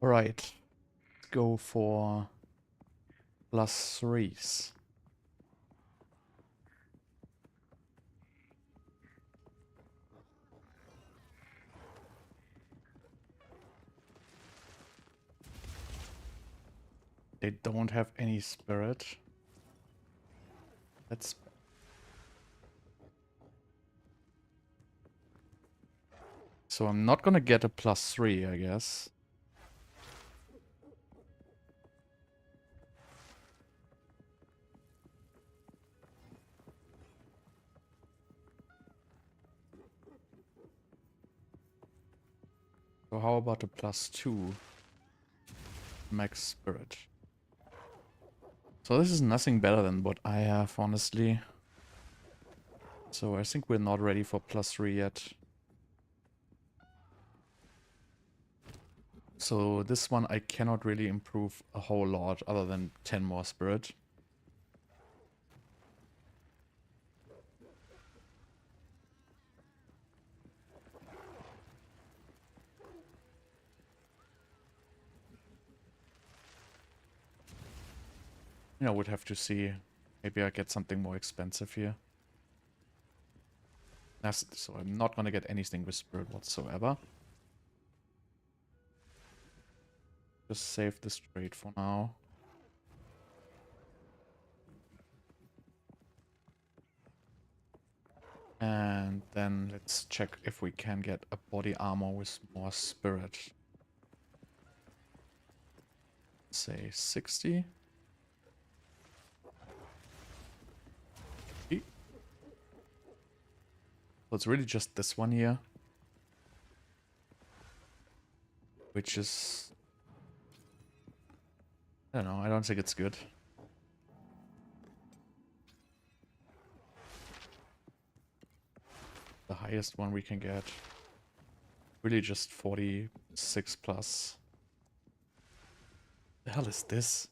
Alright, let's go for +3s. They don't have any spirit. That's... So I'm not gonna get a +3, I guess. So how about a +2 max spirit? So this is nothing better than what I have, honestly. So I think we're not ready for +3 yet. So this one I cannot really improve a whole lot other than 10 more spirit. I would have to see. Maybe I get something more expensive here. So I'm not gonna get anything with spirit whatsoever. Just save this trade for now. And then let's check if we can get a body armor with more spirit. Say 60. So it's really just this one here. Which is... I don't know, I don't think it's good. The highest one we can get. Really just 46 plus. The hell is this?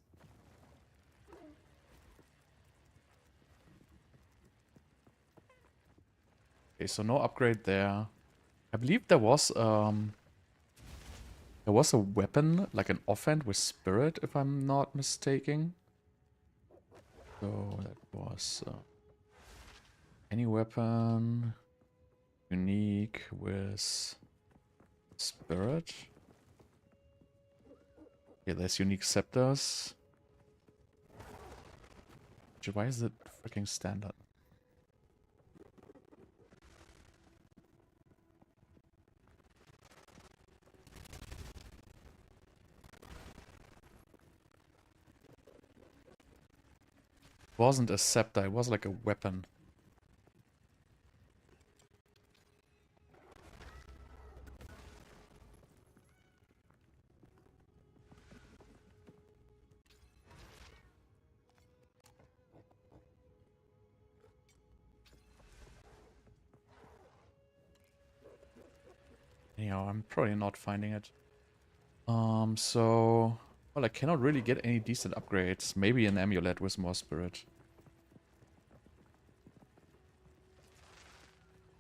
Okay, so no upgrade there. I believe there was a weapon, like an offhand with spirit, if I'm not mistaken. So that was any weapon unique with spirit. Yeah, there's unique scepters. Why is it freaking standard? It wasn't a scepter, it was like a weapon. Anyhow, I'm probably not finding it. So... Well, I cannot really get any decent upgrades. Maybe an amulet with more spirit.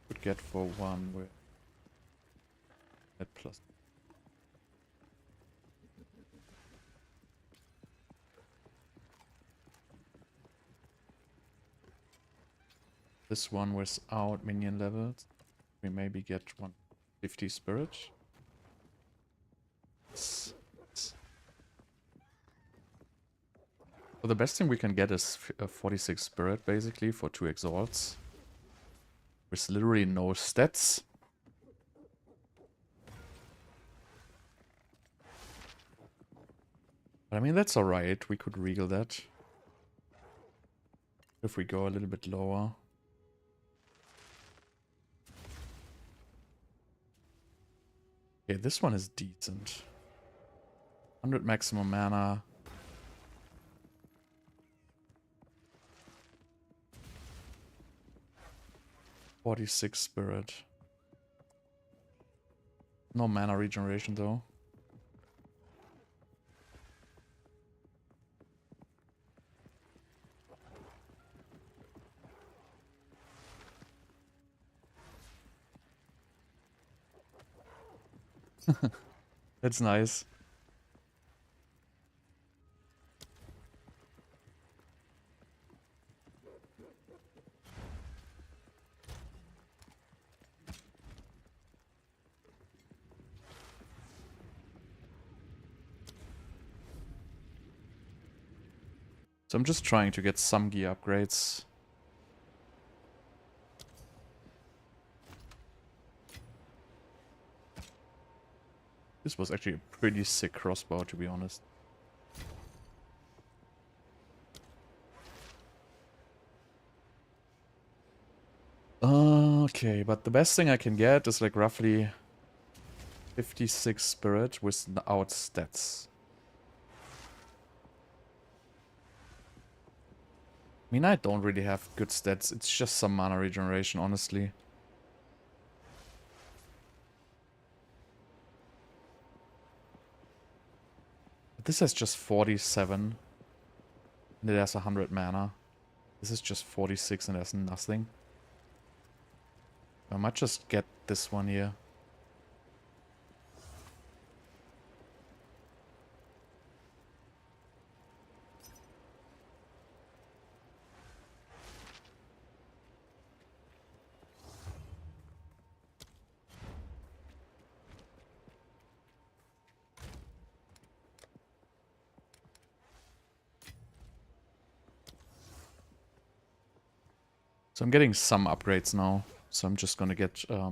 Could get for one with that plus. This one without minion levels. We maybe get 150 spirit. So the best thing we can get is 46 spirit, basically, for 2 exalts. With literally no stats. But I mean, that's alright. We could regal that. If we go a little bit lower. Okay, this one is decent. 100 maximum mana. $46 spirit. No mana regeneration though. That's nice. So I'm just trying to get some gear upgrades. This was actually a pretty sick crossbow, to be honest. Okay, but the best thing I can get is like roughly 56 spirit without stats. I mean, I don't really have good stats. It's just some mana regeneration, honestly. But this has just 47. And it has 100 mana. This is just 46 and there's nothing. I might just get this one here. So I'm getting some upgrades now. So I'm just gonna get a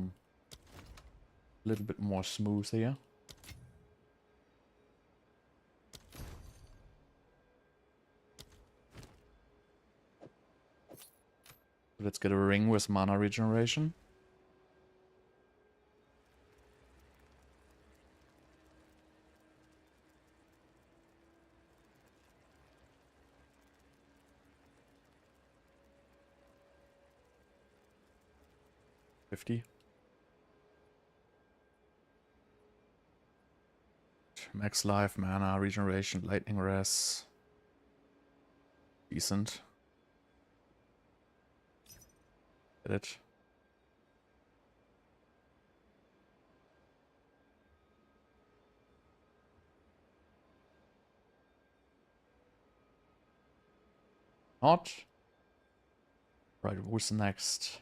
little bit more smooth here. Let's get a ring with mana regeneration. Max life, mana, regeneration, lightning res. Decent. Get it. Not. Right, who's next?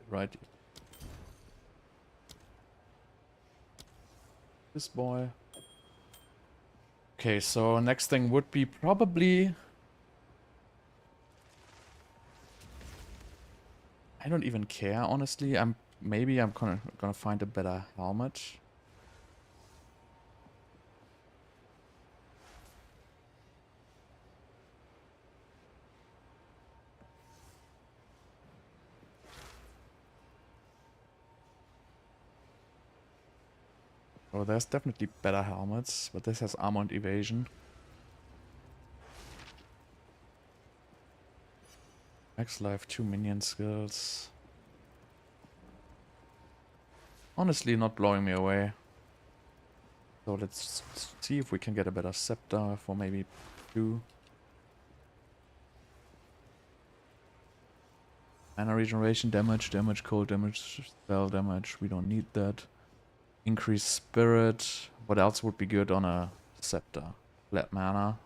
Right. This boy. Okay, so next thing would be probably... I don't even care, honestly. Maybe I'm gonna find a better helmet. Oh, there's definitely better helmets, but this has armor and evasion. Max life, 2 minion skills. Honestly, not blowing me away. So let's see if we can get a better scepter for maybe 2. Mana regeneration, damage, cold damage, spell damage. We don't need that. Increase spirit. What else would be good on a scepter? Flat mana.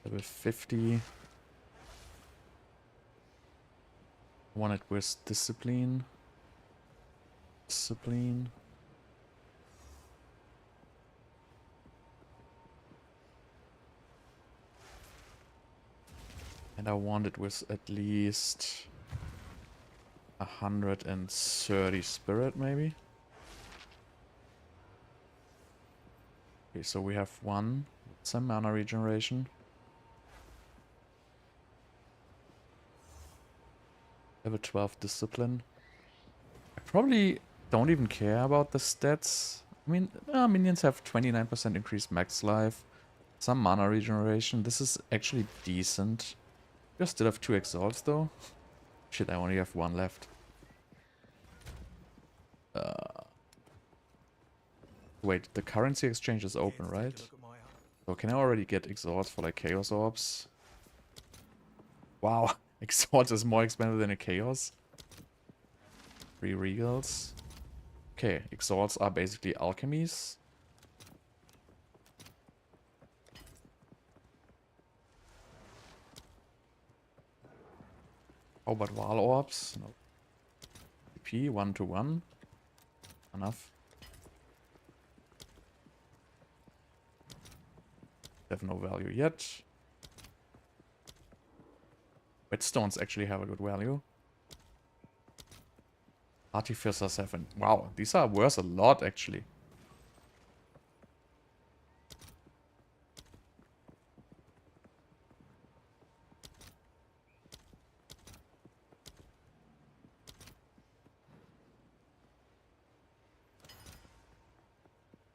Level 50. Want it with discipline. Discipline. And I want it with at least 130 spirit, maybe. Okay, so we have one. Some mana regeneration. Level 12 discipline. I probably don't even care about the stats. I mean, minions have 29% increased max life. Some mana regeneration. This is actually decent. You still have 2 exalts though. Shit, I only have 1 left. Wait, the currency exchange is open, right? So can I already get exalts for like chaos orbs? Wow, Exalt is more expensive than a Chaos. 3 Regals. Okay, Exalts are basically alchemies. How about Wall Orbs? No. TP 1-1. Enough. They have no value yet. Whetstones actually have a good value. Artificer 7. Wow, these are worth a lot actually.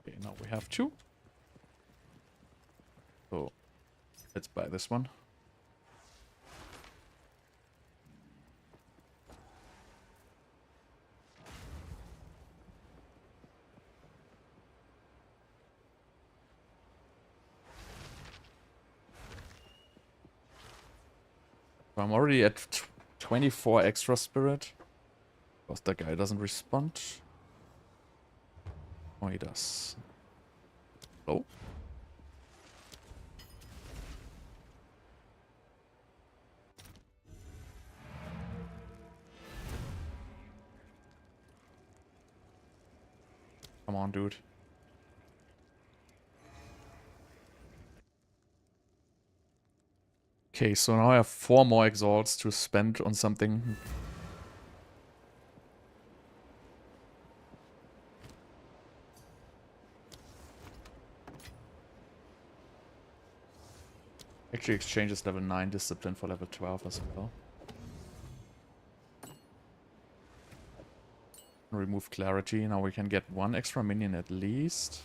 Okay, now we have 2. So let's buy this one. So I'm already at 24 extra spirit. Because the guy doesn't respond. Oh, he does. Hello? Come on, dude. Okay, so now I have 4 more exalts to spend on something. Actually exchanges level 9 discipline for level 12 as well. Remove clarity. Now we can get 1 extra minion at least.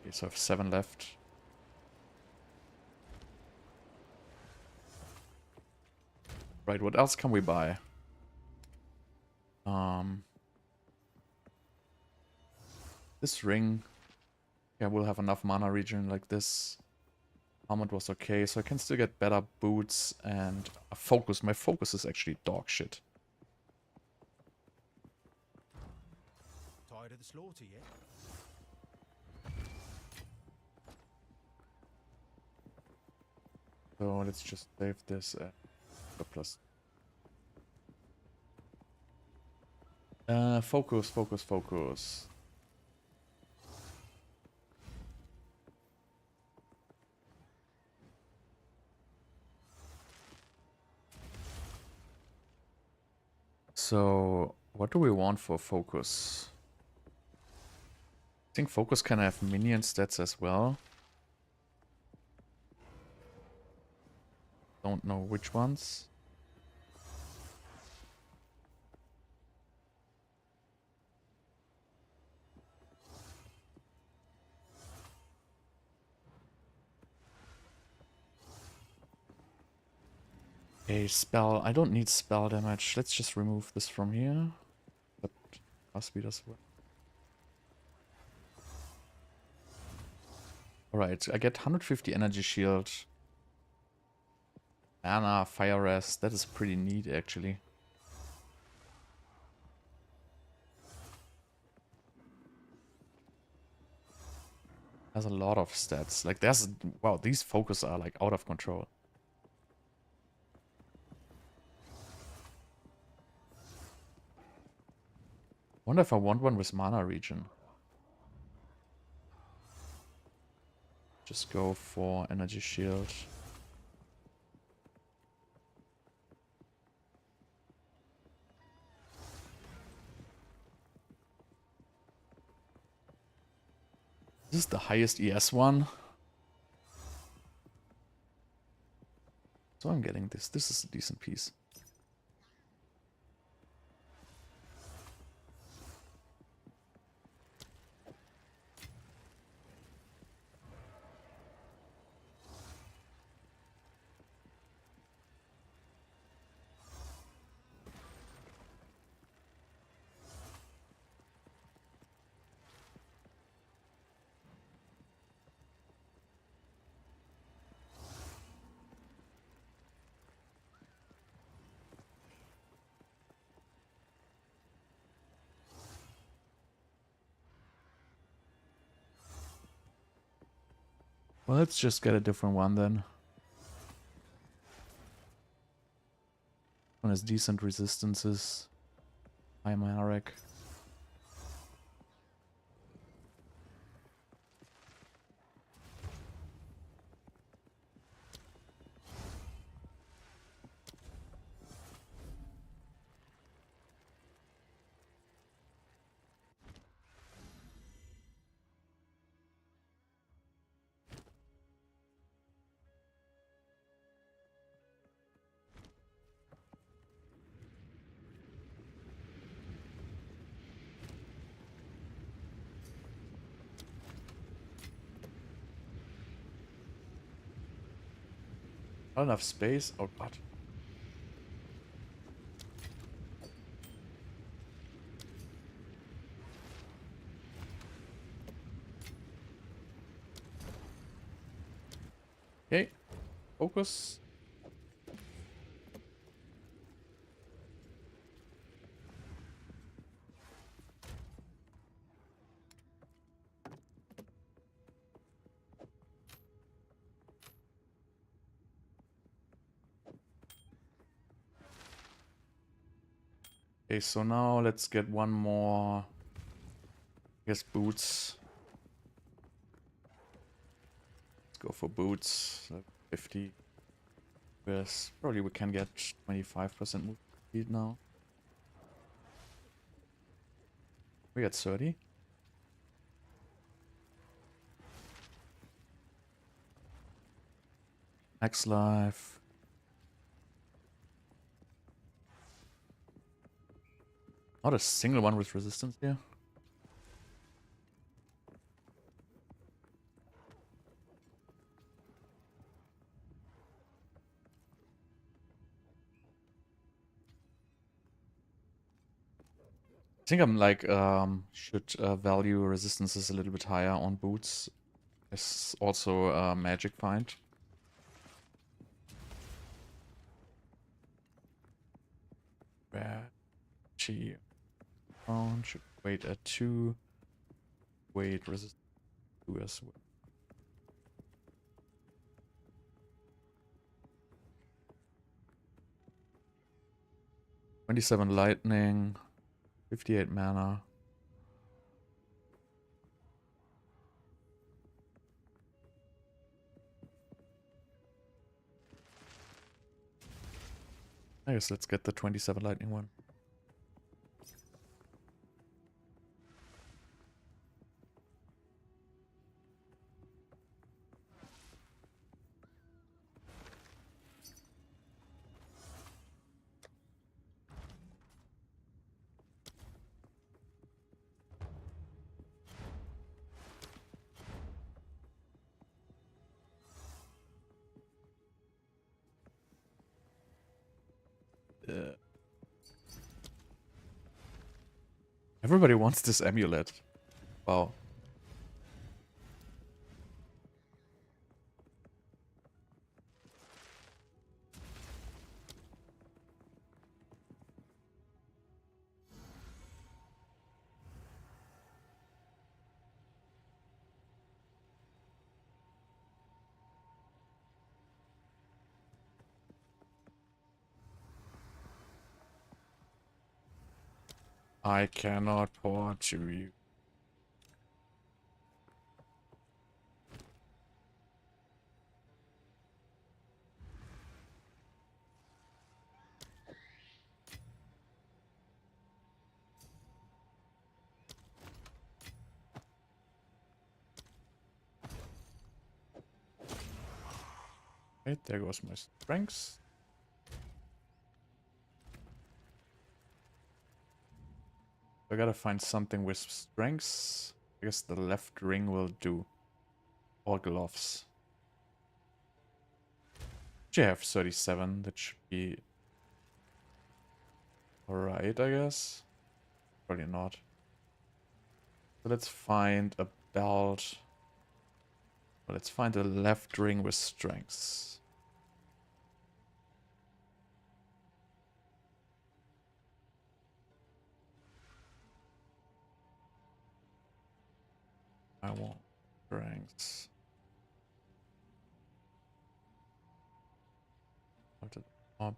Okay, so I have 7 left. Right, what else can we buy? This ring. Yeah, we'll have enough mana regen like this. Armored was okay, so I can still get better boots and a focus. My focus is actually dog shit. Tired of the slaughter yet? So let's just save this at the plus. Focus, focus, focus. So, what do we want for focus? I think focus can have minion stats as well. Don't know which ones. A spell. I don't need spell damage. Let's just remove this from here. But must be as well. Alright, I get 150 energy shield. Mana, fire rest. That is pretty neat actually. Has a lot of stats. Like there's wow, these focus are like out of control. Wonder if I want one with mana regen. Just go for energy shield. This is the highest ES one. So I'm getting this. This is a decent piece. Well, let's just get a different one then. One has decent resistances. High Marek. Not enough space. Oh god. Okay. Focus. Okay, so now let's get one more. I guess boots. Let's go for boots. 50. Yes, probably we can get 25% move speed now. We got 30. Max life. Not a single one with resistance here. I think I'm like should value resistances a little bit higher on boots. It's also a magic find. Where G should wait at 2. Wait resistance 2 as well. 27 lightning, 58 mana. I guess let's get the 27 lightning one. Everybody wants this amulet. Wow. I cannot pour to you. Okay, there goes my strengths. I gotta find something with strengths. I guess the left ring will do. Or gloves. Actually, I have 37. That should be alright, I guess. Probably not. So let's find a belt. Well, let's find a left ring with strengths. I want strengths. Up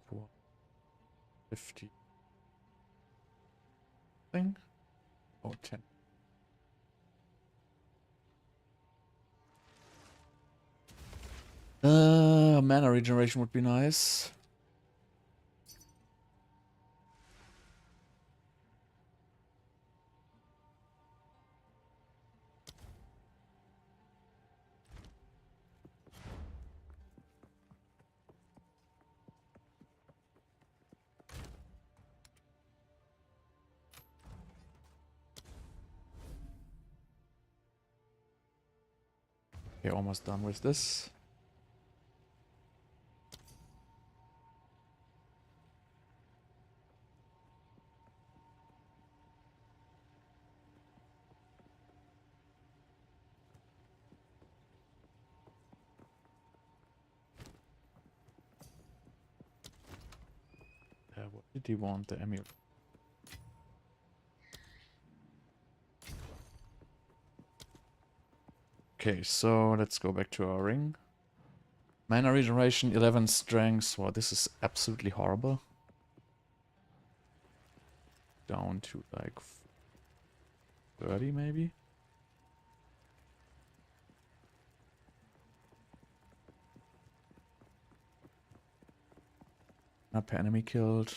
50 thing. Oh, 10. Mana regeneration would be nice. Okay, almost done with this. What did he want? The amulet. Okay, so let's go back to our ring. Mana regeneration, 11 strength. Wow, this is absolutely horrible. Down to like 30 maybe. Not per enemy killed.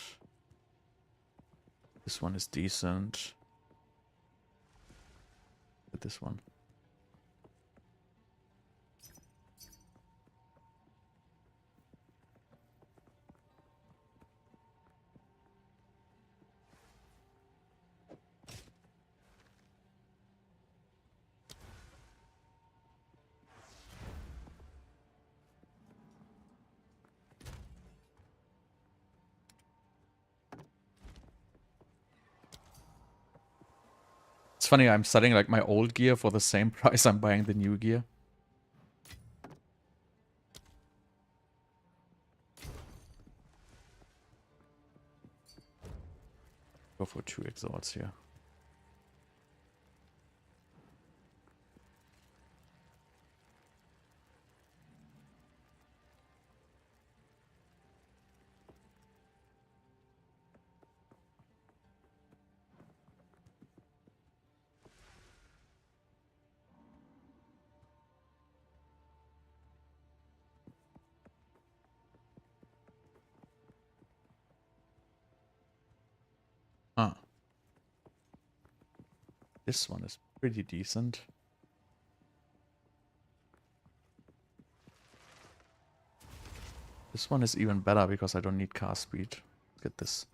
This one is decent. But this one. It's funny, I'm selling like my old gear for the same price I'm buying the new gear. Go for 2 exalts here. Ah. This one is pretty decent. This one is even better because I don't need cast speed. Look at this.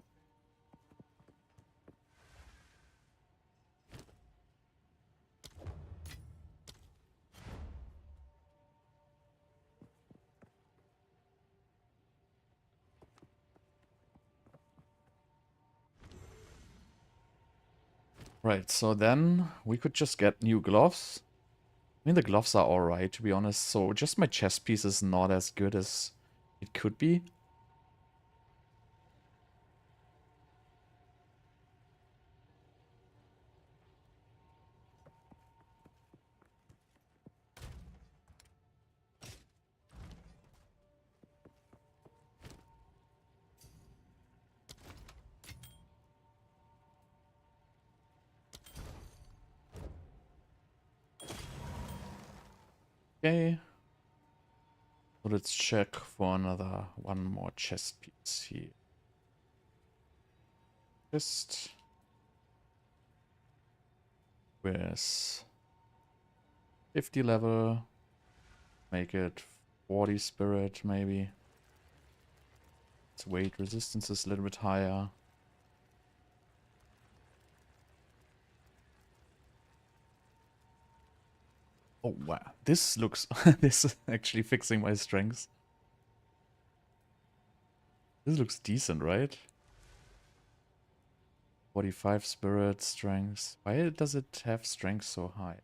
Right, so then we could just get new gloves. I mean, the gloves are alright, to be honest. So just my chest piece is not as good as it could be. Okay. So let's check for one more chest piece here. Just with 50 level, make it 40 spirit maybe. Its weight resistance is a little bit higher. Oh wow, this looks this is actually fixing my strengths. This looks decent, right? 45 spirit strength. Why does it have strength so high?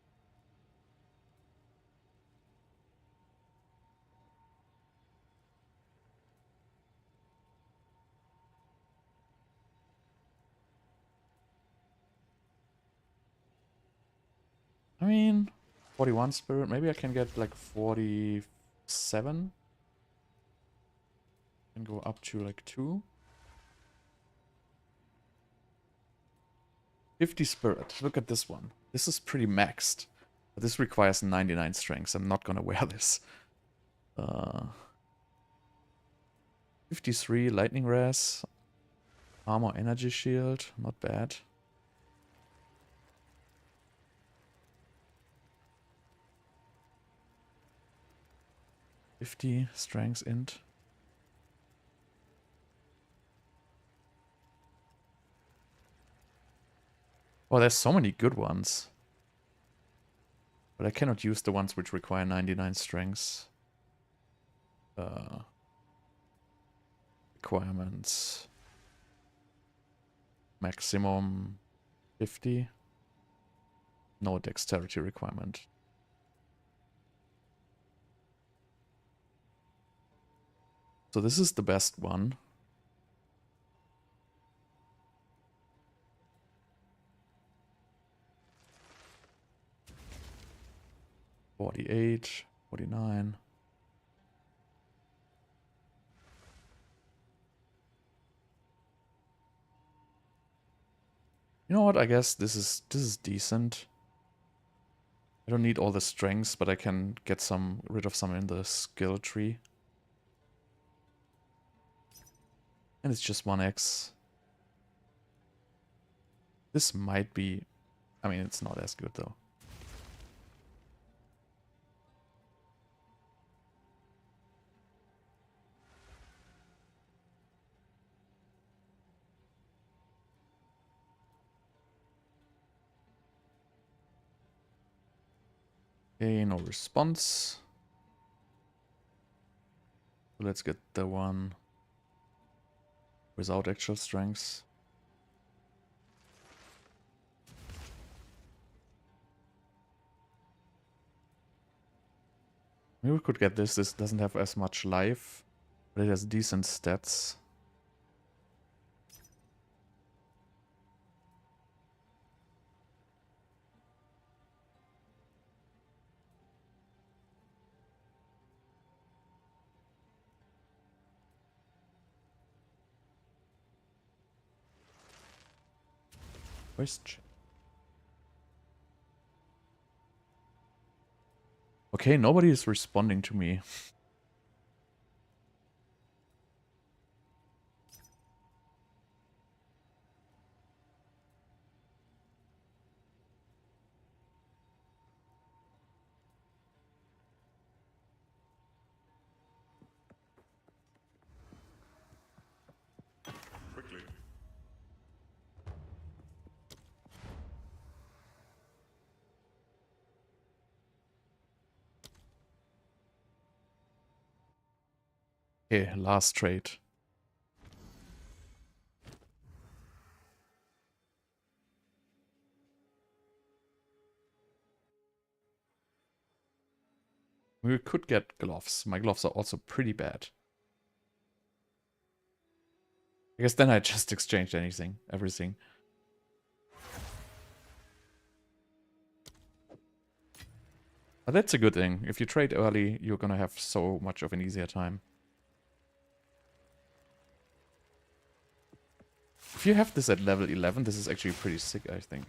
I mean, 41 spirit. Maybe I can get like 47. Can go up to like 2. 50 spirit. Look at this one. This is pretty maxed. But this requires 99 strength. I'm not gonna wear this. 53 lightning res. Armor energy shield. Not bad. $50 strength int. Oh, there's so many good ones. But I cannot use the ones which require 99 strengths. Requirements. Maximum 50. No dexterity requirement. So this is the best one. $48, $49. You know what? I guess this is decent. I don't need all the strengths, but I can get rid of some in the skill tree. And it's just 1x. This might be... I mean, it's not as good though. Okay, no response. So let's get the one without actual strengths. Maybe we could get this. This doesn't have as much life, but it has decent stats. Okay, nobody is responding to me. Quickly. Okay, last trade. We could get gloves. My gloves are also pretty bad. I guess then I just exchanged everything. But that's a good thing. If you trade early, you're gonna have so much of an easier time. If you have this at level 11, this is actually pretty sick, I think.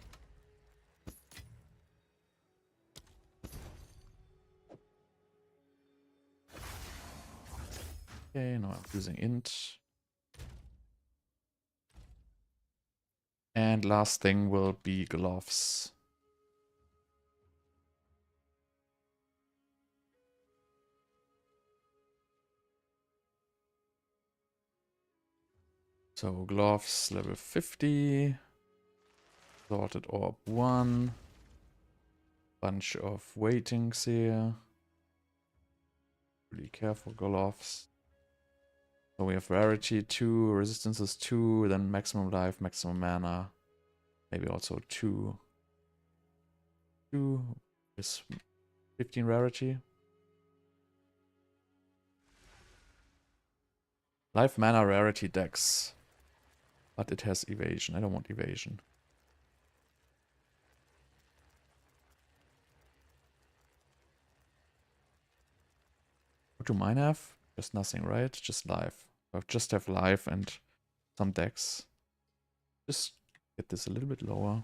Okay, now I'm using int. And last thing will be gloves. So gloves level 50. Sorted orb 1. Bunch of waitings here. Really careful gloves. So we have rarity 2, resistances 2, then maximum life, maximum mana. Maybe also 2. 2 is 15 rarity. Life, mana, rarity, dex. But it has evasion. I don't want evasion. What do mine have? Just nothing, right? Just life. I just have life and some decks. Just get this a little bit lower.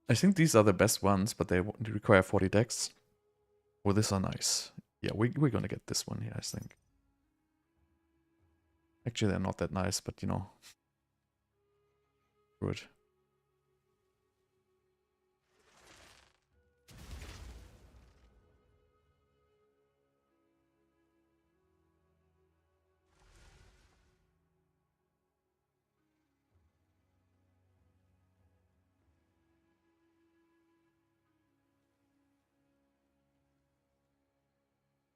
I think these are the best ones, but they require 40 decks. Oh, these are nice. Yeah, we're gonna get this one here, I think. Actually, they're not that nice, but you know. Good.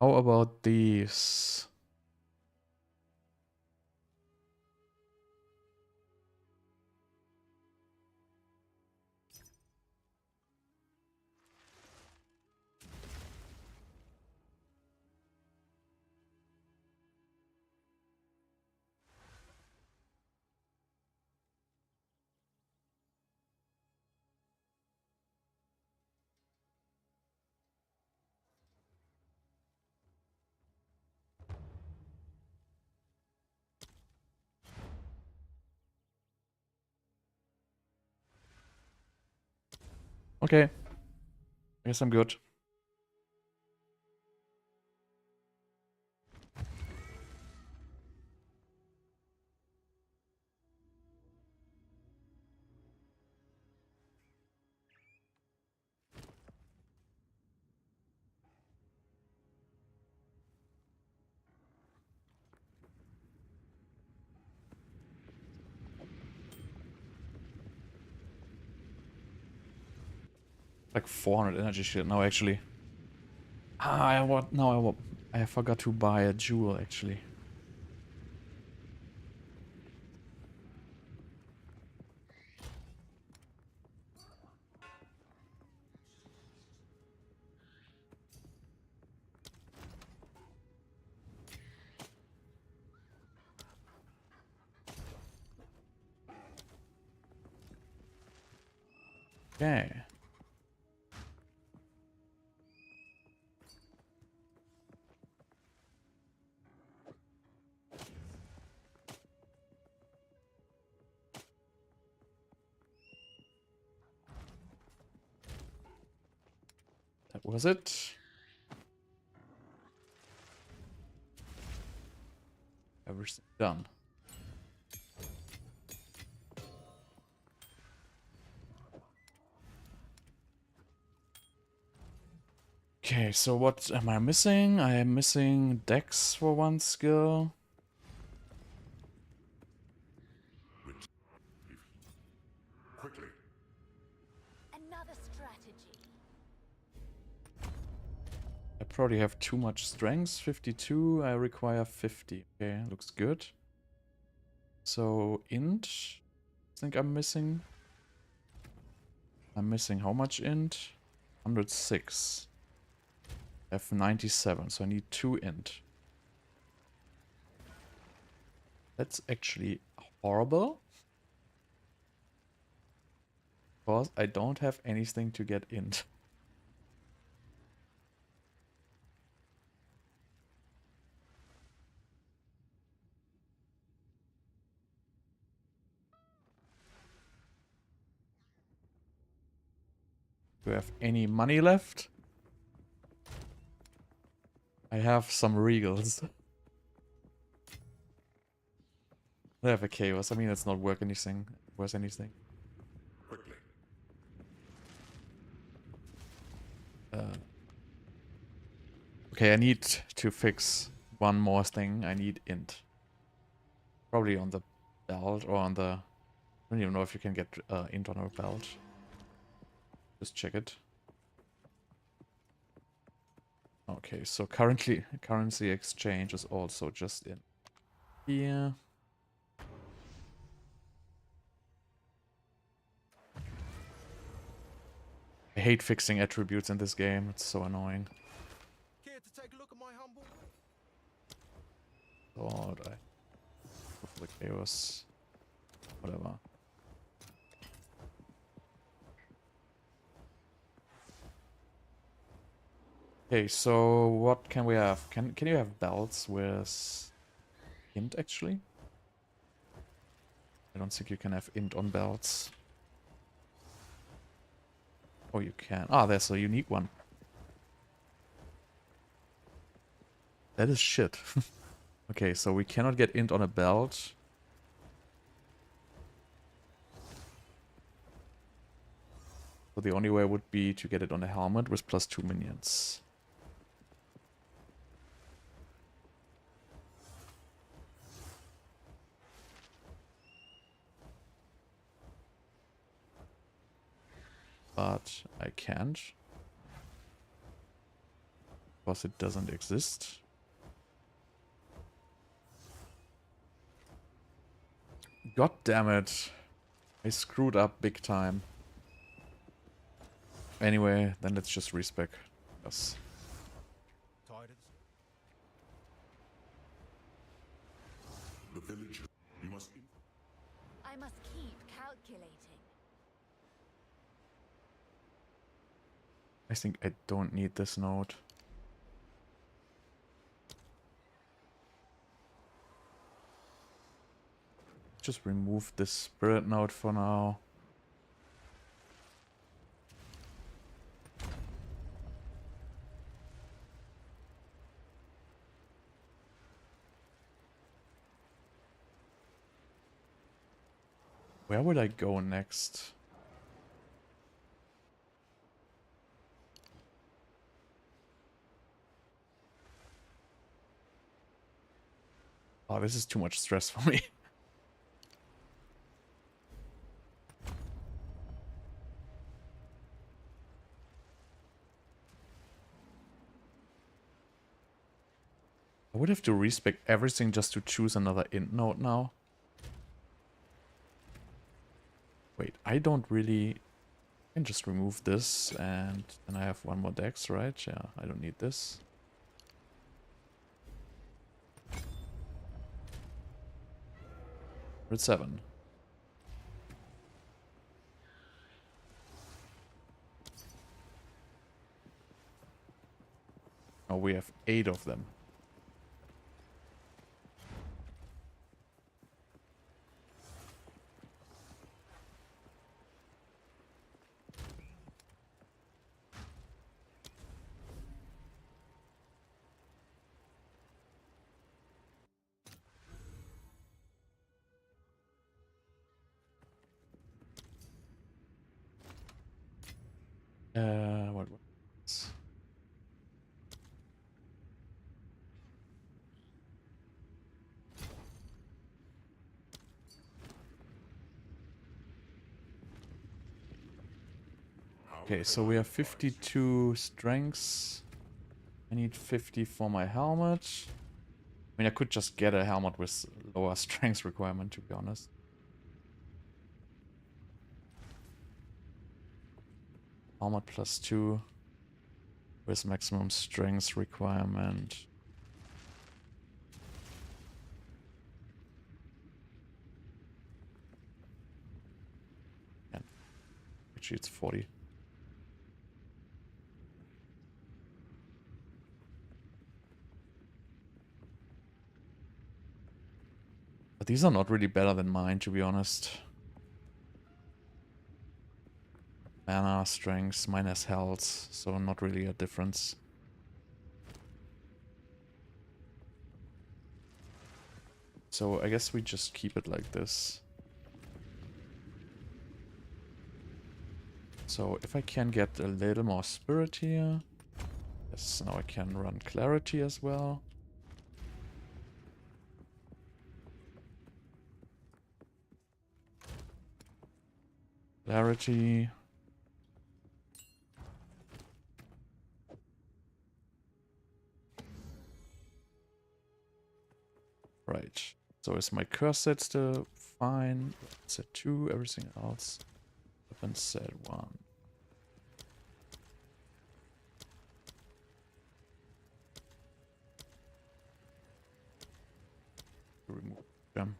How about these? Okay. I guess I'm good. Like 400 energy shit now, actually. Ah, what? No, I forgot to buy a jewel, actually. Okay. That was it. Everything done. Okay, so what am I missing? I am missing Dex for one skill. Quickly. Another strategy. I probably have too much strength. 52, I require 50. Okay, looks good. So, int. I think I'm missing. I'm missing how much int? 106. I have 97, so I need 2 int. That's actually horrible. Because I don't have anything to get int. Do I have any money left? I have some regals. I have a chaos. I mean, it's not worth anything. Quickly. Okay, I need to fix one more thing. I need int. Probably on the belt or on the... I don't even know if you can get int on a belt. Just check it. Okay, so currently currency exchange is also just in here. I hate fixing attributes in this game. It's so annoying. Care to take a look at my humble? God, I go for the chaos. Whatever. Okay, so what can we have? Can you have belts with int actually? I don't think you can have int on belts. Oh, you can. Ah, there's a unique one. That is shit. Okay, so we cannot get int on a belt. So the only way would be to get it on a helmet with +2 minions. But I can't. Because it doesn't exist. God damn it. I screwed up big time. Anyway, then let's just respec. Yes. Tired of the village. You must. I must keep calculating. I think I don't need this node. Just remove this spirit node for now. Where would I go next? Oh, this is too much stress for me. I would have to respec everything just to choose another int node now. Wait, I don't really... I can just remove this and then I have one more dex, right? Yeah, I don't need this. We're at 7. Oh, we have 8 of them. What was... Okay, so we have 52 strengths. I need 50 for my helmet. I mean, I could just get a helmet with lower strength requirement, to be honest. Helmet +2 with maximum strength requirement. And actually, it's 40. But these are not really better than mine, to be honest. Mana, strength, mine has health, so not really a difference. So I guess we just keep it like this. So if I can get a little more spirit here. Yes, now I can run clarity as well. Clarity. Right. So is my curse set still fine? Set 2, everything else. Weapon set 1. Remove gem.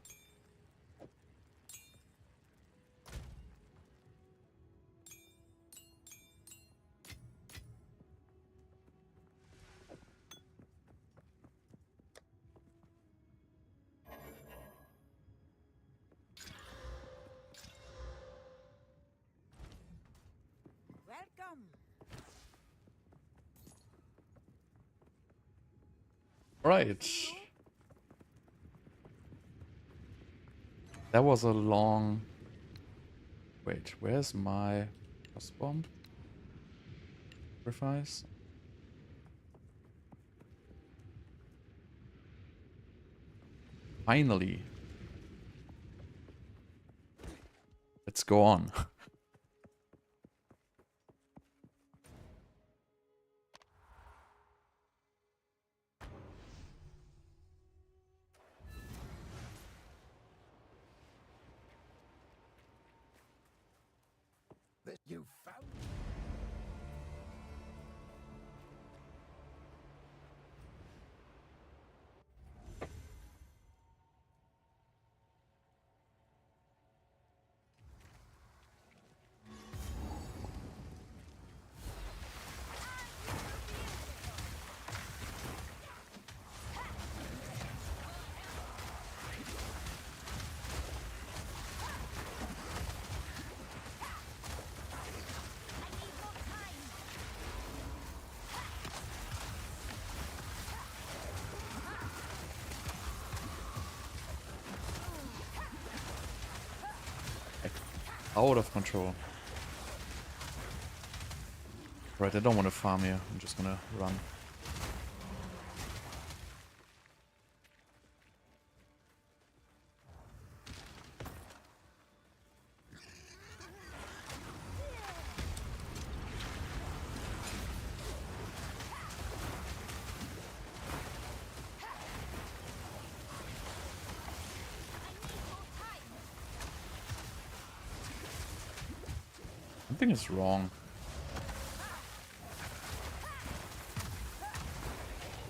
Right. That was a long... Wait, where's my cross bomb? Sacrifice? Finally. Let's go on. That you found. Out of control. Right, I don't want to farm here. I'm just gonna run. Something is wrong.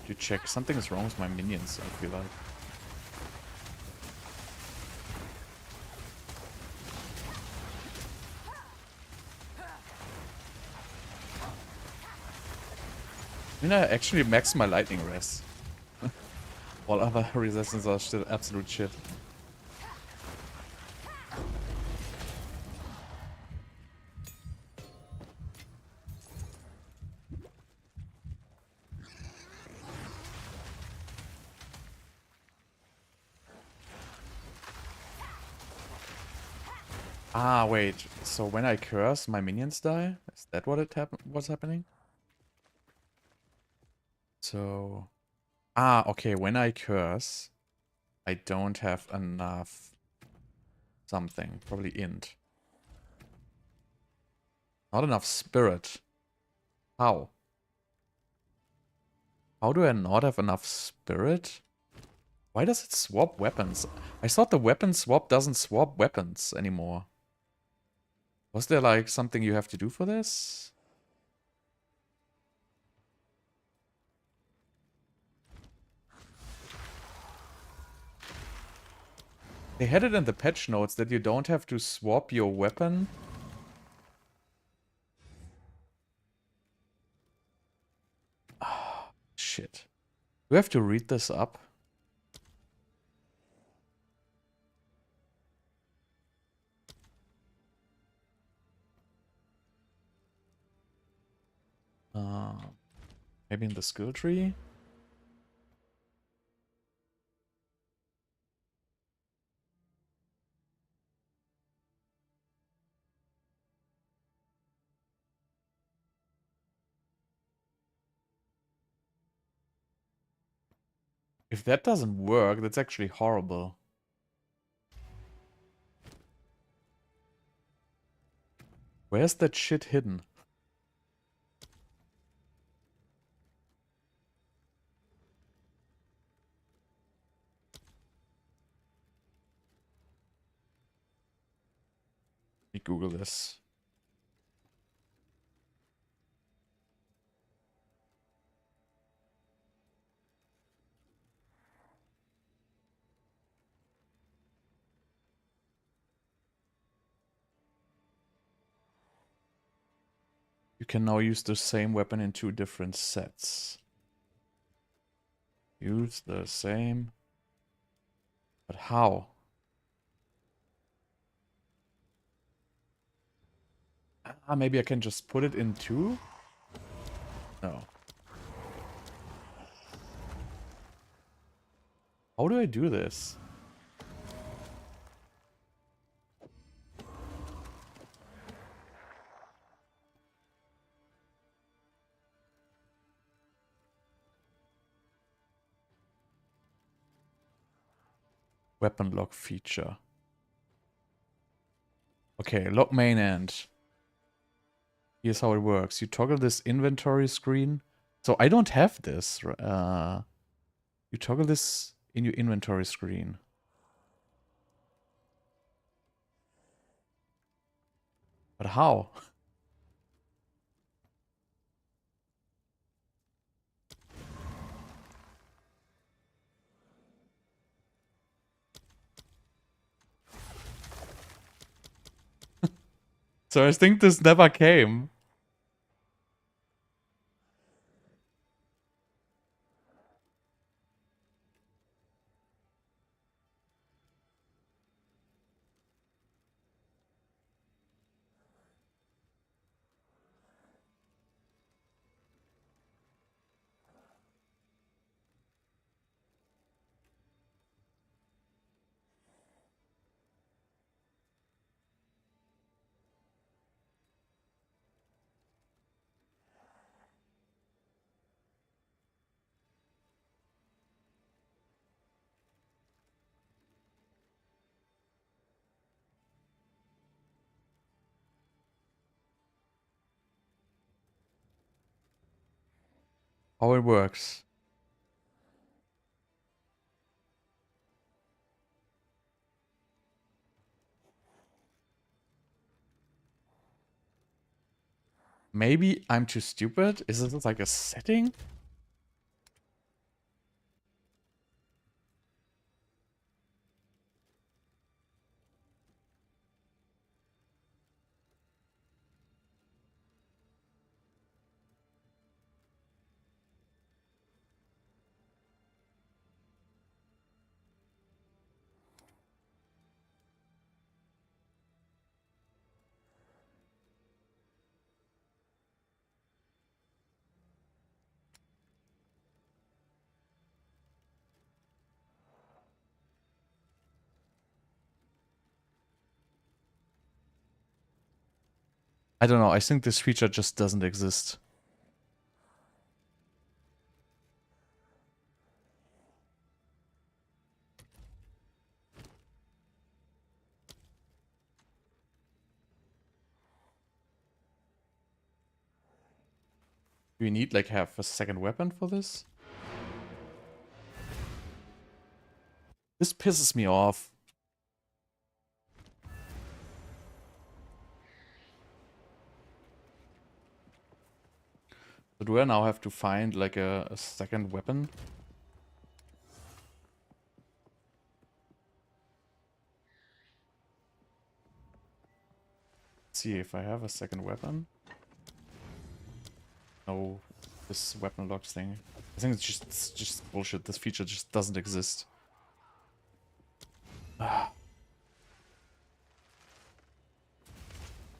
You check. Something is wrong with my minions, I feel like. I mean, I actually maxed my lightning res. All other resistance are still absolute shit. Ah, wait. So when I curse, my minions die? Is that what what's happening? So... Ah, okay. When I curse, I don't have enough something. Probably int. Not enough spirit. How? How do I not have enough spirit? Why does it swap weapons? I thought the weapon swap doesn't swap weapons anymore. Was there like something you have to do for this? They had it in the patch notes that you don't have to swap your weapon. Ah, shit. Do we have to read this up? Uh, Maybe in the skill tree? If that doesn't work, that's actually horrible. Where's that shit hidden? Let me Google this. You can now use the same weapon in 2 different sets. Use the same. But how? Ah, maybe I can just put it in 2? No. How do I do this? Weapon lock feature. Okay, lock main end. Here's how it works. You toggle this inventory screen. So I don't have this. You toggle this in your inventory screen. But how? So I think this never came. How it works. Maybe I'm too stupid? Is this like a setting? I don't know. I think this feature just doesn't exist. Do you need like have a second weapon for this? This pisses me off. So do I now have to find like a second weapon? Let's see if I have a second weapon. No, this weapon locks thing. I think it's just bullshit. This feature just doesn't exist.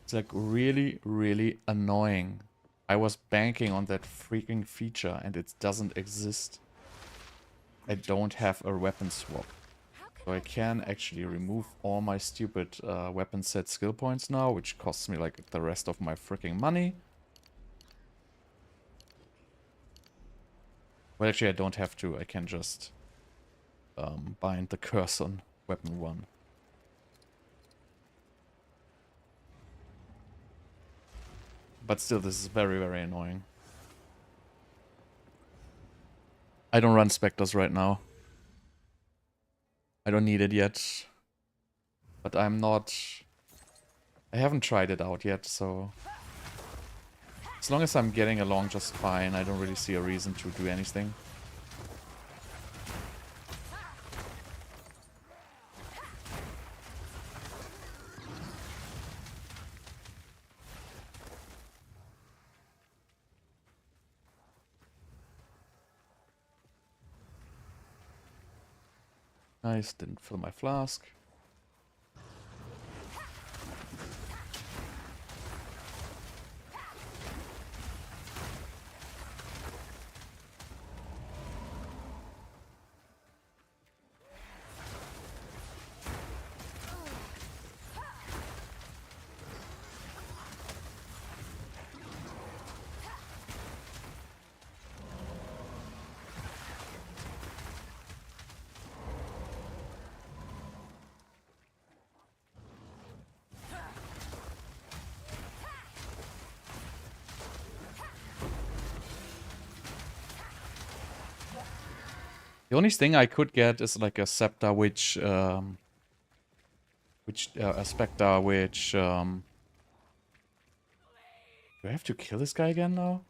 It's like really, really annoying. I was banking on that freaking feature and it doesn't exist. I don't have a weapon swap. So I can actually remove all my stupid weapon set skill points now, which costs me like the rest of my freaking money. Well, actually I don't have to. I can just bind the curse on weapon 1. But still, this is very, very annoying. I don't run Specters right now. I don't need it yet. But I'm not... I haven't tried it out yet, so... As long as I'm getting along just fine, I don't really see a reason to do anything. Nice, didn't fill my flask. The only thing I could get is like a Scepter, which a Specter, which do I have to kill this guy again now?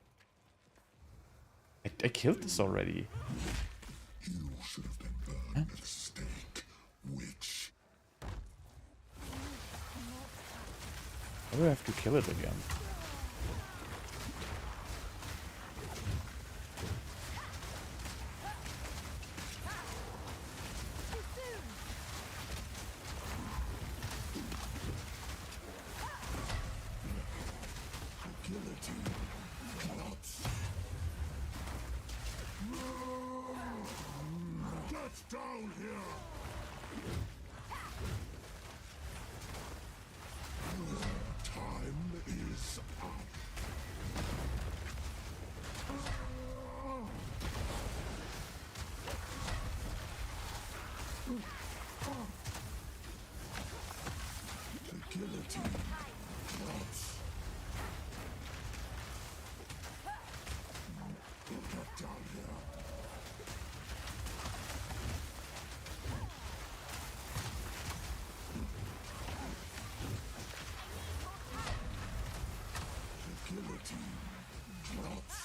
I killed this already. You should have been burned at the stake, witch. Why do I have to kill it again? Get down here! Time is up. The guillotine drops. Get down here. The guillotine drops.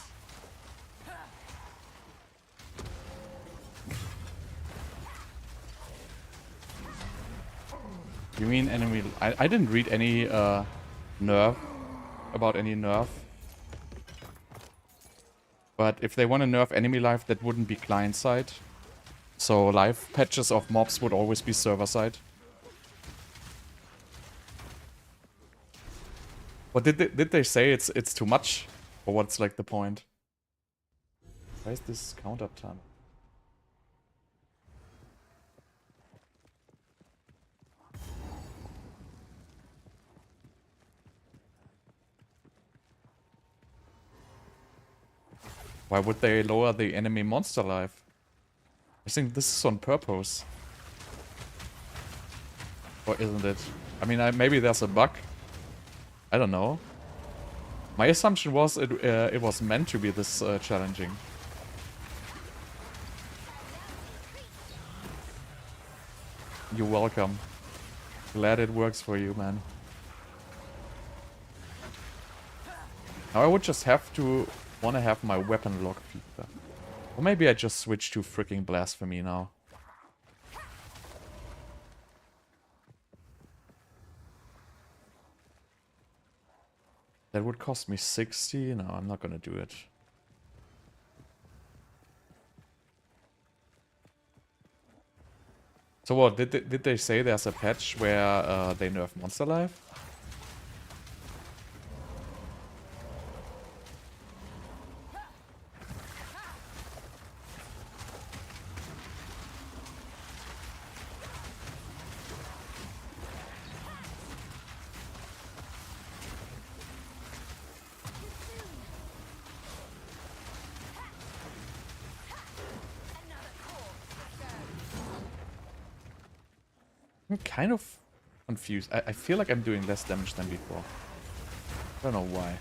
You mean enemy... I didn't read any nerf about any nerf. But if they want to nerf enemy life, that wouldn't be client side. So life patches of mobs would always be server side. But did they say it's too much? Or what's like the point? Why is this counter time? Why would they lower the enemy monster life? I think this is on purpose. Or isn't it? I mean, maybe there's a bug. I don't know. My assumption was it was meant to be this challenging. You're welcome. Glad it works for you, man. Now I would just have to want to have my weapon lock feature. Or maybe I just switch to freaking Blasphemy now. That would cost me 60. No, I'm not gonna do it. So what, did they say there's a patch where they nerf monster life? I'm kind of confused. I feel like I'm doing less damage than before. I don't know why.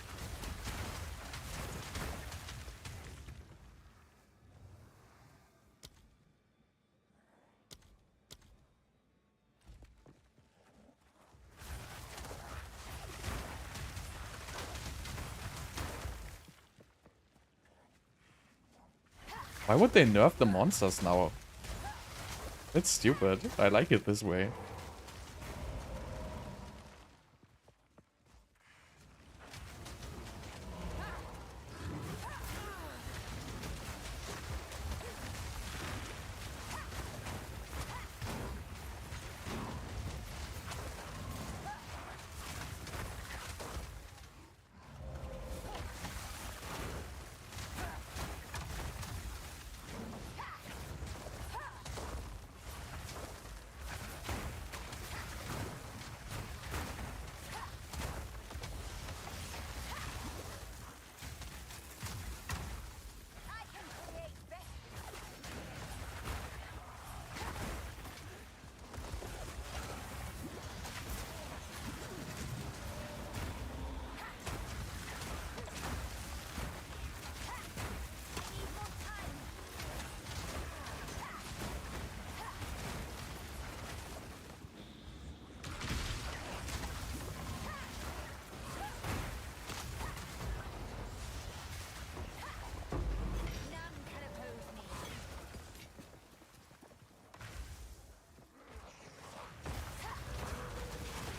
Why would they nerf the monsters now? It's stupid. I like it this way.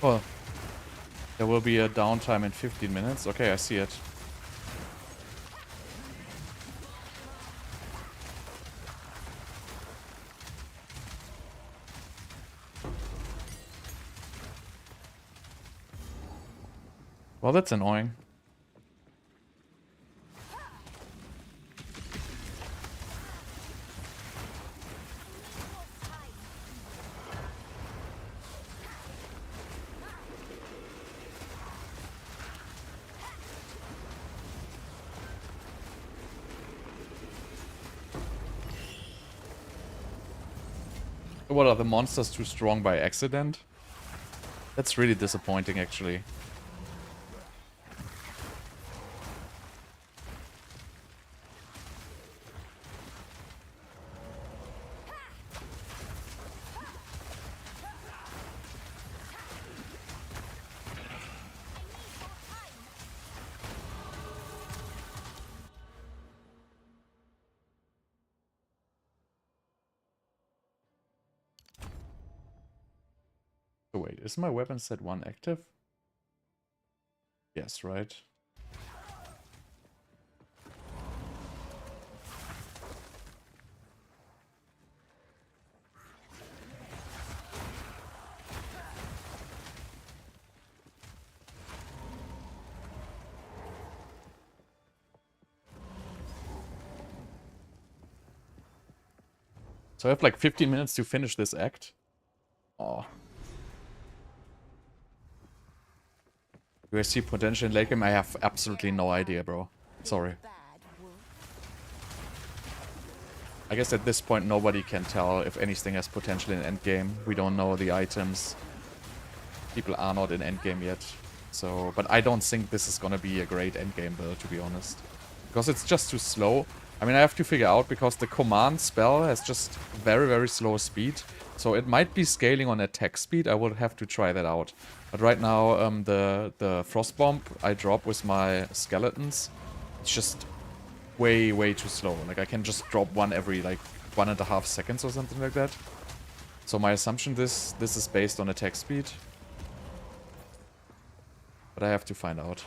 Well, there will be a downtime in 15 minutes. Okay, I see it. Well, that's annoying. What, are the monsters too strong by accident? That's really disappointing, actually. So wait, is my weapon set 1 active? Yes, right? So I have like 15 minutes to finish this act. Oh. Do I see potential in late game? I have absolutely no idea, bro. Sorry. I guess at this point nobody can tell if anything has potential in endgame. We don't know the items. People are not in endgame yet. So, but I don't think this is gonna be a great endgame build, to be honest. Because it's just too slow. I mean, I have to figure out, because the command spell has just very, very slow speed. So it might be scaling on attack speed. I will have to try that out. But right now, the frost bomb I drop with my skeletons, it's just way, way too slow. Like, I can just drop one every, like, 1.5 seconds or something like that. So my assumption this is based on attack speed. But I have to find out.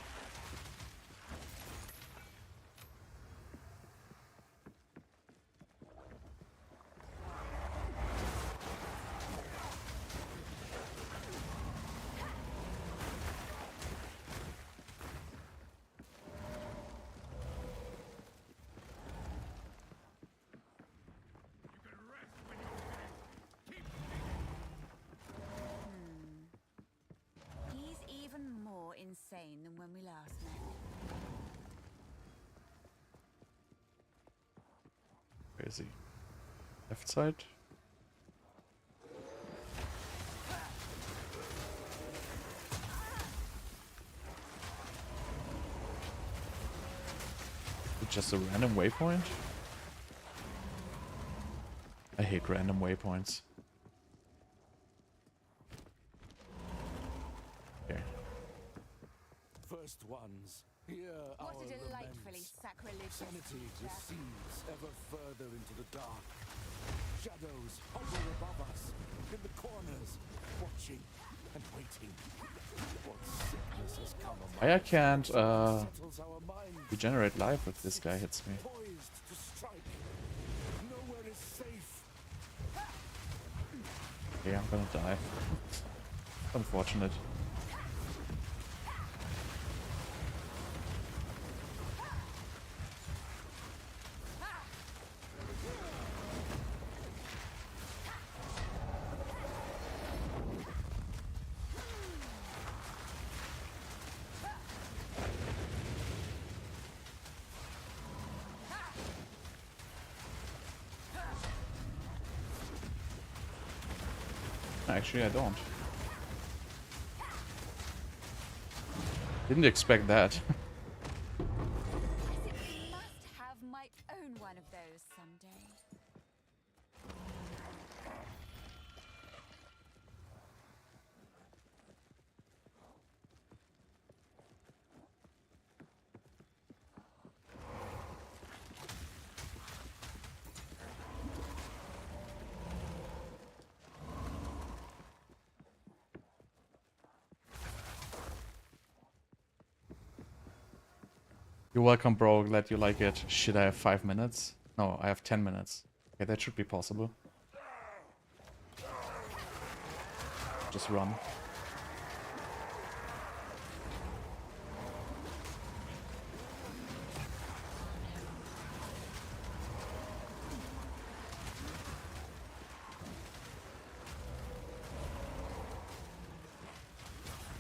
He's even more insane than when we last met. Crazy. Left side. It's just a random waypoint? I hate random waypoints. Okay. First ones, hear What our a delightfully laments. sacrilegious Sanity creature. recedes ever further into the dark. Shadows hover above us, in the corners, watching and waiting. What sickness has come among I us can't settles our minds. regenerate life if this guy hits me. Poised to strike. Nowhere is safe. Okay, I'm gonna die. Unfortunate. Actually, I don't. Didn't expect that. I simply must have my own one of those someday. You're welcome, bro. Glad you like it. Shit, I have 5 minutes? No, I have 10 minutes. Okay, that should be possible. Just run.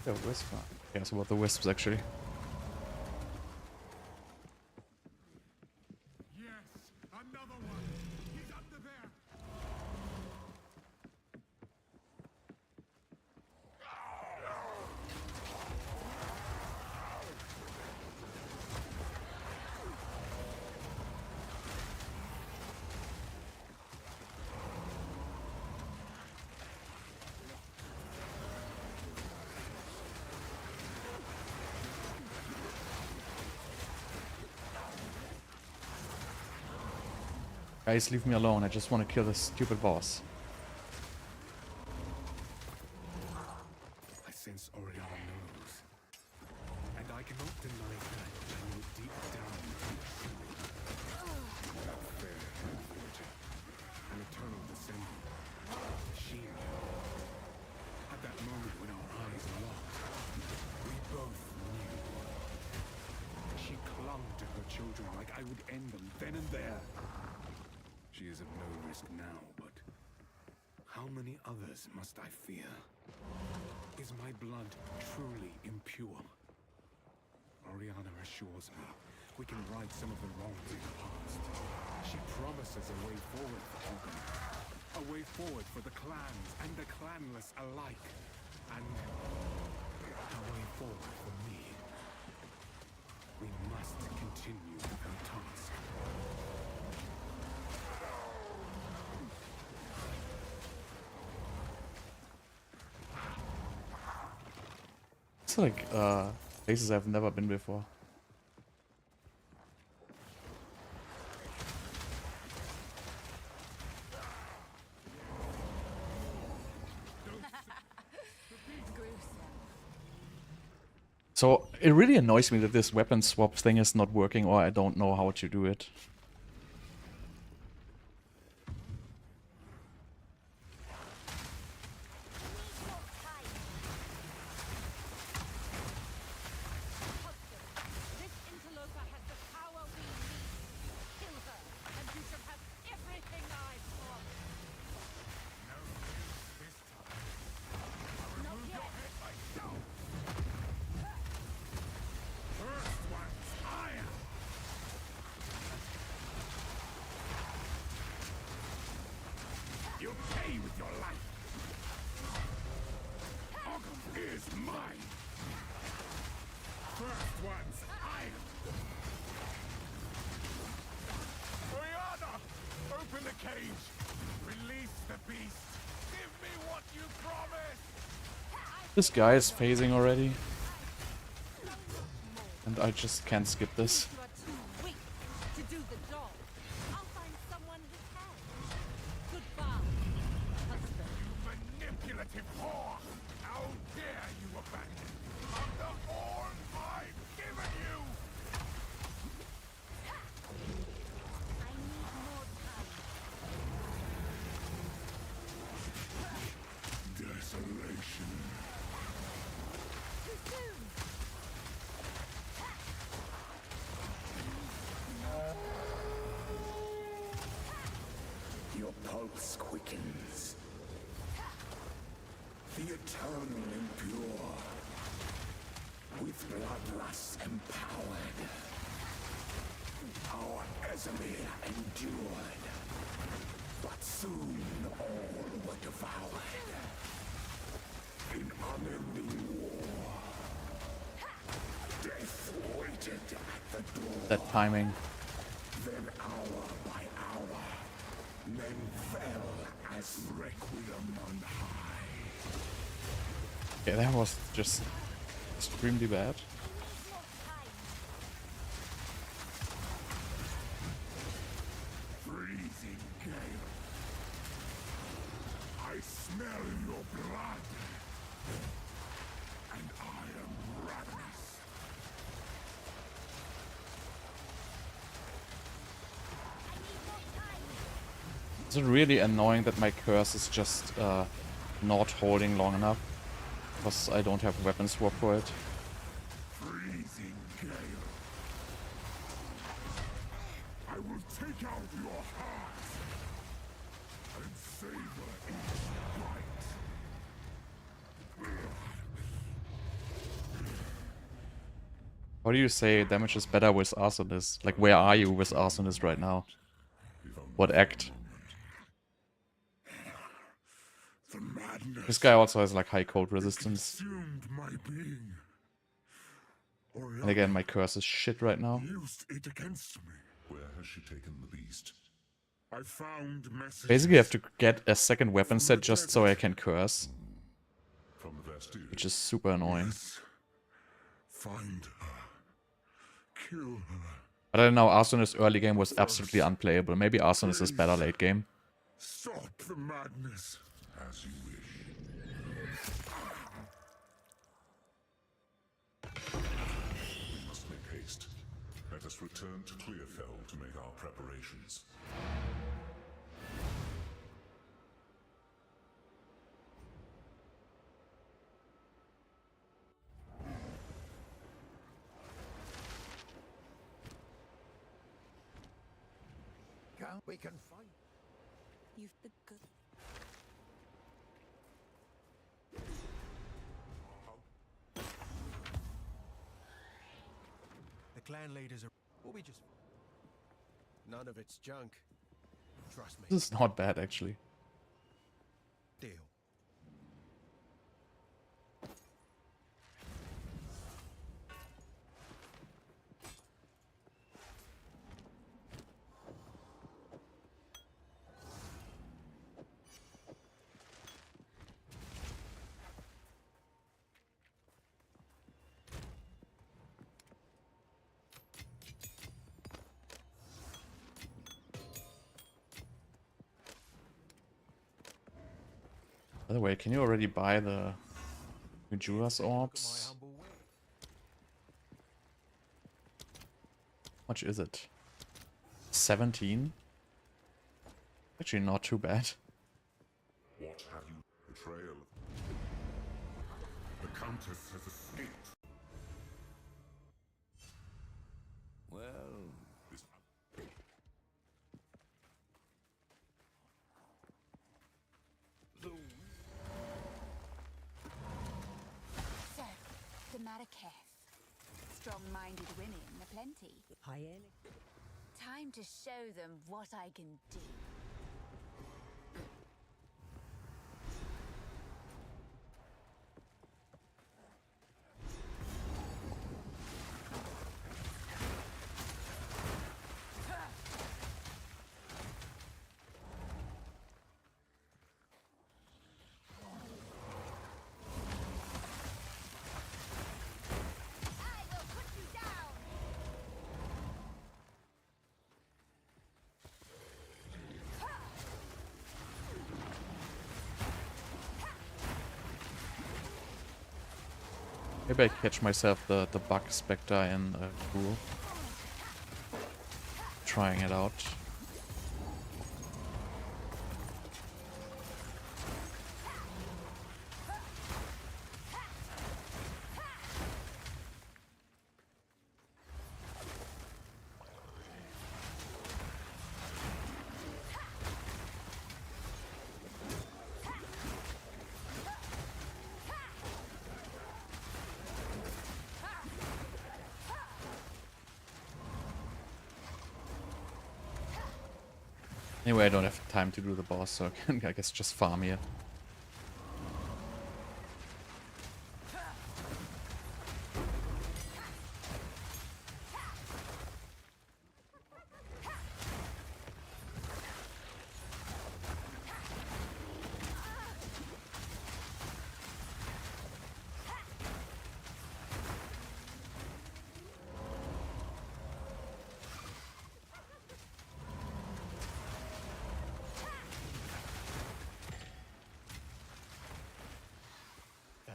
The wisp. Cares about the wisps actually. Yes, another one. He's under there. Guys, leave me alone. I just want to kill this stupid boss. I sense Oriana knows. And I cannot deny that I know deep down that fair fortune, an eternal descendant. She knew. At that moment when our eyes locked, we both knew. She clung to her children like I would end them then and there. She is of no risk now, but how many others must I fear? Is my blood truly impure? Oriana assures me we can right some of the wrongs in the past. She promises a way forward for Hogan. A way forward for the clans and the clanless alike. And a way forward for me. We must continue with her task. It's like places I've never been before. So it really annoys me that this weapon swap thing is not working, or I don't know how to do it. This interloper has the power we need. Kill her, and you shall have everything I promised. Not yet. First one's iron! You'll pay with your life! Ogum is mine! First one's iron! Oriana! Open the cage! Release the beast! Give me what you promised! This guy is phasing already. And I just can't skip this. You are too weak to do the job. I'll find someone who can. Goodbye, husband. Manipulative whore! How dare you abandon me after all I've given you! I need more time. Desolation. Too soon. Your pulse quickens. The eternal impure. With bloodlust empowered. Our Ezemir endured. But soon all were devoured. In unending war. Death waited at the door. That timing. Then hour by hour, men fell as requiem on high. Yeah, that was just extremely bad. Freezing gale. I smell your blood. And I am ravenous. Is it really annoying that my curse is just not holding long enough? Because I don't have weapon swap for it. Freezing gale. I will take out your heart and savor each bite. How do you say damage is better with Arsonist? Like, where are you with Arsonist right now? What act? The madness This guy also has like high cold resistance. consumed my being. And again, my curse is shit right now. Used it against me. Where has she taken the beast? I found messages Basically, I have to get a second weapon set just so I can curse. from the Vestiges. Which is super annoying. Yes. Find her. Kill her. But I don't know, Arsonist early game was absolutely unplayable. Maybe Arsonist is better late game. Stop the madness. As you wish. We must make haste. Let us return to Clearfell to make our preparations. We can fight. You've the good. The clan leaders are. We'll be just. None of it's junk. Trust me. This is not bad, actually. Deal. By the way, can you already buy the Majora's My orbs? humble way. How much is it? 17? Actually not too bad. What have you? Betrayal. The Countess has escaped. Well, This So, Demaricus. Strong-minded women aplenty. Time to show them what I can do. I will put you down. Maybe I catch myself the bug Specter in Cool. Trying it out. Anyway, I don't have time to do the boss, so I can, I guess, just farm here.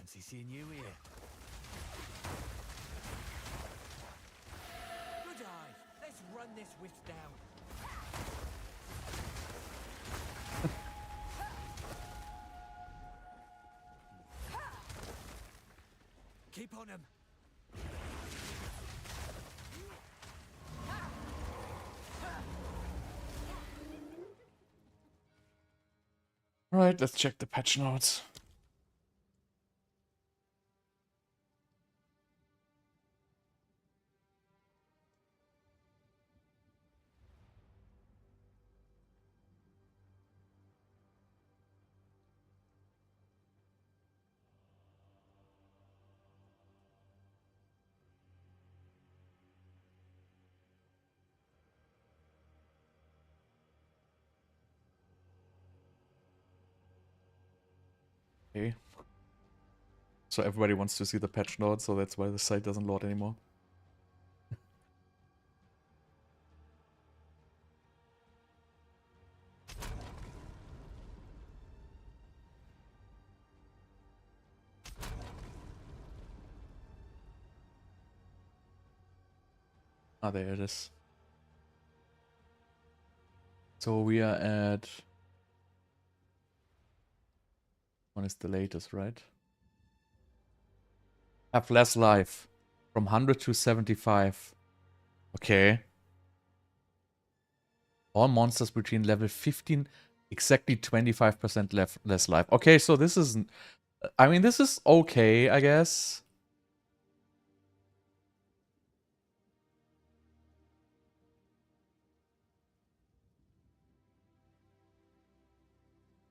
fancy seeing you here. Good eye. Let's run this wisp down. on him. Alright, let's check the patch notes. Okay. So everybody wants to see the patch notes, so that's why the site doesn't load anymore. Ah, there it is. So we are at... One is the latest, right? Have less life. From 100 to 75. Okay. All monsters between level 15, exactly 25% less life. Okay, so this is... I mean, this is okay, I guess.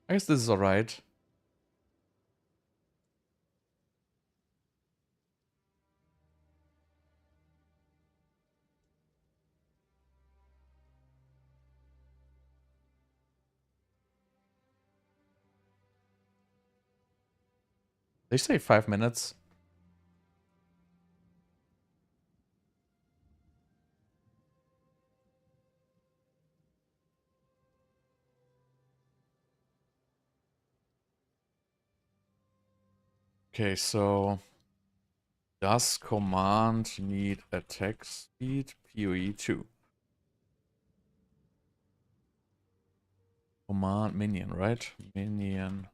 I guess this is alright. They say 5 minutes. Okay, so... Does command need attack speed? PoE 2. Command minion, right? Minion.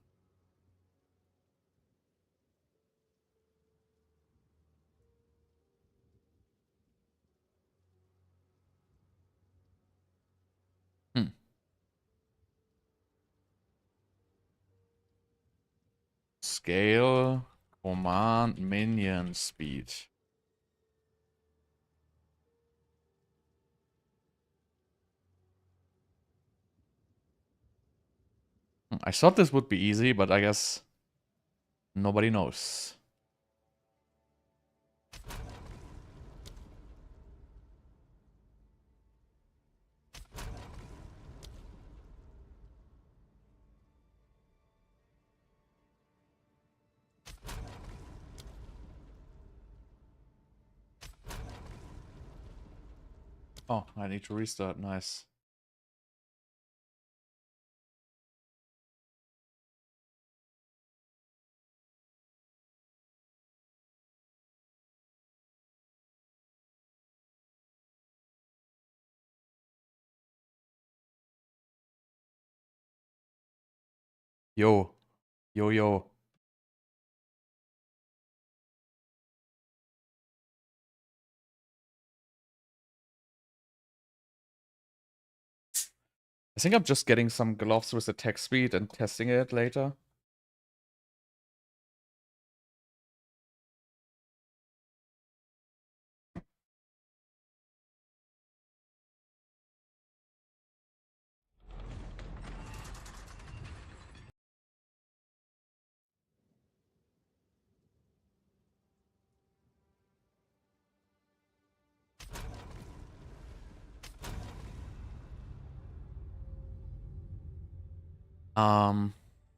Hmm. Scale. Command minion speed. I thought this would be easy, but I guess nobody knows. Oh, I need to restart. Nice. Yo. Yo, yo. I think I'm just getting some gloves with attack speed and testing it later.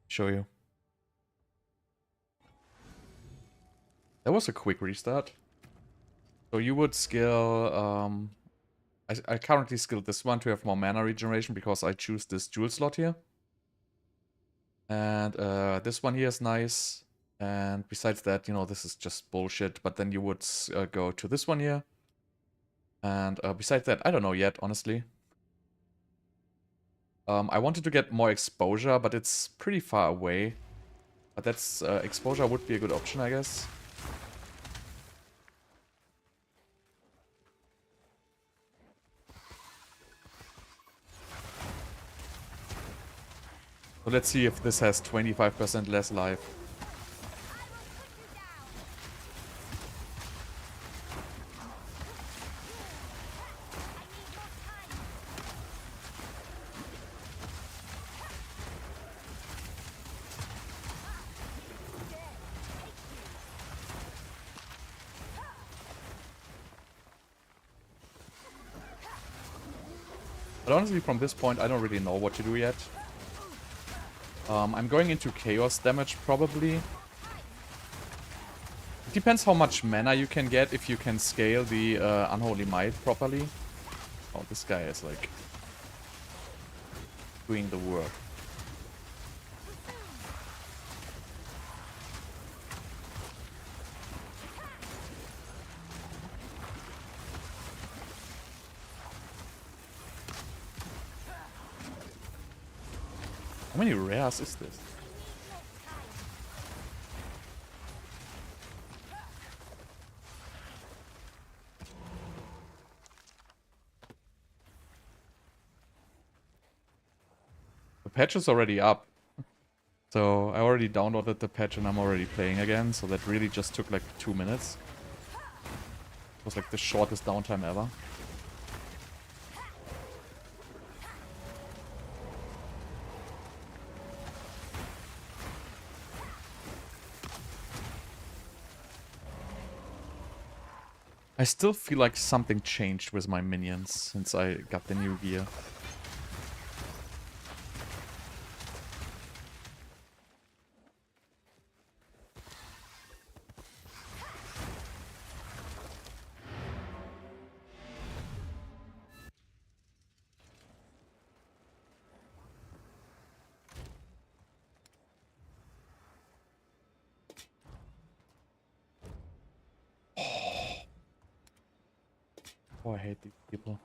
Show you. That was a quick restart. So you would skill, I currently skill this one to have more mana regeneration because I choose this jewel slot here. And this one here is nice. And besides that, you know, this is just bullshit. But then you would go to this one here. And besides that, I don't know yet, honestly. I wanted to get more exposure, but it's pretty far away. But that's exposure would be a good option, I guess. So let's see if this has 25% less life. But honestly, from this point, I don't really know what to do yet. I'm going into chaos damage, probably. It depends how much mana you can get if you can scale the Unholy Might properly. Oh, this guy is, like, doing the work. How many rares is this? The patch is already up. So I already downloaded the patch and I'm already playing again. So that really just took like 2 minutes. It was like the shortest downtime ever. I still feel like something changed with my minions since I got the new gear. Oh, I hate these people.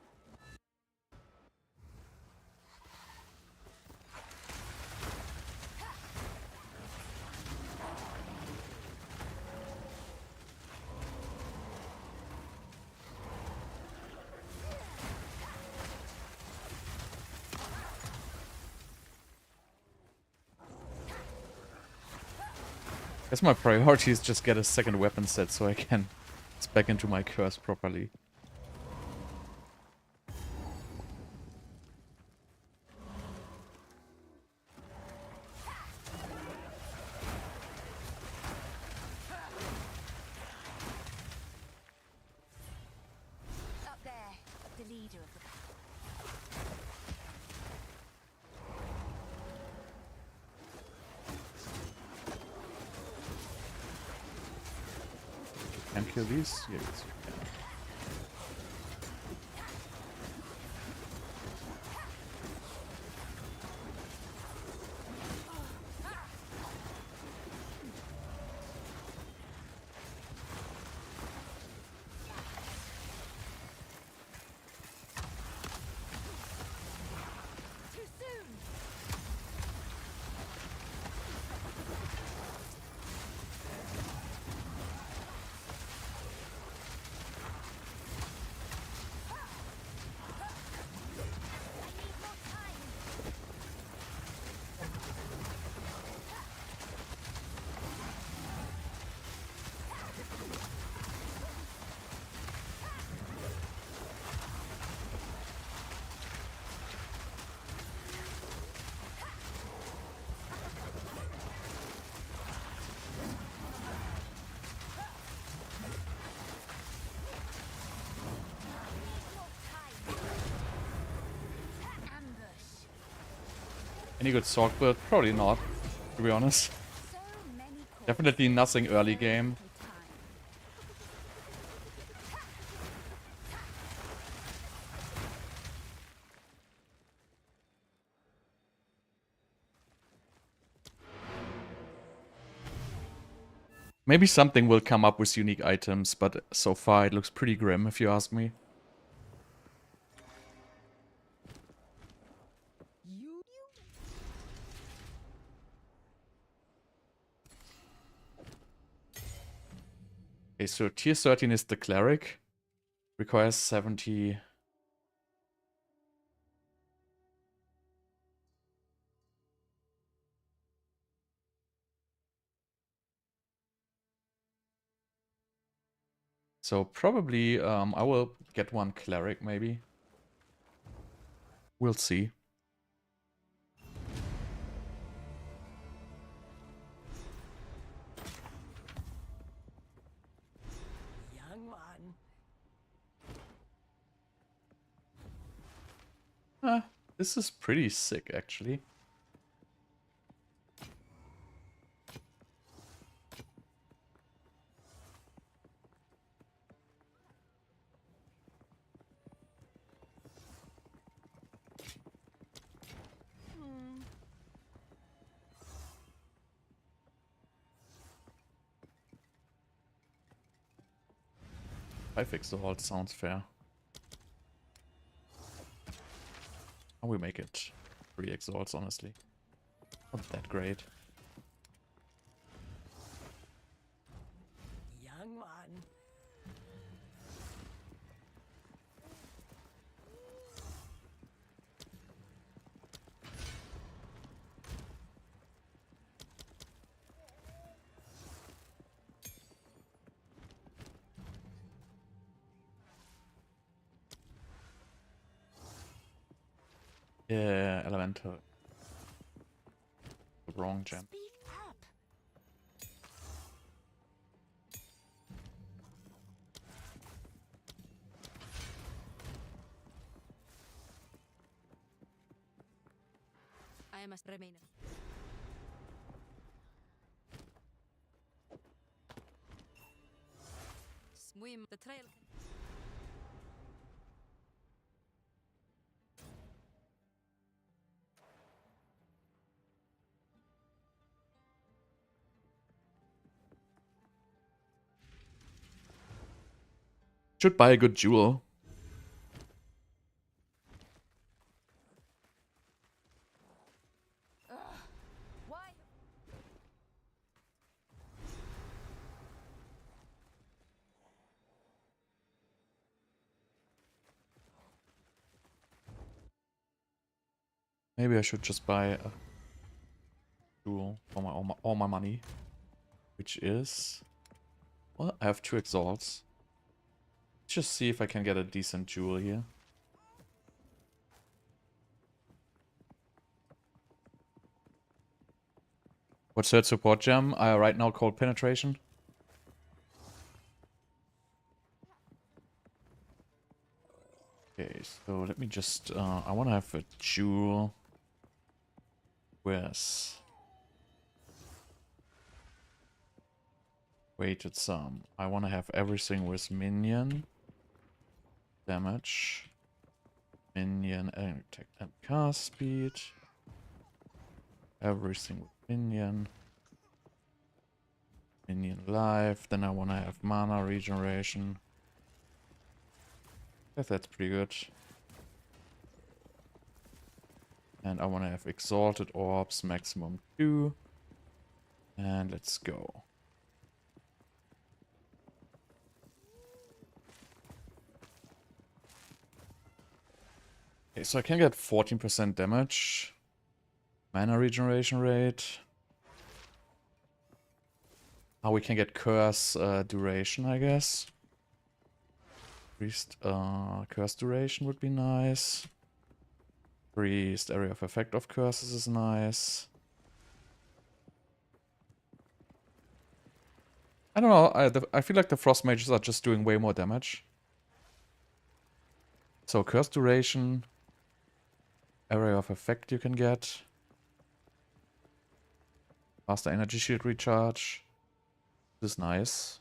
Guess my priority is just get a second weapon set so I can spec into my curse properly. Up there, the leader of the pack. Can kill these? Yeah, yes, you can. Too soon. Any good sword build? Probably not, to be honest. So many Definitely nothing early game. Maybe something will come up with unique items, but so far it looks pretty grim if you ask me. Okay, so tier 13 is the cleric. Requires 70. So probably I will get one cleric maybe. We'll see. Young one. This is pretty sick actually. I fix the vault sounds fair. I will make it 3 exalts, honestly. Not that great. Young one. Yeah, elemental. The wrong gem. Speak up. I must remain. Swim the trail. Should buy a good jewel. Why? Maybe I should just buy a jewel for all my money. Which is... Well, I have 2 exalts. Let's just see if I can get a decent jewel here. What's third support gem? I right now called penetration. Okay, so let me just... I want to have a jewel. Where's... Weighted sum. I want to have everything with minion. Damage. Minion and attack and cast speed. Everything with minion. Minion life. Then I want to have mana regeneration. Guess that's pretty good. And I want to have exalted orbs, maximum 2. And let's go. Okay, so I can get 14% damage. Mana regeneration rate. Oh, we can get curse duration, I guess. Priest curse duration would be nice. Priest area of effect of curses is nice. I don't know, I feel like the frost mages are just doing way more damage. So curse duration, area of effect you can get. Faster energy shield recharge. This is nice.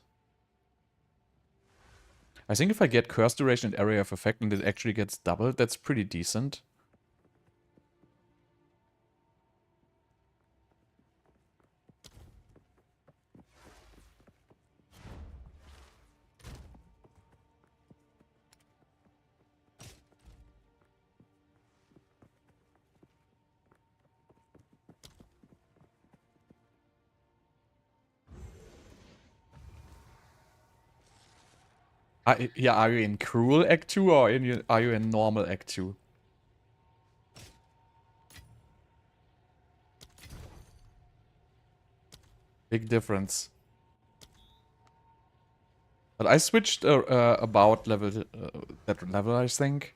I think if I get curse duration and area of effect and it actually gets doubled, that's pretty decent. Yeah, are you in Cruel Act 2 or are you in normal Act 2? Big difference. But I switched about level that level, I think.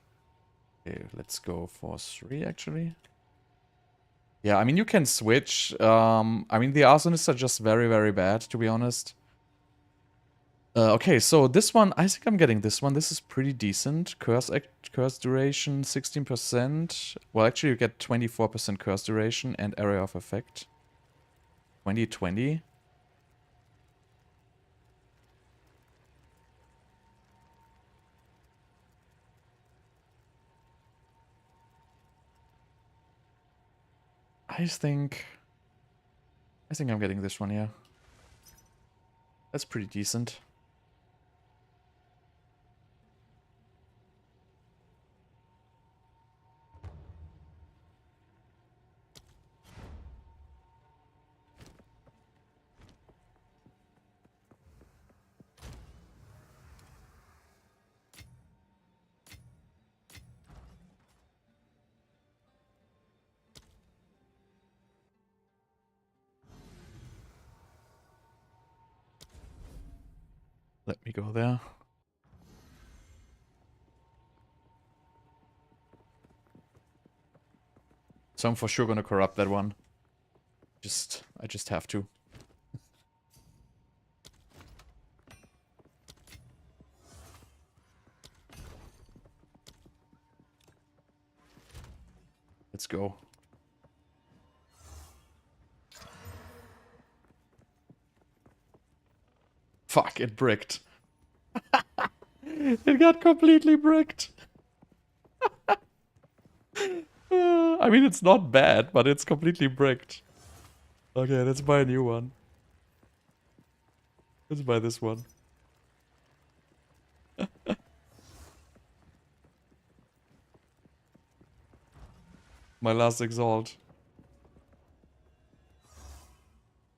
Okay, let's go for 3 actually. Yeah, I mean you can switch. I mean the arsonists are just very, very bad, to be honest. Okay, so this one, I think I'm getting this one. This is pretty decent. Curse duration, 16%. Well, actually you get 24% curse duration and area of effect. 2020. I think I'm getting this one, yeah. That's pretty decent. Let me go there. So I'm for sure gonna corrupt that one. I just have to. Let's go. Fuck, it bricked. It got completely bricked. I mean, it's not bad, but it's completely bricked. Okay, let's buy a new one. Let's buy this one. My last exalt.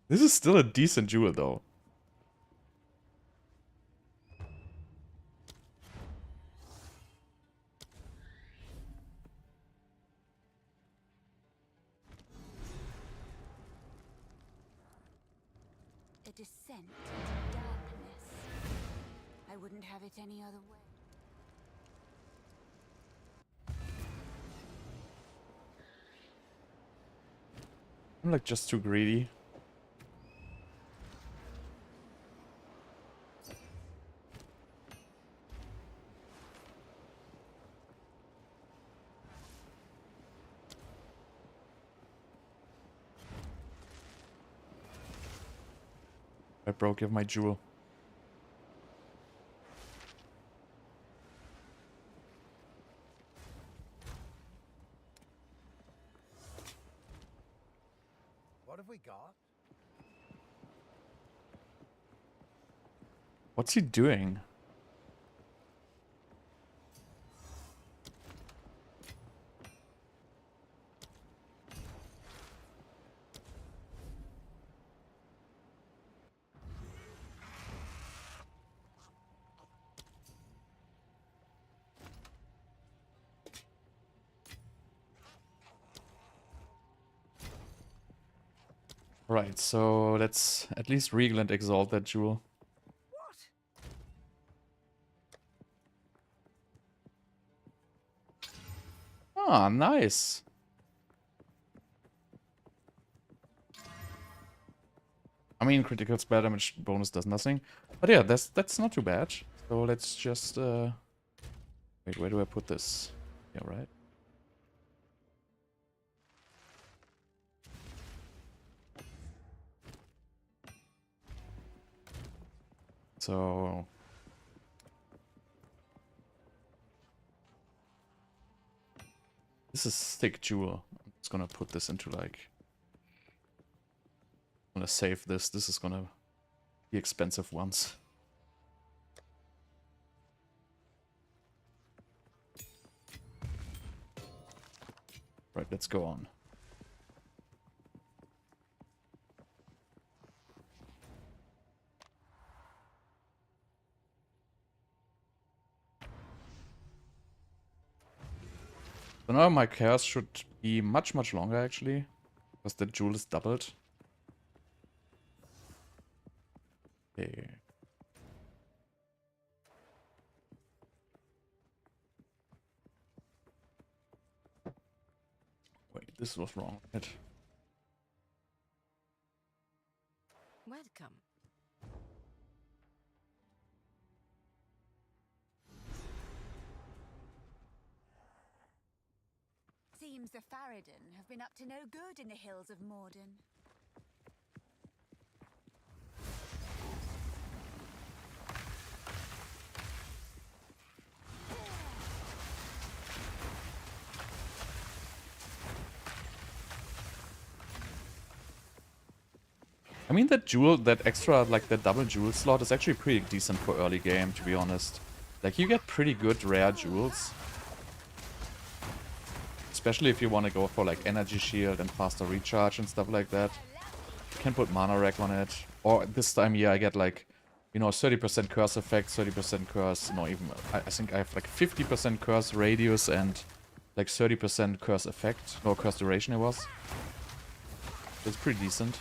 This is still a decent jewel, though. A descent into darkness. I wouldn't have it any other way. I'm like just too greedy. Right, bro, give my jewel. What have we got? What's he doing? Right, so let's at least regal and exalt that jewel. Ah, nice. I mean, critical spell damage bonus does nothing. But yeah, that's not too bad. So let's just... Wait, where do I put this? Yeah, right. So... This is thick jewel. I'm just gonna put this into like... I'm gonna save this. This is gonna be expensive ones. Right, let's go on. So now my chaos should be much, much longer actually. Because the jewel is doubled. Okay. This was wrong, right? Welcome. Seems the Faradin have been up to no good in the hills of Morden. I mean, that extra, like, the double jewel slot is actually pretty decent for early game, to be honest. Like, you get pretty good rare jewels. Especially if you want to go for, like, energy shield and faster recharge and stuff like that. You can put mana rack on it. Or this time, yeah, I get, like, you know, 30% curse effect, 30% curse, no, even, I think I have, like, 50% curse radius and, like, 30% curse effect. No, curse duration it was. It's pretty decent.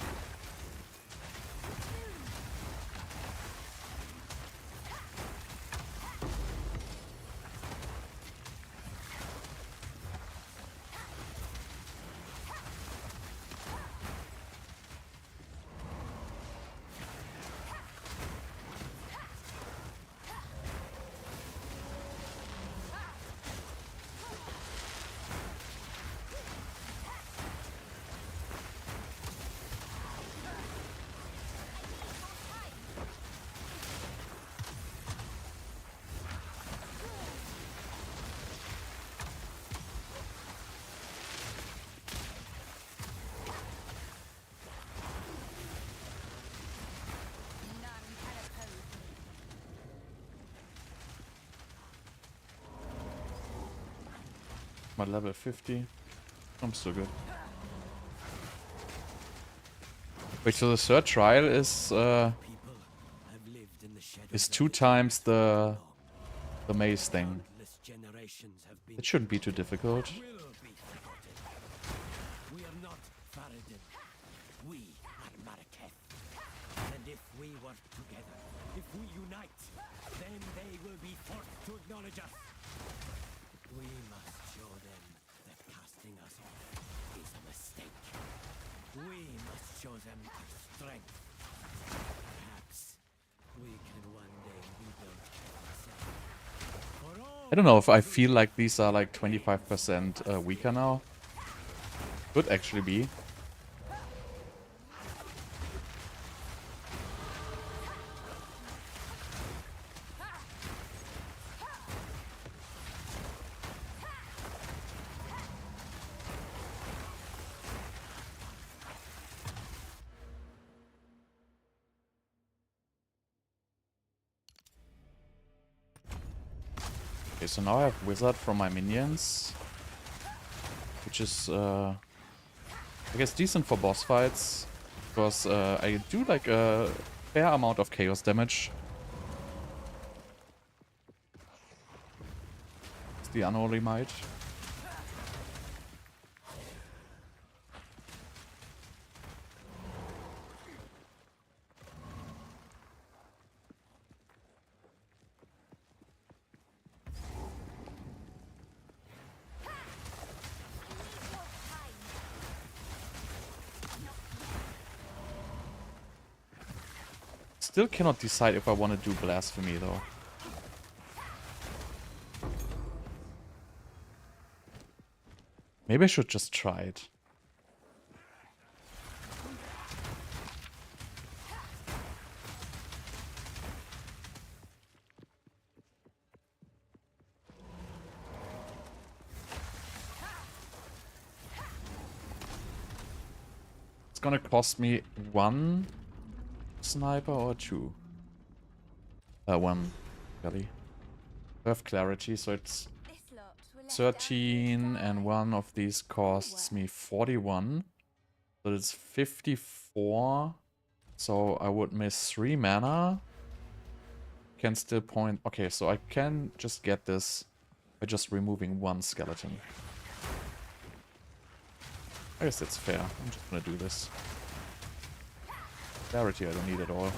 My level 50. I'm still good. Wait, so the third trial is 2 times the maze thing. It shouldn't be too difficult. We are not Faradin. We are Maraketh. And if we work together, if we unite, then they will be forced to acknowledge us. We must show them that casting us off is a mistake. We must show them our strength. Perhaps we can one day rebuild ourselves. I don't know if I feel like these are like 25% weaker now. Could actually be. Okay, so now I have Wizard from my minions, which is, I guess, decent for boss fights, because I do like a fair amount of chaos damage. It's the Unholy Might. Still cannot decide if I want to do Blasphemy though. Maybe I should just try it. It's gonna cost me 1 sniper or 2? 1, really. I have clarity, so it's 13, and one of these costs me 41. So it's 54. So I would miss 3 mana. Can still point... Okay, so I can just get this by just removing 1 skeleton. I guess that's fair. I'm just gonna do this. Clarity I don't need at all. I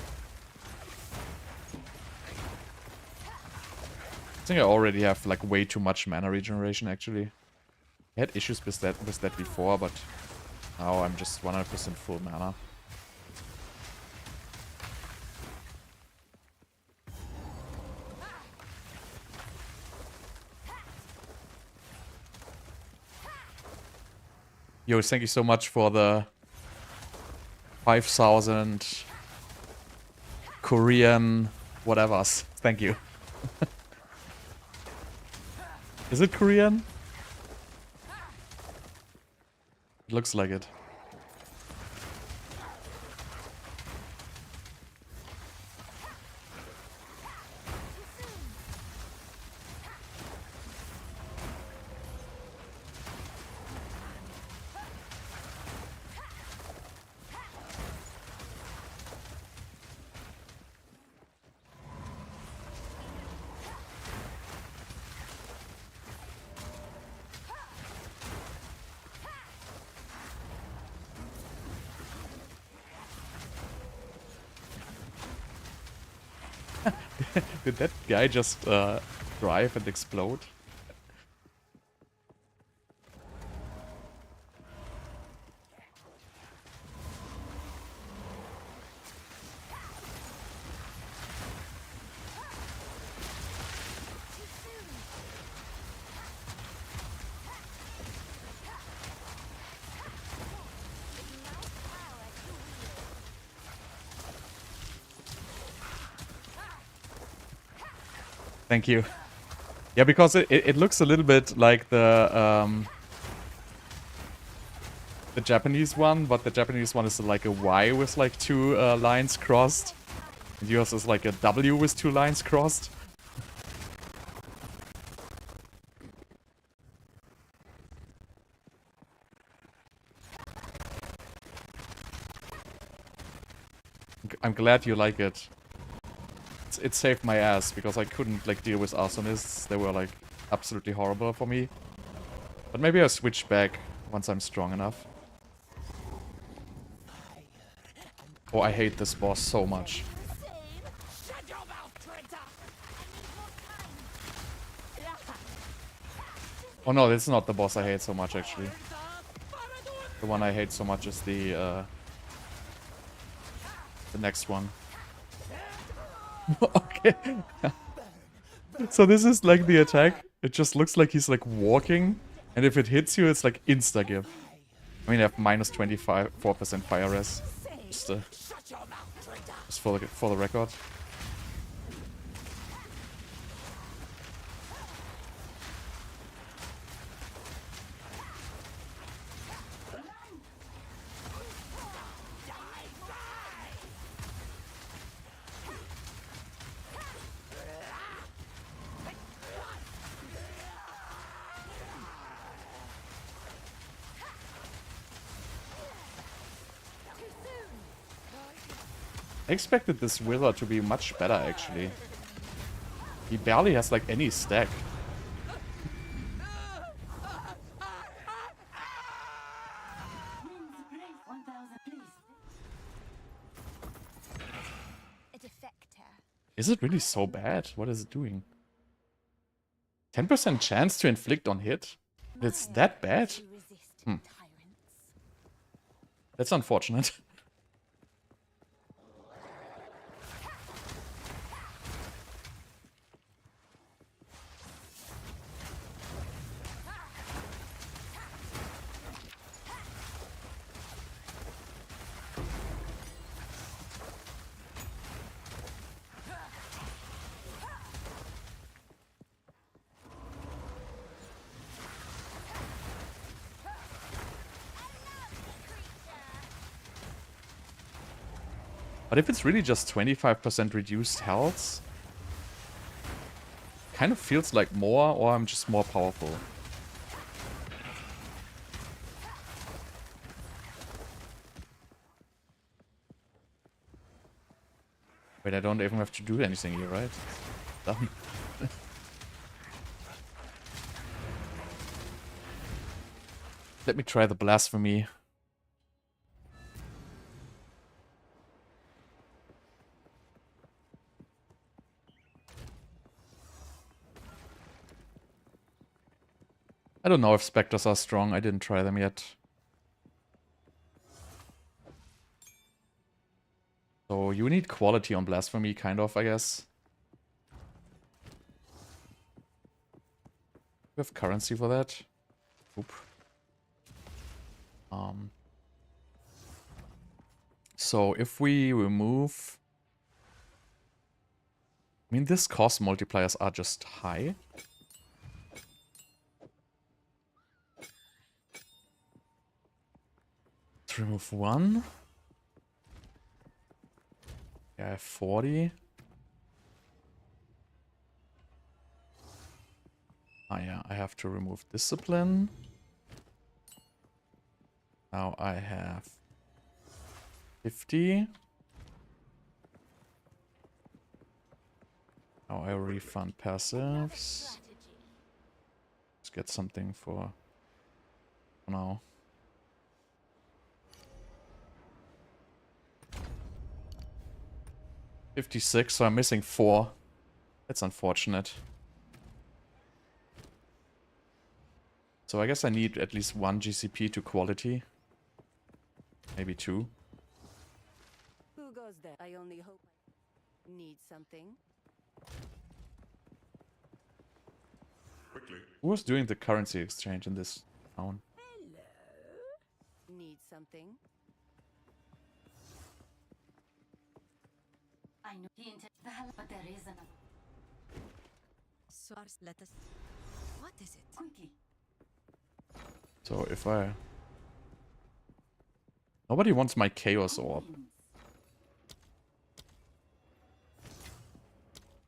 think I already have like way too much mana regeneration actually. I had issues with that before, but now I'm just 100% full mana. Yo, thank you so much for the 5,000 Korean whatevers. Thank you. Is it Korean? It looks like it. Did that guy just drive and explode? Thank you. Yeah, because it looks a little bit like the Japanese one, but the Japanese one is like a Y with like two lines crossed. And yours is like a W with two lines crossed. I'm glad you like it. It saved my ass because I couldn't like deal with arsonists. They were like absolutely horrible for me. But maybe I'll switch back once I'm strong enough. Oh, I hate this boss so much. Oh no, it's not the boss I hate so much actually. The one I hate so much is the next one. Okay. So this is like the attack. It just looks like he's like walking, and if it hits you, it's like insta-give. I mean, I have minus 4% fire res. Just for the record. I expected this wither to be much better, actually. He barely has, like, any stack. Is it really so bad? What is it doing? 10% chance to inflict on hit? It's that bad? That's unfortunate. But if it's really just 25% reduced health, kind of feels like more, or I'm just more powerful. Wait, I don't even have to do anything here, right? Done. Let me try the Blasphemy. I I don't know if Specters are strong. I didn't try them yet. So you need quality on Blasphemy, kind of, I guess. We have currency for that. Oop. So if we remove... I mean, this cost multipliers are just high. Let's remove 1. Yeah, I have 40. Ah yeah, I have to remove Discipline. Now I have 50. Now I refund passives. Let's get something for now. $56, so I'm missing 4. That's unfortunate. So I guess I need at least 1 GCP to quality. Maybe 2. Who goes there? I only hope I need something. Quickly. Who was doing the currency exchange in this town? Hello? Need something? I know the intent, but there is another. Source, let us. What is it? Quickly. So if I... Nobody wants my Chaos Orb.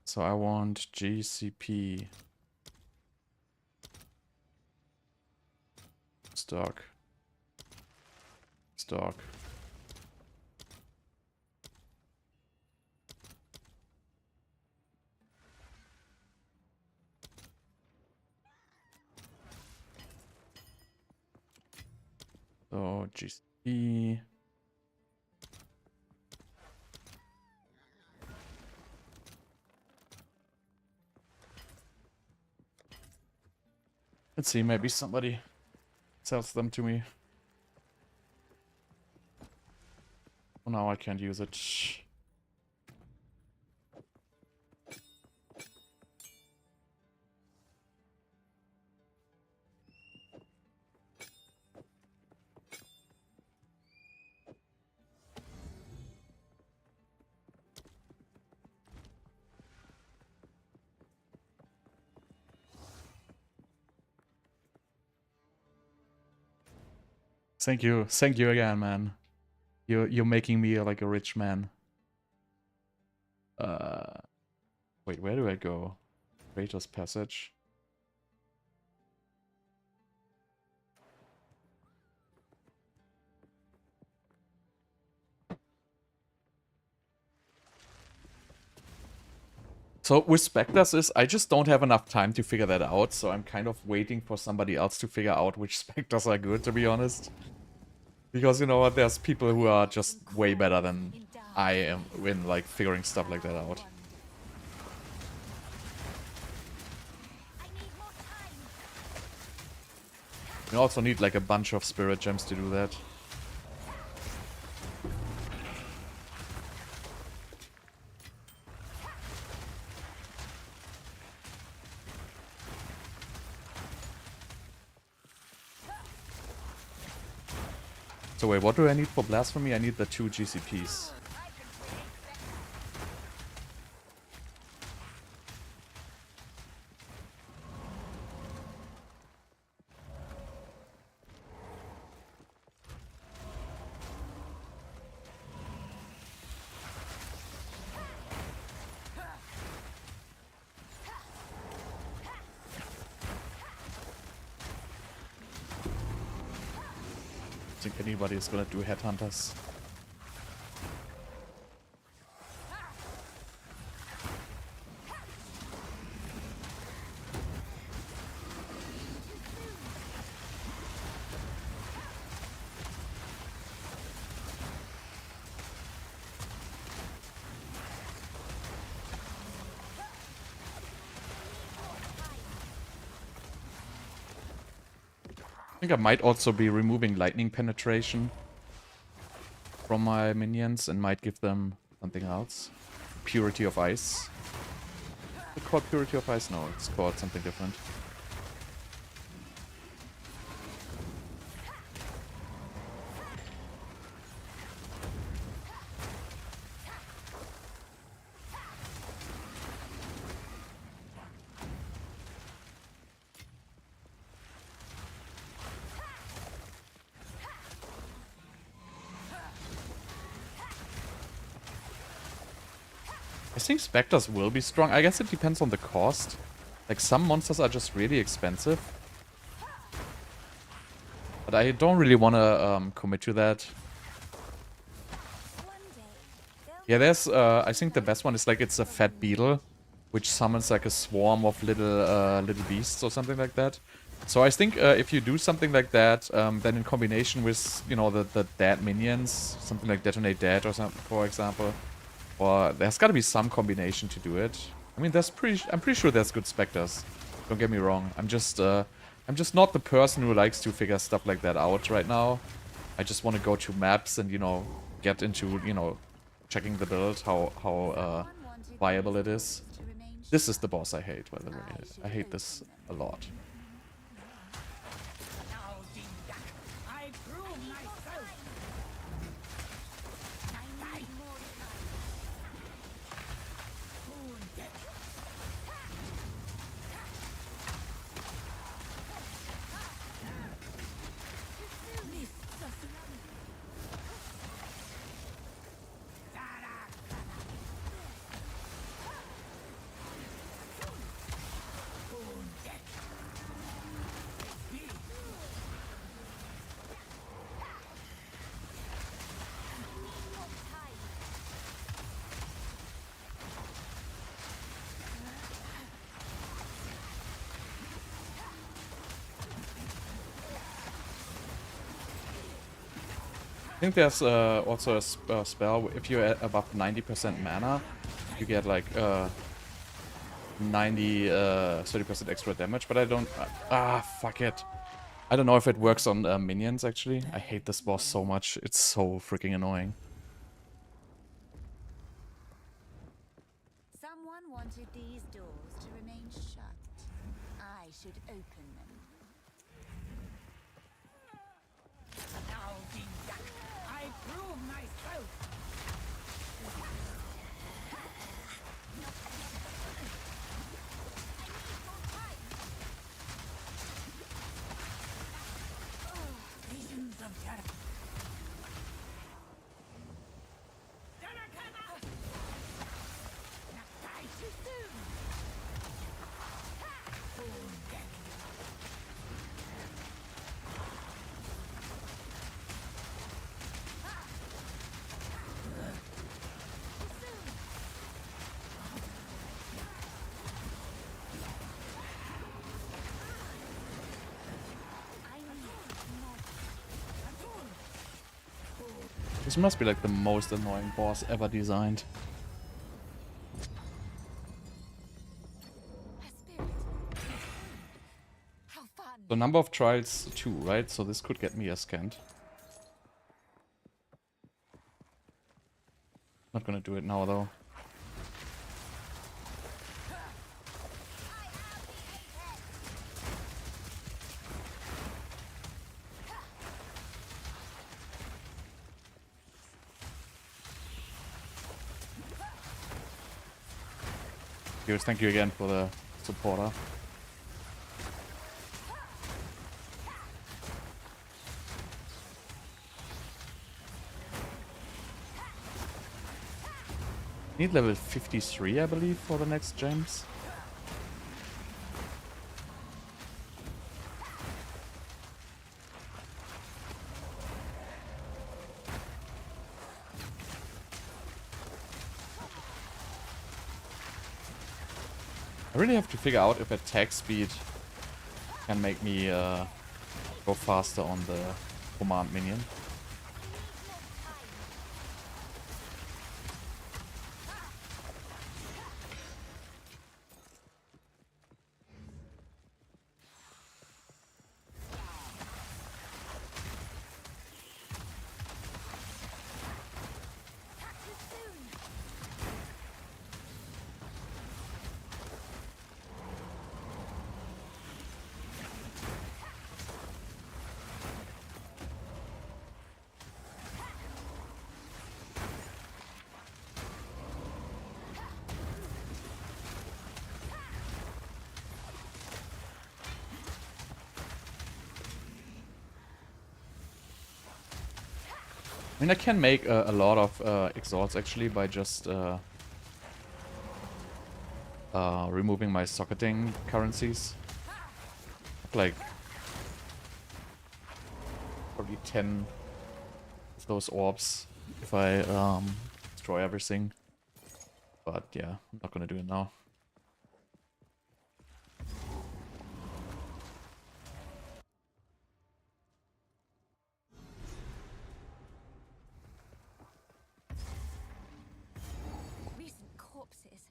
So I want GCP. Stock. Stock. So GCP. Let's see, maybe somebody sells them to me. Oh, now I can't use it. Thank you again, man. You're making me like a rich man. Wait, where do I go? Kratos Passage. So with Specters is, I just don't have enough time to figure that out, so I'm kind of waiting for somebody else to figure out which Specters are good, to be honest. Because you know what, there's people who are just way better than I am in like figuring stuff like that out. You also need like a bunch of spirit gems to do that. So wait, what do I need for Blasphemy? I need the 2 GCPs. I think anybody is gonna do Headhunters. think I might also be removing lightning penetration from my minions and might give them something else. Purity of Ice. Is it called Purity of Ice? No, it's called something different. I think Specters will be strong. I guess it depends on the cost. Like, some monsters are just really expensive. But I don't really want to commit to that. Yeah, there's, I think the best one is, like, it's a fat beetle, which summons, like, a swarm of little beasts or something like that. So I think if you do something like that, then in combination with, you know, the dead minions, something like Detonate Dead or something, for example, or there's got to be some combination to do it. I mean, I'm pretty sure there's good Specters. Don't get me wrong. I'm just not the person who likes to figure stuff like that out right now. I just want to go to maps and, you know, get into, you know, checking the build, how viable it is. This is the boss I hate, by the way. I hate this a lot. I think there's also a spell, if you're at above 90% mana, you get like 30% extra damage, but I don't... fuck it. I don't know if it works on minions, actually. I hate this boss so much. It's so freaking annoying. Someone wanted these doors to remain shut. I should open them. Now, Dindak, I prove myself. Visions of terror. Not die too soon. This must be like the most annoying boss ever designed. So number of trials 2, right? So this could get me a scant. Not gonna do it now though. Thank you again for the supporter. Need level 53, I believe, for the next gems. I really have to figure out if attack speed can make me go faster on the command minion. I mean, I can make a lot of exalts actually by just removing my socketing currencies. Like probably 10 of those orbs if I destroy everything. But yeah, I'm not gonna do it now. Recent corpses.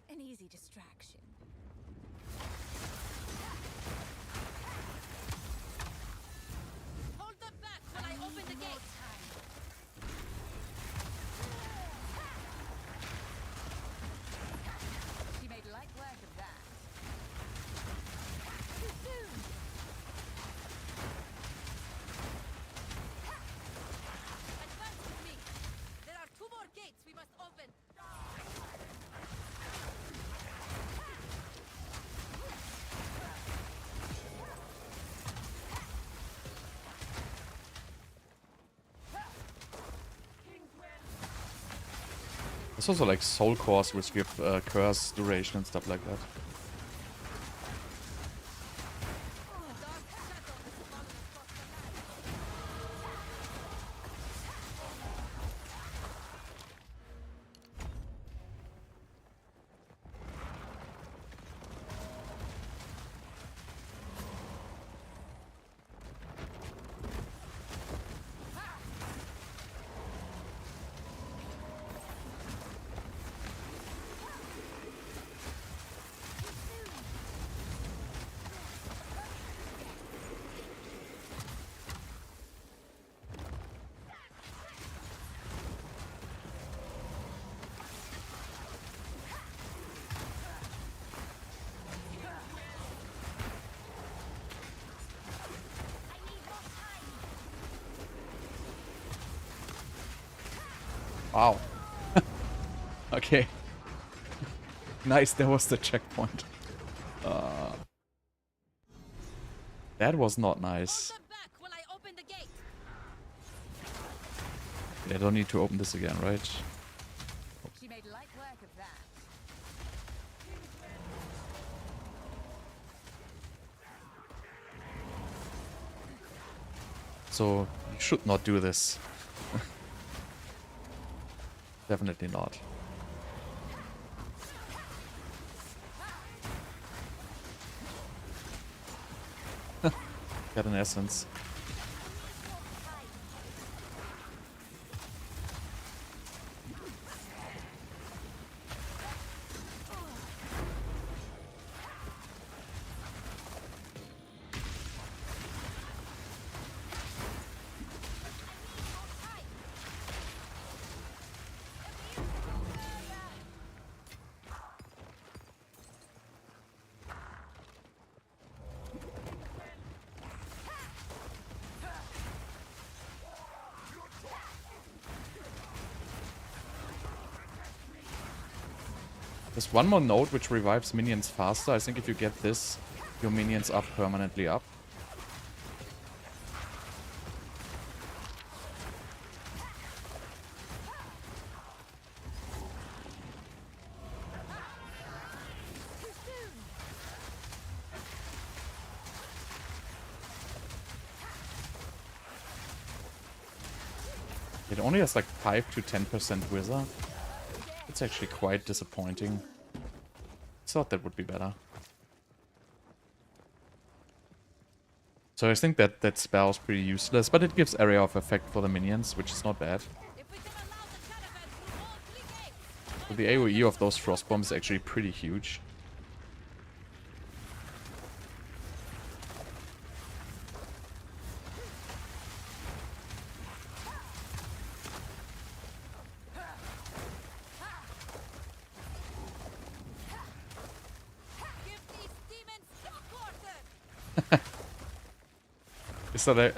An easy distraction. Hold them back while I open the gate. She made light work of that. Too soon. Advance with me. There are 2 more gates we must open. There's also like soul cores which give curse duration and stuff like that. Wow. Okay. Nice, there was the checkpoint. That was not nice. Hold them back while I open the gate. I don't need to open this again, right? She made light work of that. So, you should not do this. Definitely not. Got an essence. There's one more node which revives minions faster. I think if you get this, your minions are permanently up. It only has like 5 to 10% wither. It's actually quite disappointing. Thought that would be better. So I think that that spell is pretty useless, but it gives area of effect for the minions, which is not bad. If we can allow the caravan through all 3 gates. So the AoE of those frost bombs is actually pretty huge. Give these demons shock water. Is that a...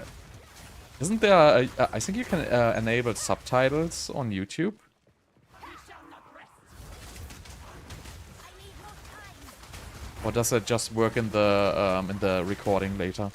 Isn't there a, I think you can enable subtitles on YouTube. Or does it just work in the recording later?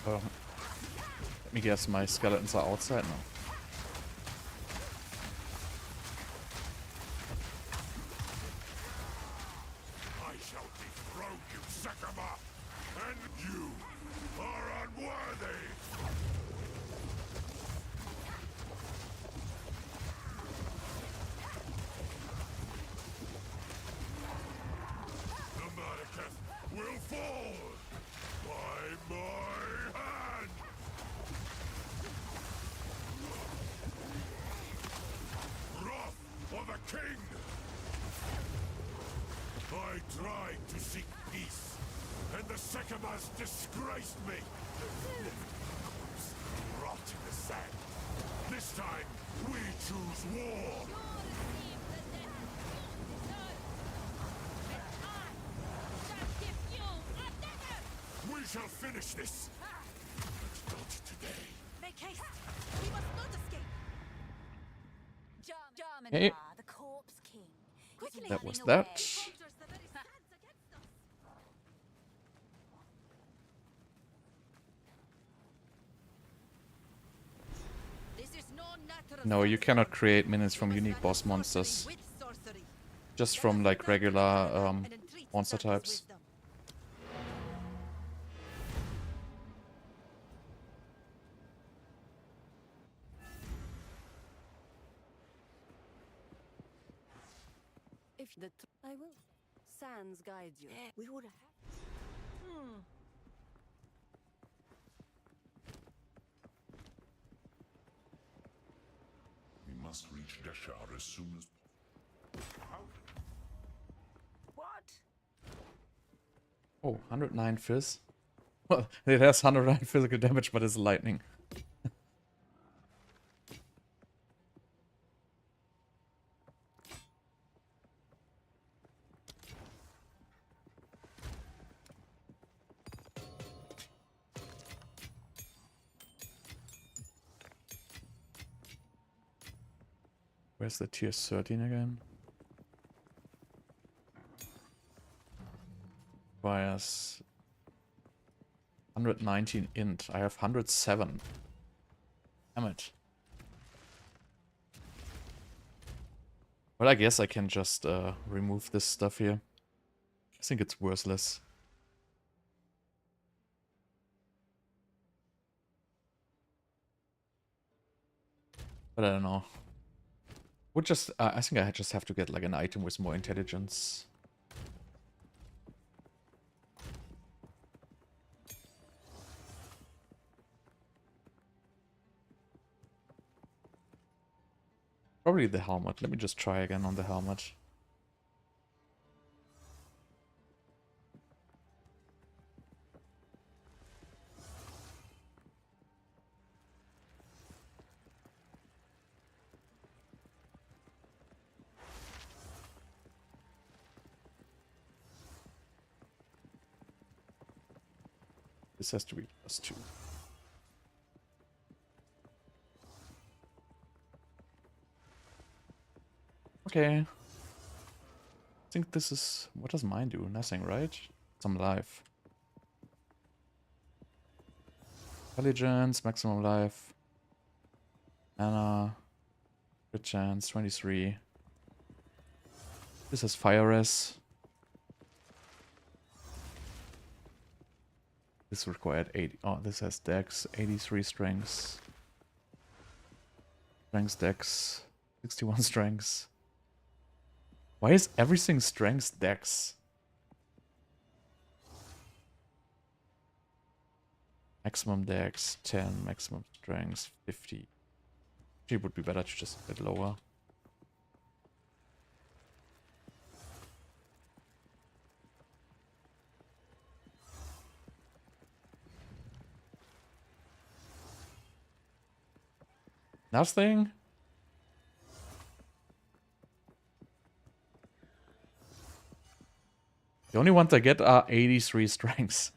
Let me guess, my skeletons are outside now. I shall dethrone you, Sekama, and you are unworthy. The Madaketh will fall by my hand. Wrath of a king. I tried to seek peace, and the Sekamas disgraced me. Rot in the sand. This time, we choose war. We shall finish this. But not today. Make haste! We must not escape! Hey. Jarmandar, the corpse king. Quickly! That was running that. away. Soldiers, the very stands against us! This is no natural No, you sorcery. cannot create minions from We must unique manage boss monsters. sorcery with sorcery. Just Let from us like return to the regular Fatherland and entreat monster Serpent's types. wisdom. If the I will. Sans guides you. We would have. We must reach Descr as soon as possible. What? Oh, 109 fizz. Well, it has 109 physical damage, but it's lightning. Where's the tier 13 again? Requires 119 int. I have 107. Damn it. Well, I guess I can just remove this stuff here. I think it's worthless. But I don't know. Would just I think I just have to get like an item with more intelligence. Probably the helmet. Let me just try again on the helmet. This has to be +2. Okay. I think this is... What does mine do? Nothing, right? Some life. Intelligence, maximum life. Mana. Crit chance, 23. This has fire res. This required 80. Oh, this has dex, 83 strengths. Strengths, dex, 61 strengths. Why is everything strengths, dex? Maximum dex, 10, maximum strengths, 50. It would be better to just a bit lower. Nothing? The only ones I get are 83 strengths.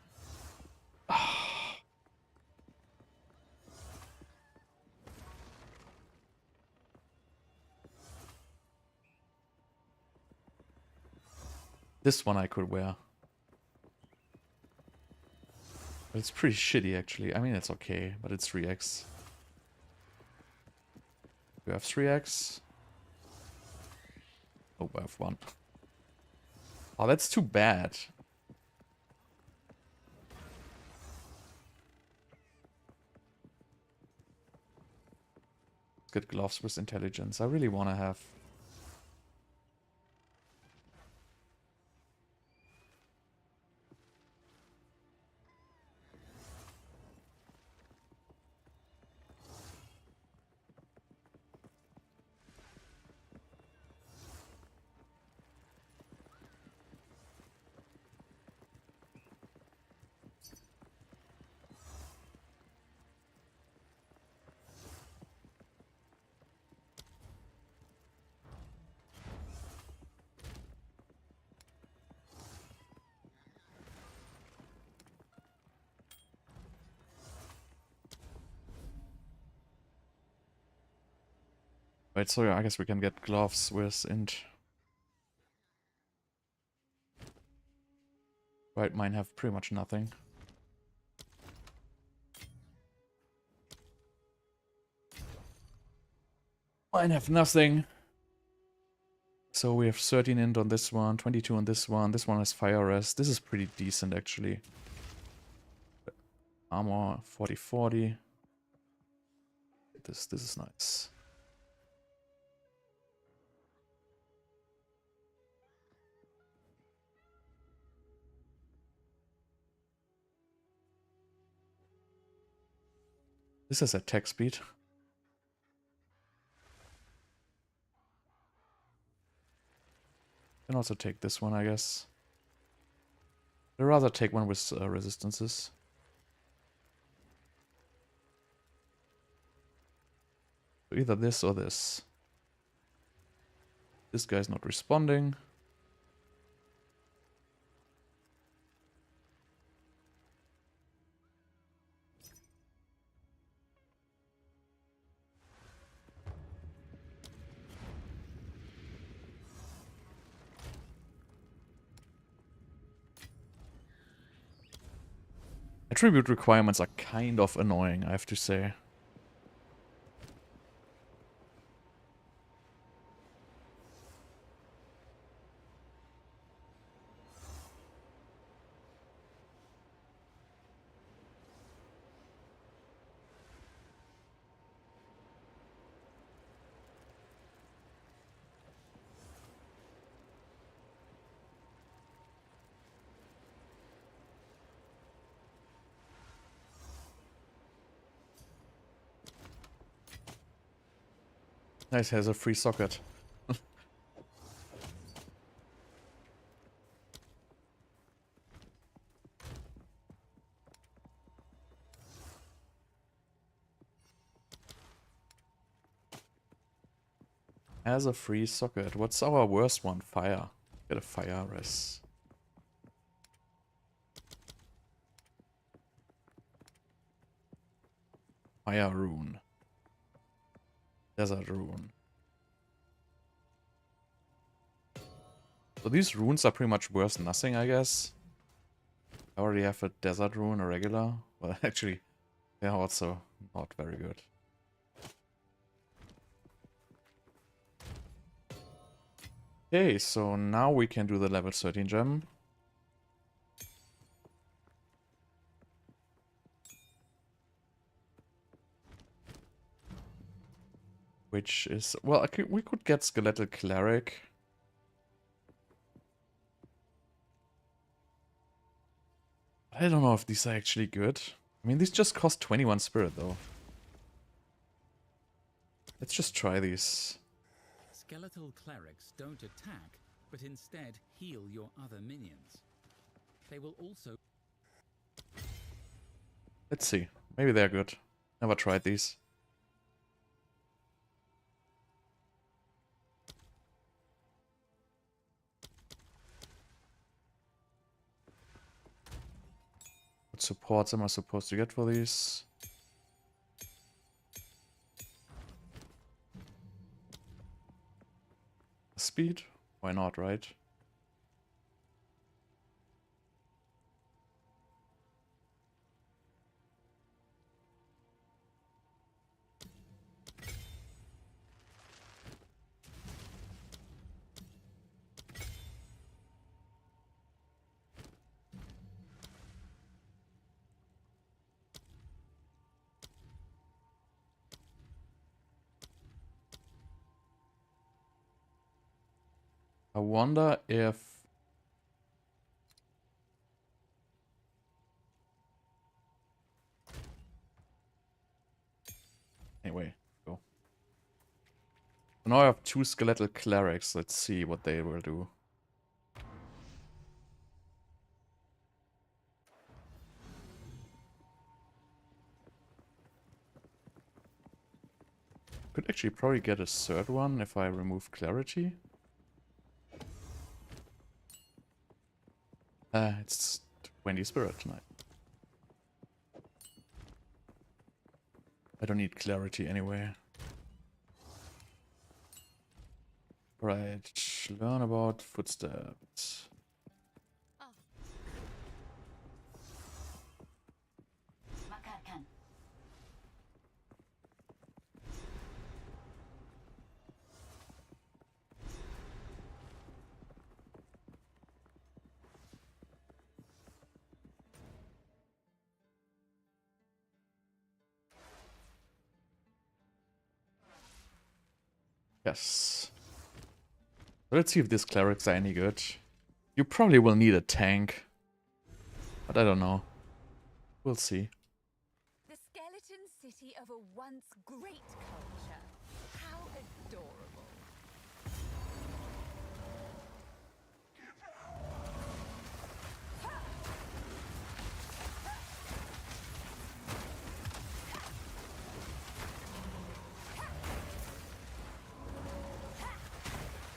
This one I could wear. But it's pretty shitty, actually. I mean, it's okay, but it's 3x. We have 3x. Oh, I have 1. Oh, that's too bad. Let's get gloves with intelligence. I really want to have... Wait, so yeah, I guess we can get gloves with int. Right, mine have pretty much nothing. Mine have nothing. So we have 13 int on this one, 22 on this one. This one has fire rest. This is pretty decent, actually. Armor 40-40. This is nice. This has attack speed. Can also take this one, I guess. I'd rather take one with resistances. Either this or this. This guy's not responding. Attribute requirements are kind of annoying, I have to say. Nice, has a free socket. Has a free socket. What's our worst one? Fire. Get a fire res. Fire rune. Desert rune. So these runes are pretty much worth nothing, I guess. I already have a desert rune, a regular. Well, actually, they're also not very good. Okay, so now we can do the level 13 gem. Which is... Well, we could get Skeletal Cleric. I don't know if these are actually good. I mean, these just cost 21 spirit, though. Let's just try these. Skeletal clerics don't attack, but instead heal your other minions. They will also... Let's see. Maybe they're good. Never tried these. What supports am I supposed to get for these? Speed? Why not, right? I wonder if... Anyway, go. So now I have 2 skeletal clerics. Let's see what they will do. Could actually probably get a third one if I remove clarity. It's 20 spirit tonight. I don't need clarity anyway. Right, learn about footsteps. Yes. Let's see if these clerics are any good. You probably will need a tank. But I don't know. We'll see. The skeleton city of a once great culture. How adorable.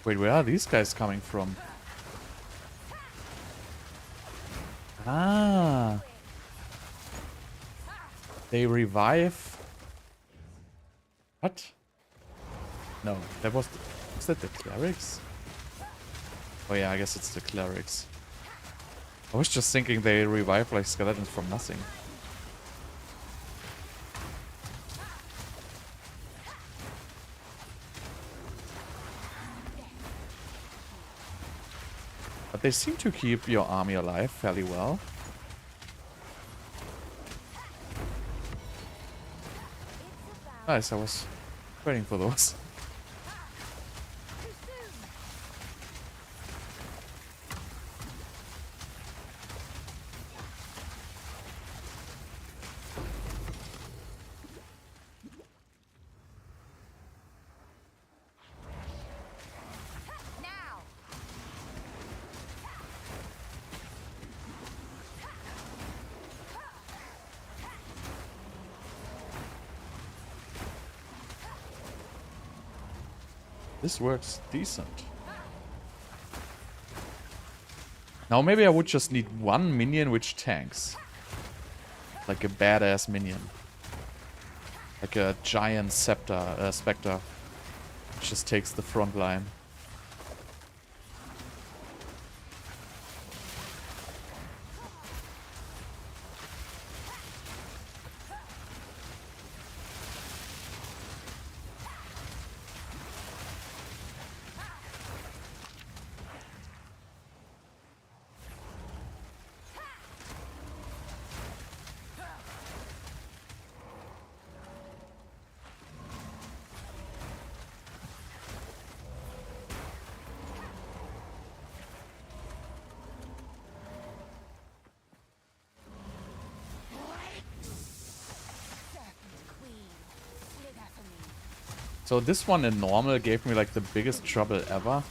Wait, where are these guys coming from? Ah. They revive. What? No, that was that the clerics? Oh yeah, I guess it's the clerics. I was just thinking they revive like skeletons from nothing. But they seem to keep your army alive fairly well. Nice, I was waiting for those. This works decent. Now maybe I would just need one minion which tanks. Like a badass minion. Like a giant Specter. Which just takes the front line. So this one in normal gave me like the biggest trouble ever.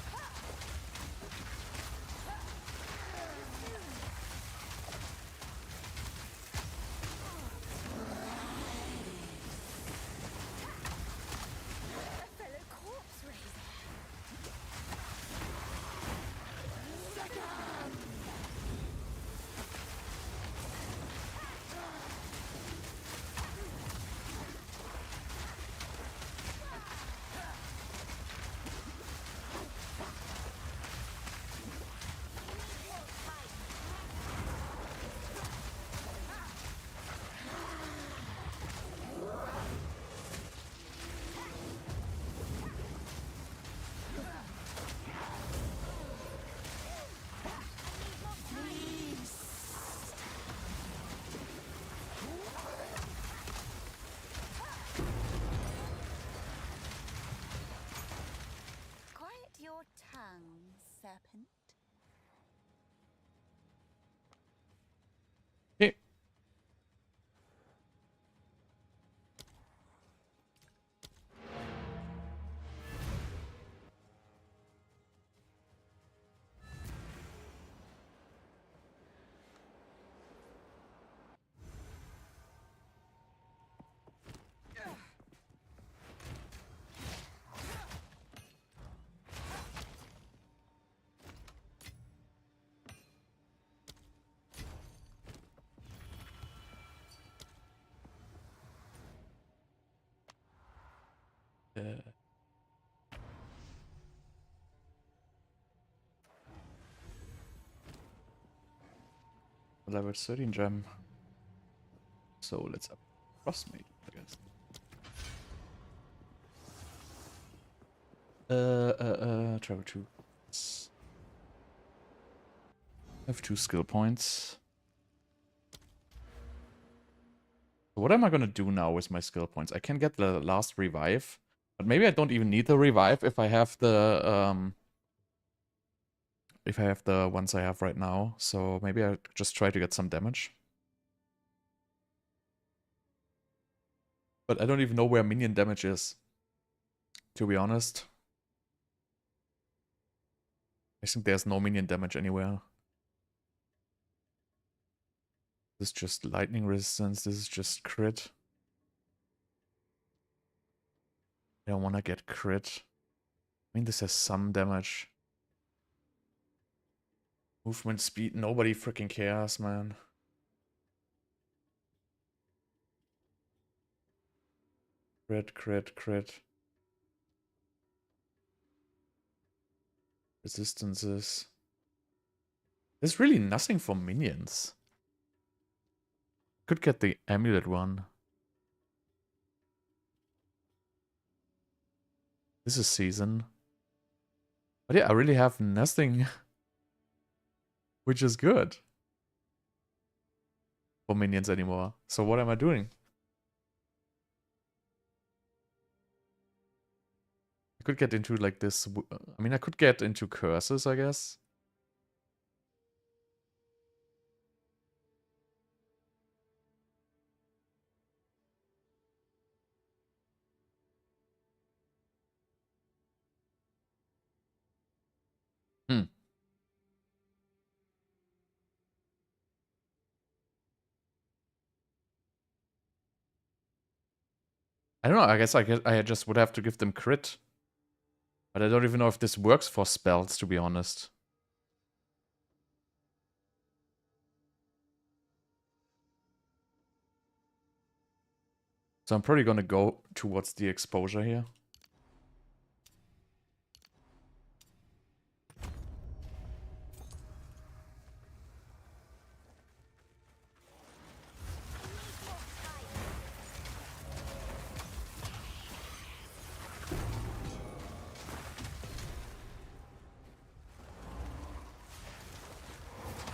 Level 13 gem. So let's up Frostmage, I guess. Travel 2. I have 2 skill points. So what am I gonna do now with my skill points? I can get the last revive, but maybe I don't even need the revive if I have the ones I have right now. So maybe I just try to get some damage. But I don't even know where minion damage is, to be honest. I think there's no minion damage anywhere. This is just lightning resistance, this is just crit. I don't want to get crit. I mean, this has some damage. Movement speed, nobody freaking cares, man. Crit, crit, crit. Resistances. There's really nothing for minions. Could get the amulet one. This is season. But yeah, I really have nothing which is good for minions anymore. So what am I doing? I could get into like this. I mean, I could get into curses, I guess. Hmm. I don't know. I guess I just would have to give them crit. But I don't even know if this works for spells, to be honest. So I'm probably gonna go towards the exposure here.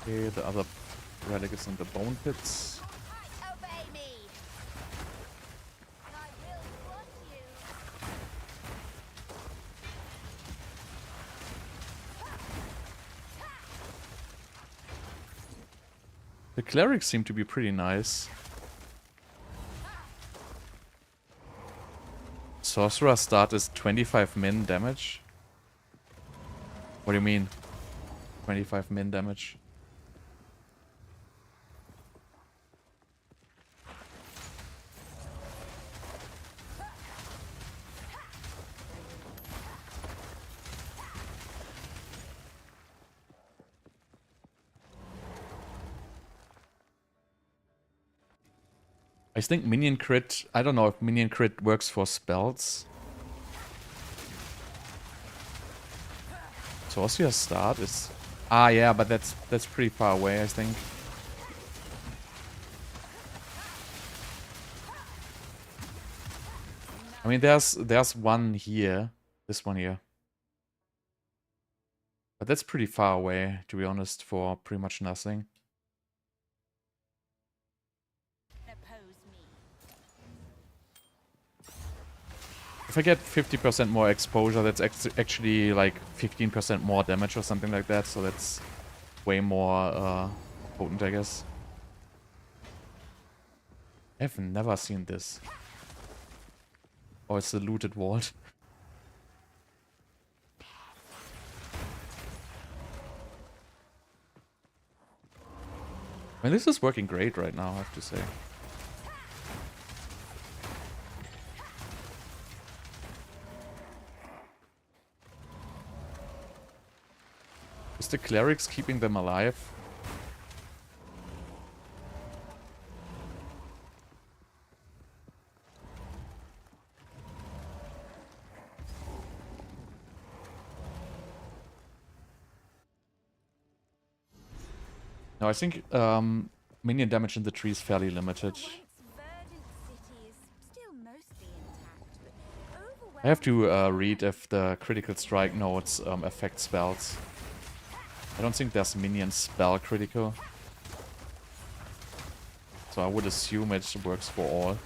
Okay, the other relic is in the bone pits. Obey me. I will crush you. The clerics seem to be pretty nice. Sorcerer start is 25 min damage. What do you mean? 25 min damage. I think minion crit, I don't know if minion crit works for spells. Sorcerer start is... Ah, yeah, but that's pretty far away, I think. I mean, there's one here. This one here. But that's pretty far away, to be honest, for pretty much nothing. Oppose me. If I get 50% more exposure, that's actually like 15% more damage or something like that. So that's way more potent, I guess. I've never seen this. Oh, it's the looted vault. I mean, this is working great right now, I have to say. Is the clerics keeping them alive? No, I think minion damage in the tree is fairly limited. The once verdant city is still mostly intact, but I have to overwhelmingly read if the critical strike nodes affect spells. I don't think there's minion spell critical. So I would assume it works for all.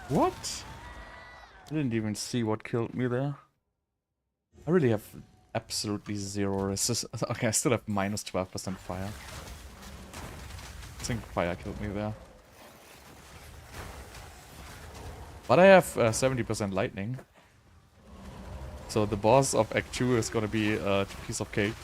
What? I didn't even see what killed me there. I really have absolutely zero resist. Okay, I still have minus 12% fire. I think fire killed me there. But I have 70% lightning. So the boss of Act 2 is gonna be a piece of cake.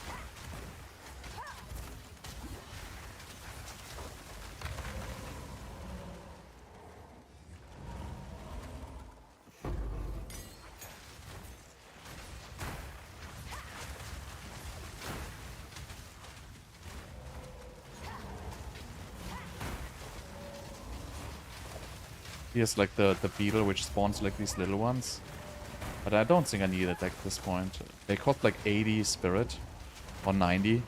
Here's like the beetle which spawns like these little ones. But I don't think I need it at this point. They cost like 80 spirit. Or 90.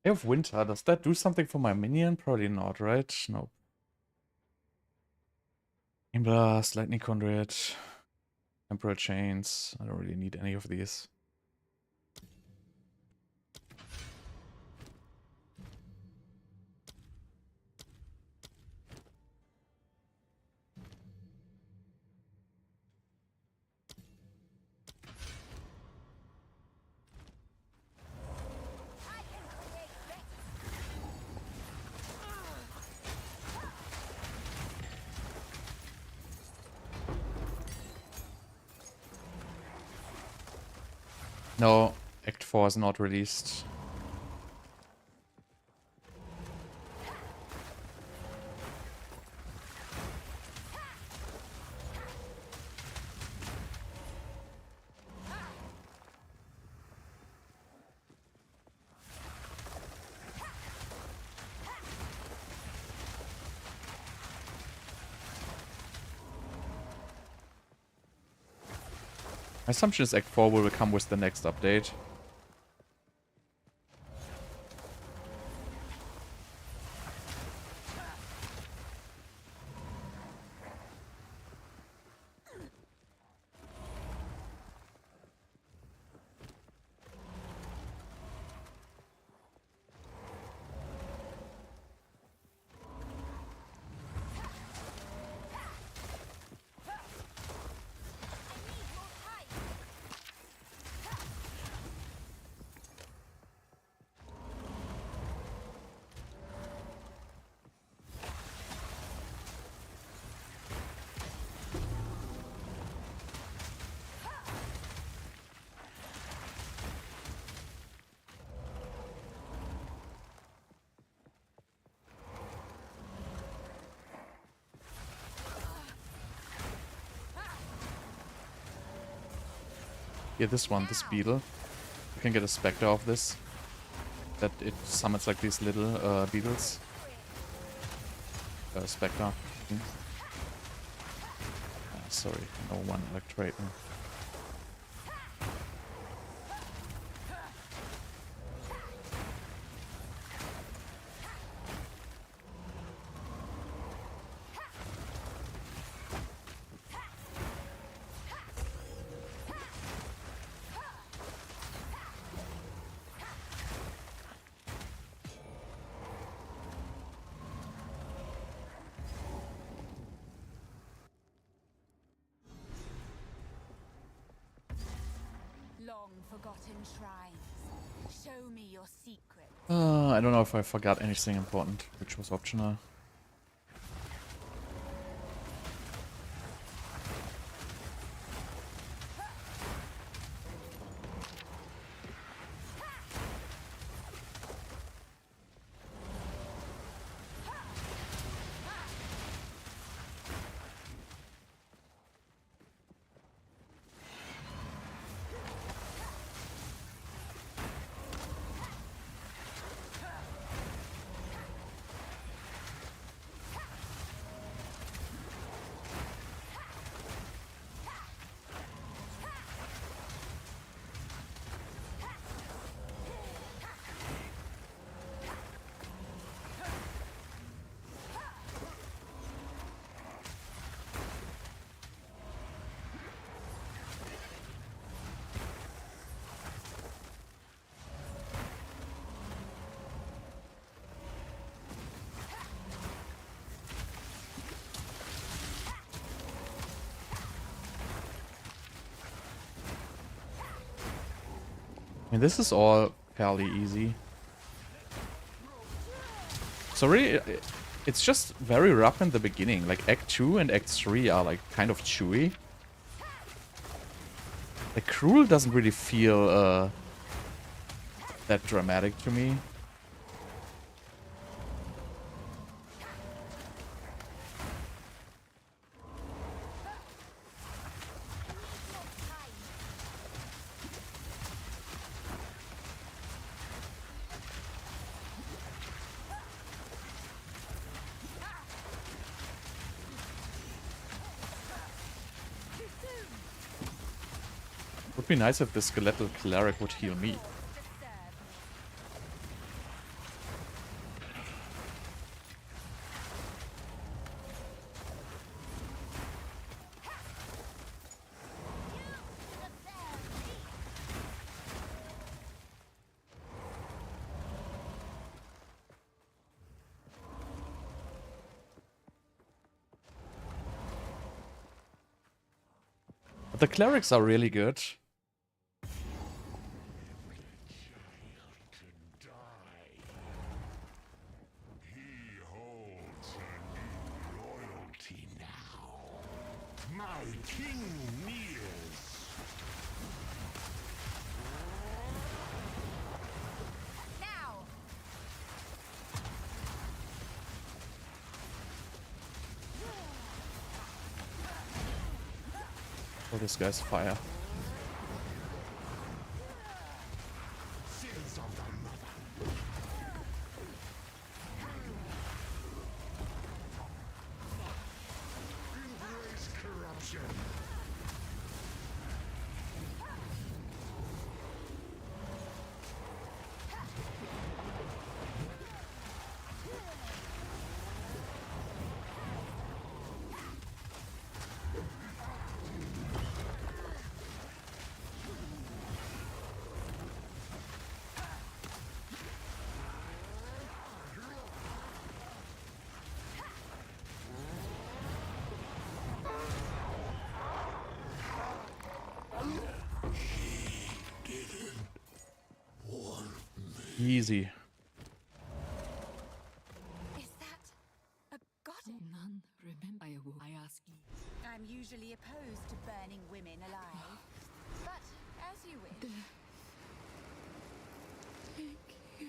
I have winter. Does that do something for my minion? Probably not, right? Nope. Blast, lightning conduit, temporal chains. I don't really need any of these. No, Act 4 is not released. My assumption is Act 4 will come with the next update. Yeah, this one, this beetle. You can get a Specter of this. That it summons like these little beetles. Specter. Sorry, no one electrate me. Long forgotten shrines. Show me your secret. I don't know if I forgot anything important, which was optional. I mean, this is all fairly easy. So really, it's just very rough in the beginning. Like Act 2 and Act 3 are like kind of chewy. The Cruel doesn't really feel that dramatic to me. Would be nice if the Skeletal cleric would heal me. But the clerics are really good. Oh, this guy's fire. Easy. Is that a goddess? None. Remember, I ask you. I'm usually opposed to burning women alive, but as you wish. Thank you.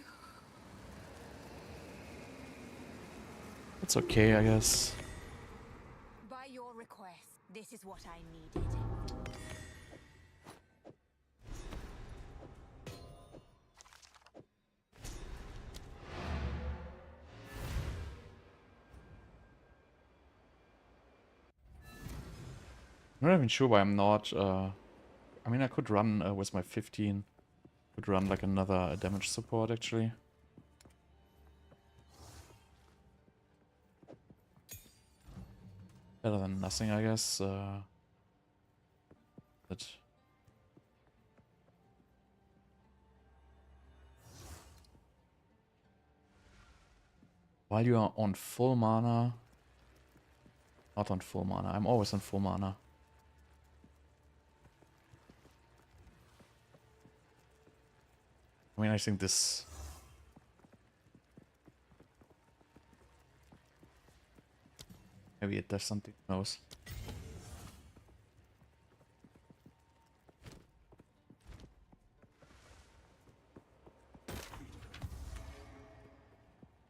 It's okay, I guess. By your request, this is what I needed. I'm not even sure why I'm not. I mean, I could run with my 15. Could run like another damage support actually. Better than nothing, I guess. But while you are on full mana, not on full mana. I'm always on full mana. I mean, I think this. Maybe it does something. Who knows?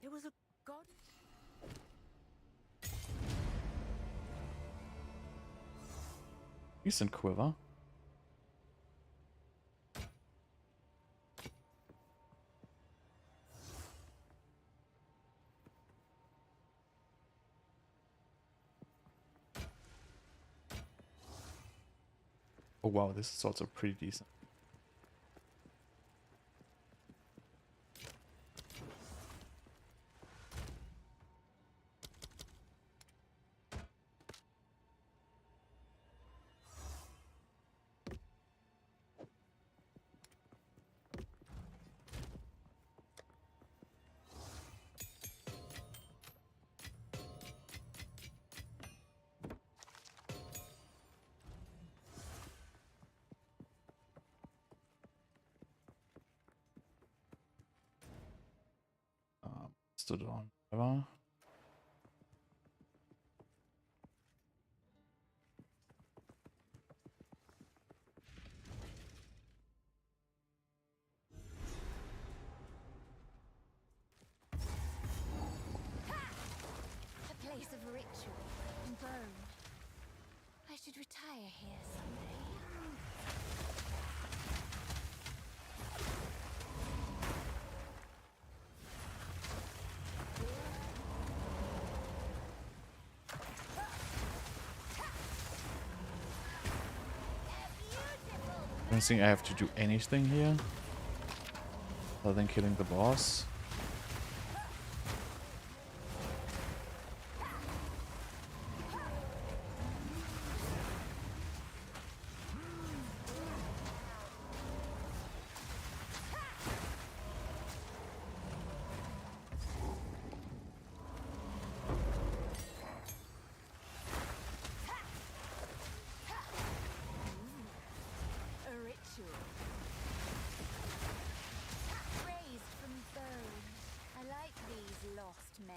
It was a god. Decent quiver. Oh wow, this is also pretty decent. Stood on. Whatever. A place of ritual and bone. I should retire here someday. I don't think I have to do anything here other than killing the boss. A ritual. Raised from bone. I like these lost men.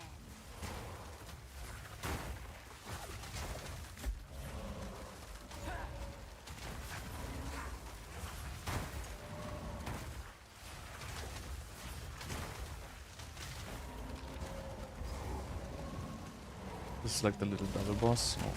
This is like the little double boss. Oh.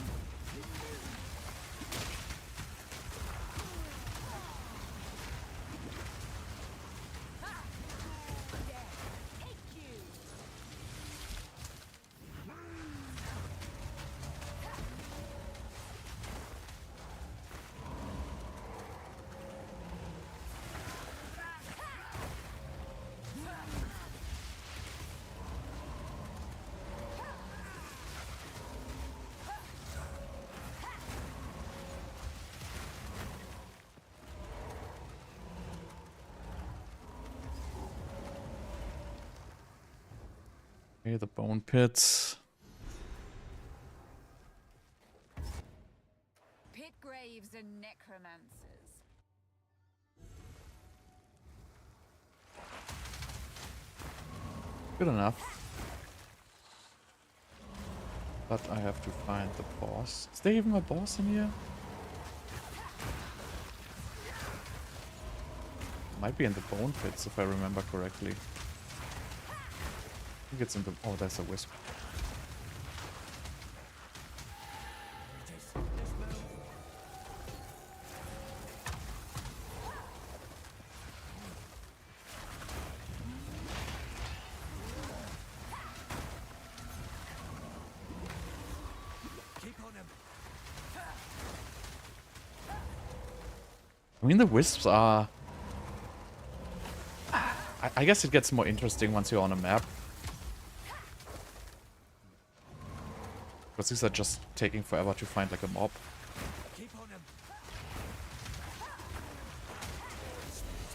Okay, the bone pits. Pit graves and necromancers. Good enough. But I have to find the boss. Is there even a boss in here? Might be in the bone pits if I remember correctly. I think it's in the... Oh, that's a wisp. Keep on him. I mean, the wisps are... I guess it gets more interesting once you're on a map. Because these are just taking forever to find like a mob. Keep on him.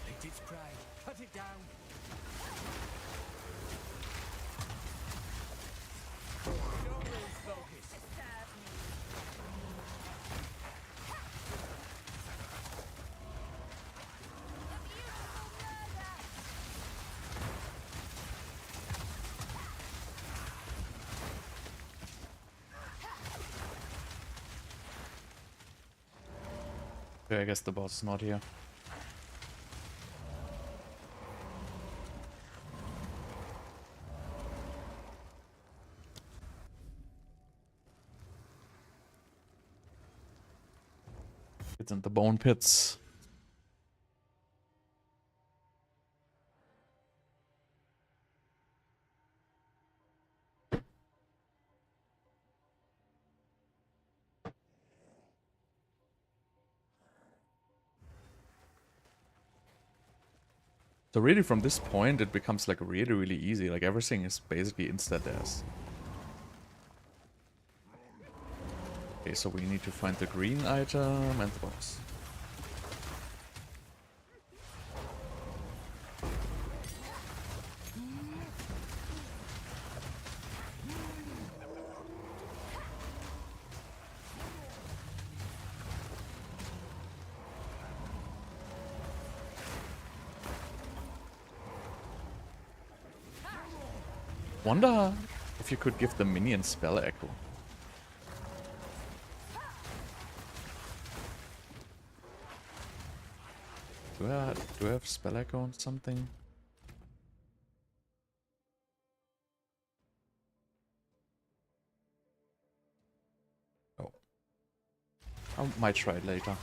Picked its prey. Cut it down. Don't lose focus. Okay, I guess the boss is not here. It's in the bone pits. So really from this point it becomes like really, really easy. Like everything is basically insta-dash. Okay, so we need to find the green item and the boss. Wonder if you could give the minion spell echo. Do I have spell echo on something? Oh. I might try it later.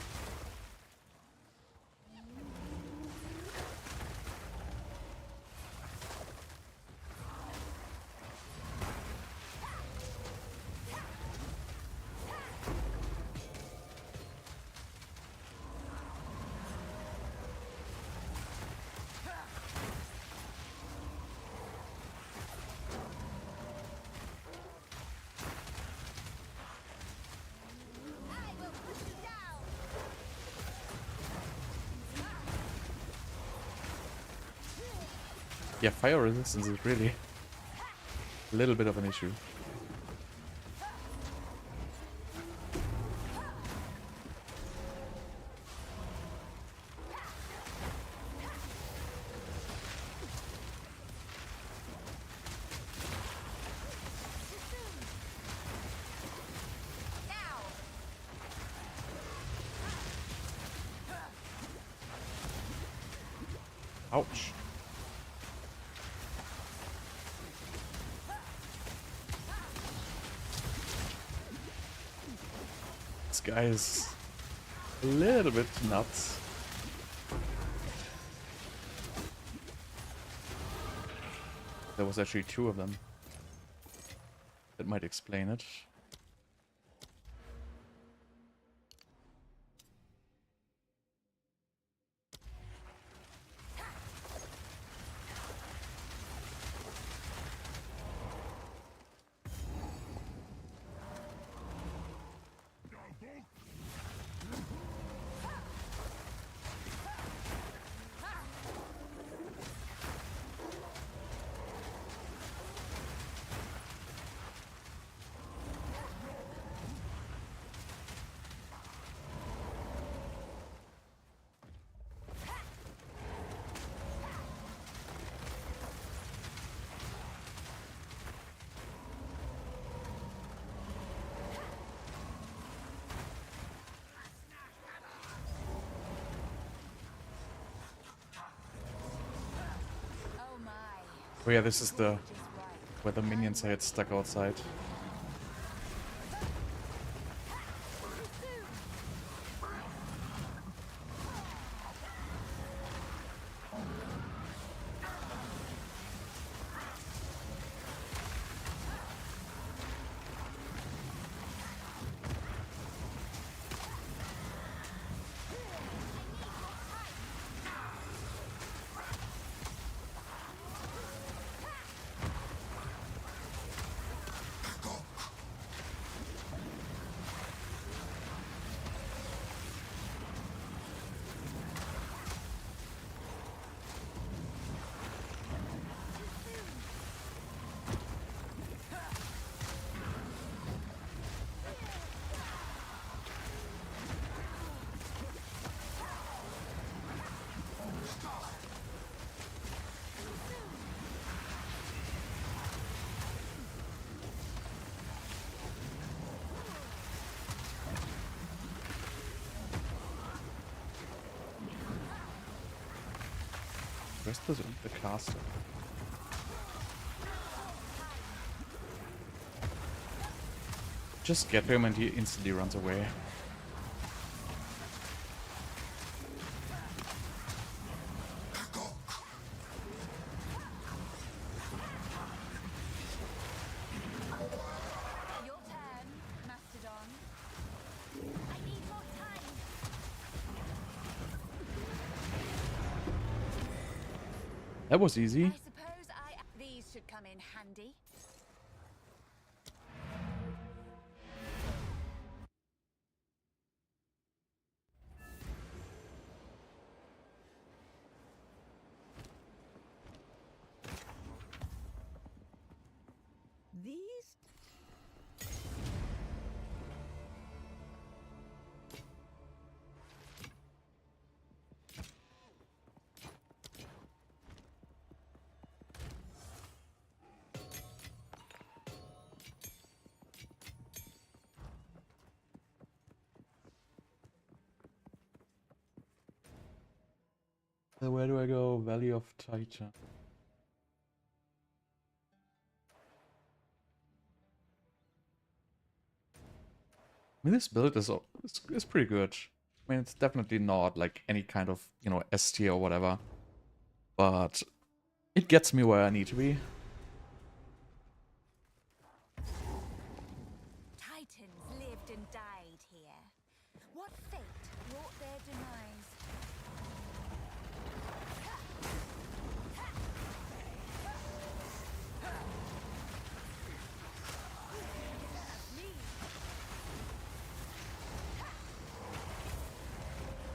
Yeah, fire resistance is really a little bit of an issue. Ouch. This guy is a little bit nuts. There was actually two of them. That might explain it. Oh yeah, this is the where the minions had stuck outside. Where's the caster? Just get him and he instantly runs away. Your turn, Mastodon. I need more time. That was easy. I suppose these should come in handy. These? Where do I go? Valley of Titan. I mean, this build is pretty good. I mean, it's definitely not like any kind of, you know, S tier or whatever. But it gets me where I need to be. Titans lived and died here. What fate wrought their demise?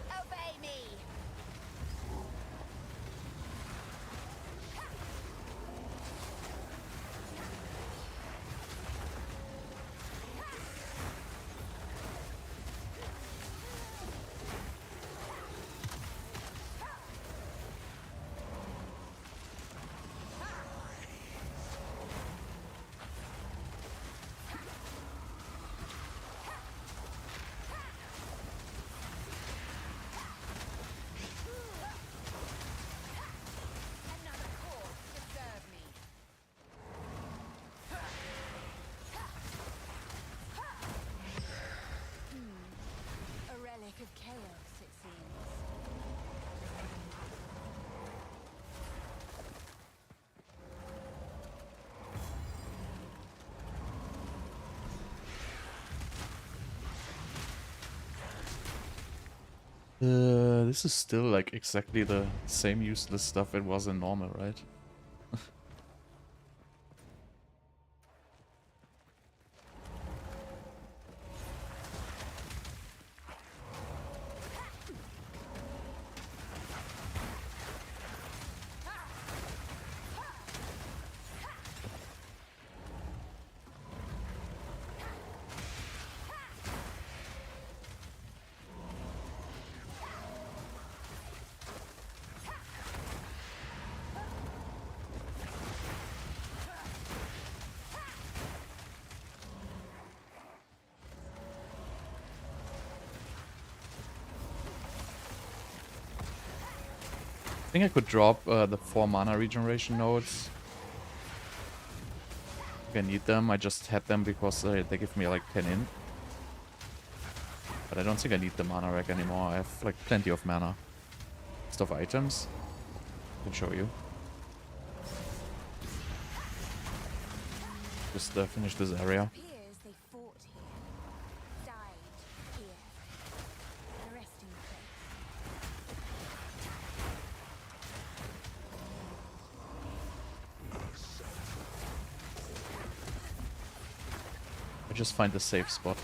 Obey me! Another course to serve me. A relic of chaos, it seems. This is still like exactly the same useless stuff it was in normal, right? I think I could drop the 4 mana regeneration nodes. If I need them, I just had them because they give me like 10 in. But I don't think I need the mana rack anymore. I have like plenty of mana. List of items. I can show you. Just finish this area. Appears they fought here, died here. A resting place. I just find a safe spot.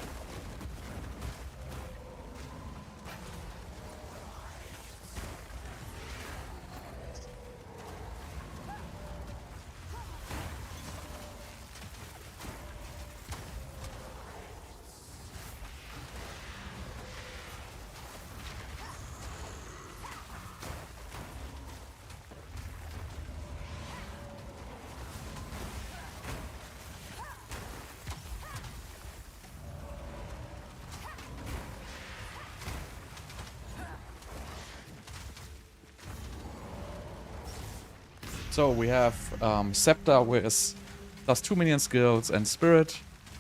So we have Scepter with +2 minion skills and Spirit.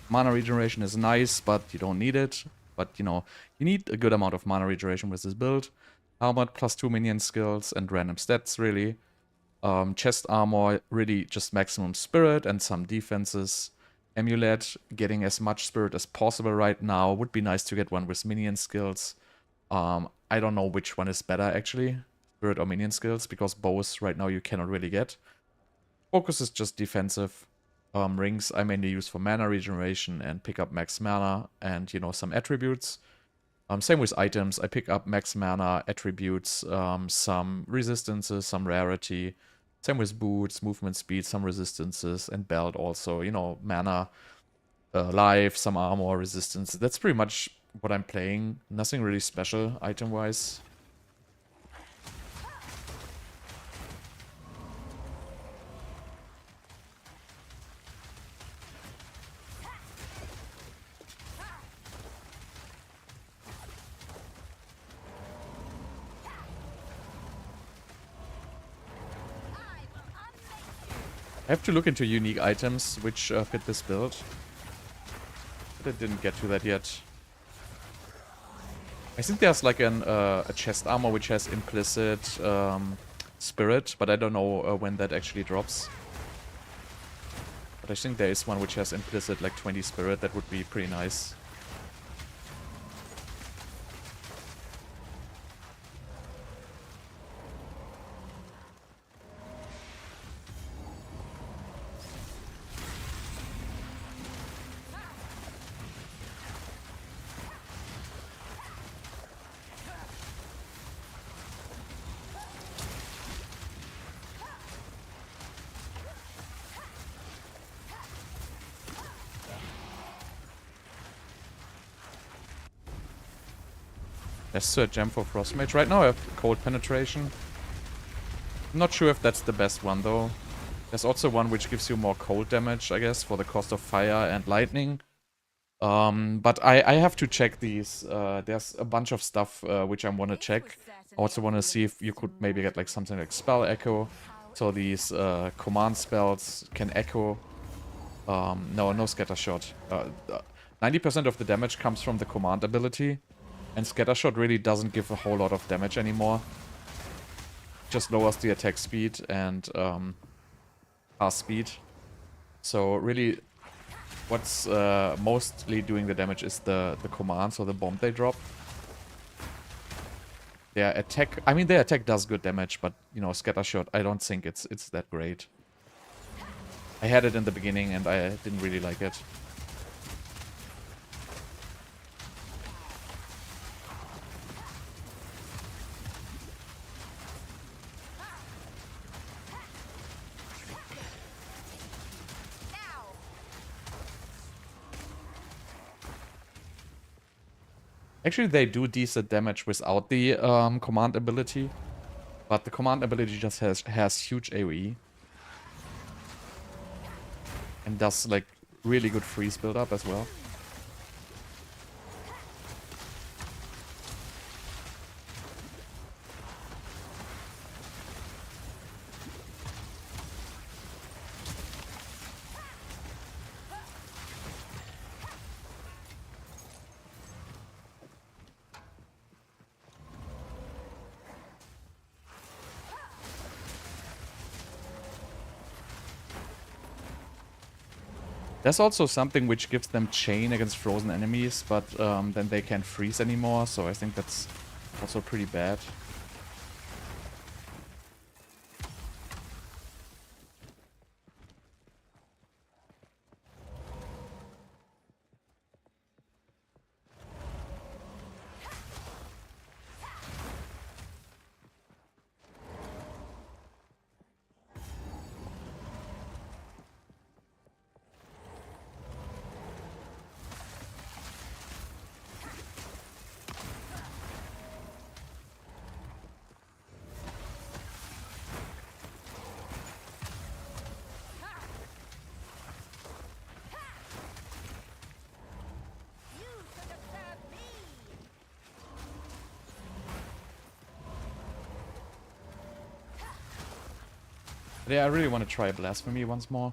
Mana regeneration is nice, but you don't need it. But you know, you need a good amount of mana regeneration with this build. Armored +2 minion skills and random stats really. Chest armor, really just maximum spirit and some defenses. Amulet, getting as much spirit as possible right now. Would be nice to get one with minion skills. I don't know which one is better actually, spirit or minion skills, because both right now you cannot really get. Focus is just defensive. Rings I mainly use for mana regeneration and pick up max mana and, you know, some attributes. Same with items. I pick up max mana, attributes, some resistances, some rarity. Same with boots, movement speed, some resistances, and belt also. You know, mana, life, some armor, resistance. That's pretty much what I'm playing. Nothing really special item-wise. I have to look into unique items which fit this build. But I didn't get to that yet. I think there's like a chest armor which has implicit spirit, but I don't know when that actually drops. But I think there is one which has implicit like 20 spirit. That would be pretty nice. There's a gem for Frostmage. Right now I have Cold Penetration. I'm not sure if that's the best one though. There's also one which gives you more cold damage, I guess, for the cost of fire and lightning. But I have to check these. There's a bunch of stuff which I want to check. I also want to see if you could maybe get like something like Spell Echo. So these command spells can echo. No Scatter Shot. 90% of the damage comes from the command ability. And Scatter Shot really doesn't give a whole lot of damage anymore. Just lowers the attack speed and cast speed. So really, what's mostly doing the damage is the commands or the bomb they drop. Their attack, I mean their attack does good damage, but you know, Scatter Shot, I don't think it's that great. I had it in the beginning and I didn't really like it. Actually, they do decent damage without the command ability. But the command ability just has huge AoE. And does like really good freeze build up as well. There's also something which gives them chain against frozen enemies, but then they can't freeze anymore, so I think that's also pretty bad. But yeah, I really want to try Blasphemy once more.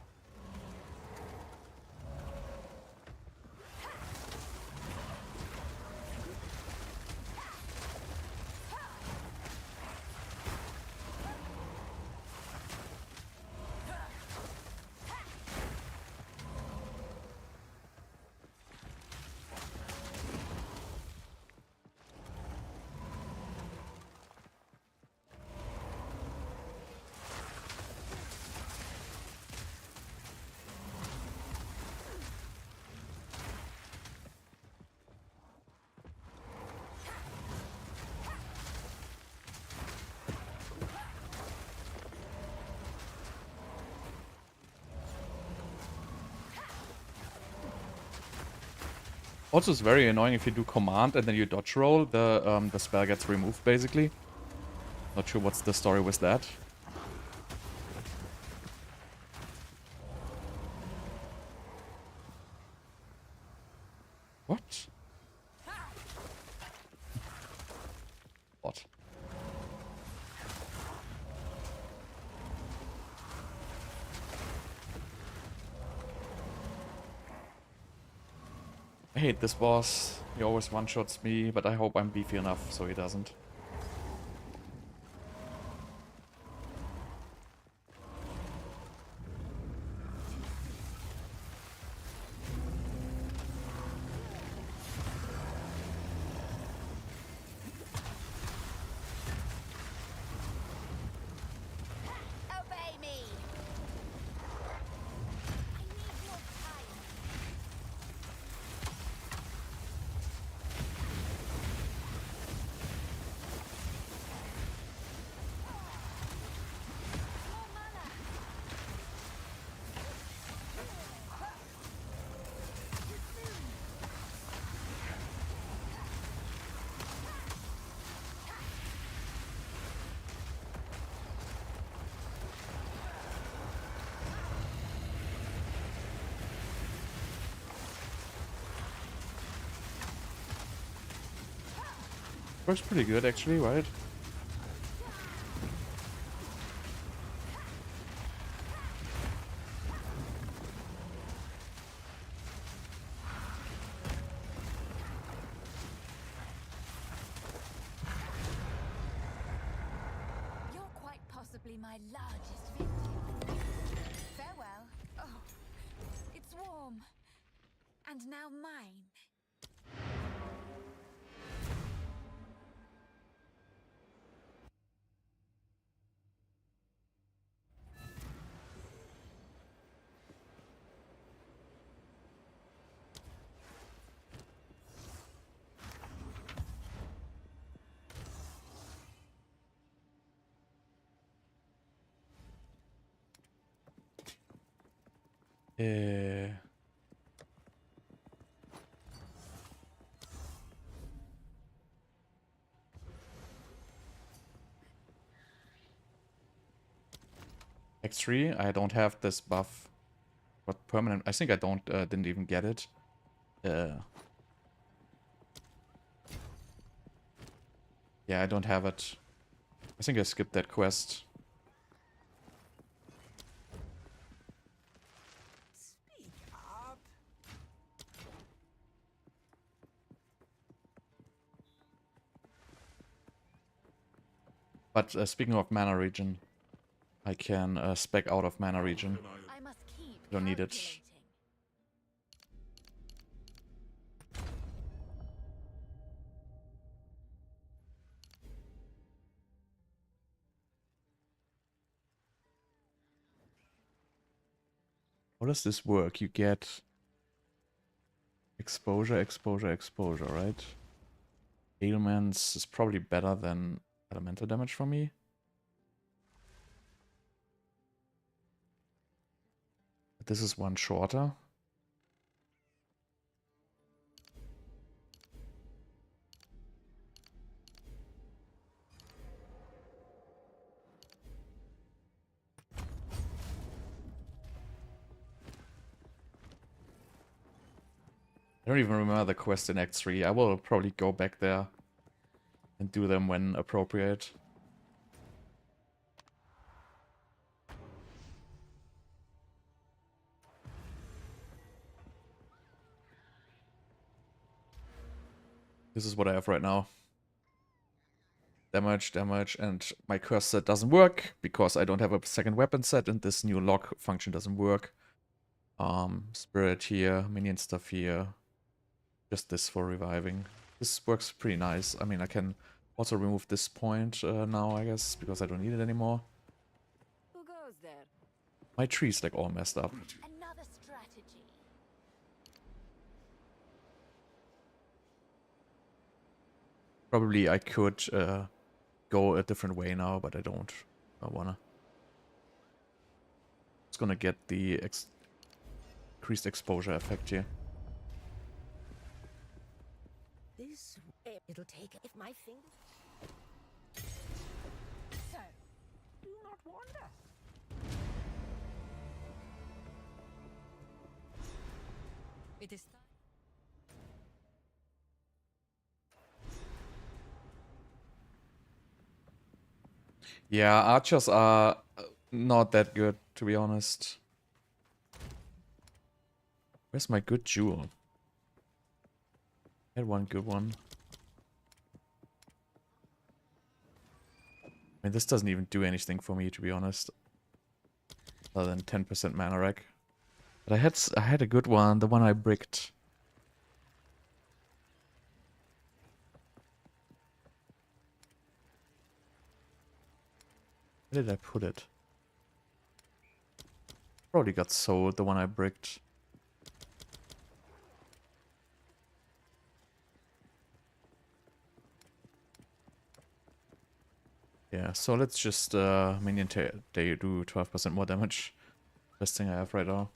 Also, it's very annoying if you do command and then you dodge roll, the spell gets removed basically. Not sure what's the story with that. What? What? I hate this boss. He always one-shots me, but I hope I'm beefy enough so he doesn't. Obey me. I need more time. More mana. Works pretty good actually, right? You're quite possibly my largest victim. Farewell. Oh, it's warm. And now mine. X3, I don't have this buff. But permanent, I think I didn't even get it. Yeah, I don't have it. I think I skipped that quest. Speak up. But speaking of mana regen, I can spec out of mana regen. I must keep Don't need it. calculating. How does this work? You get exposure, exposure, exposure, right? Ailments is probably better than elemental damage for me. But this is one shorter. I don't even remember the quest in Act 3. I will probably go back there and do them when appropriate. This is what I have right now. Damage, damage, and my curse set doesn't work because I don't have a second weapon set and this new lock function doesn't work. Spirit here, minion stuff here. Just this for reviving. This works pretty nice. I mean, I can also remove this point now, I guess, because I don't need it anymore. Who goes there? My tree's like all messed up. Another strategy. Probably I could go a different way now, but I don't. I wanna. It's gonna get the increased exposure effect here. This it'll take if my finger. So, Do not wander. It is time. Yeah, archers are not that good, to be honest. Where's my good jewel? I had one good one. I mean, this doesn't even do anything for me, to be honest. Other than 10% mana rack. But I had a good one, the one I bricked. Where did I put it? Probably got sold, the one I bricked. Yeah, so let's just minion they do 12% more damage. Best thing I have right now.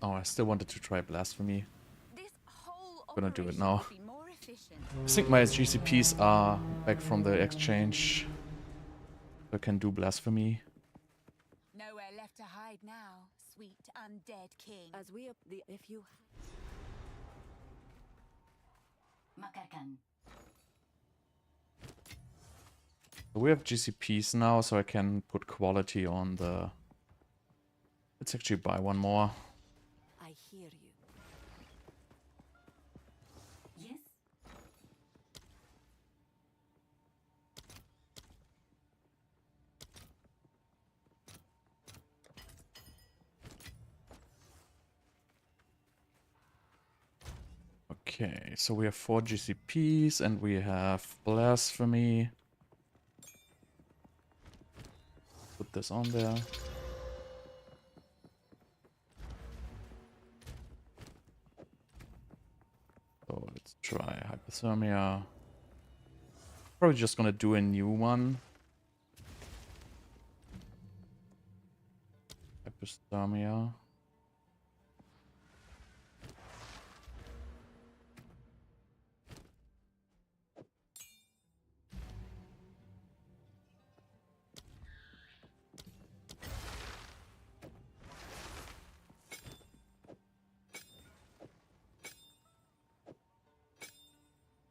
Oh, I still wanted to try Blasphemy. this whole Gonna do it operation now. would be more efficient. I think my GCPs are back from the exchange. I can do Blasphemy. Nowhere left to hide now, sweet undead king. As we up the if you So we have GCPs now, so I can put quality on the... Let's actually buy one more. I hear you. Yes. Okay, so we have 4 GCPs and we have Blasphemy. Put this on there. So let's try Hypothermia. Probably just gonna do a new one. Hypothermia.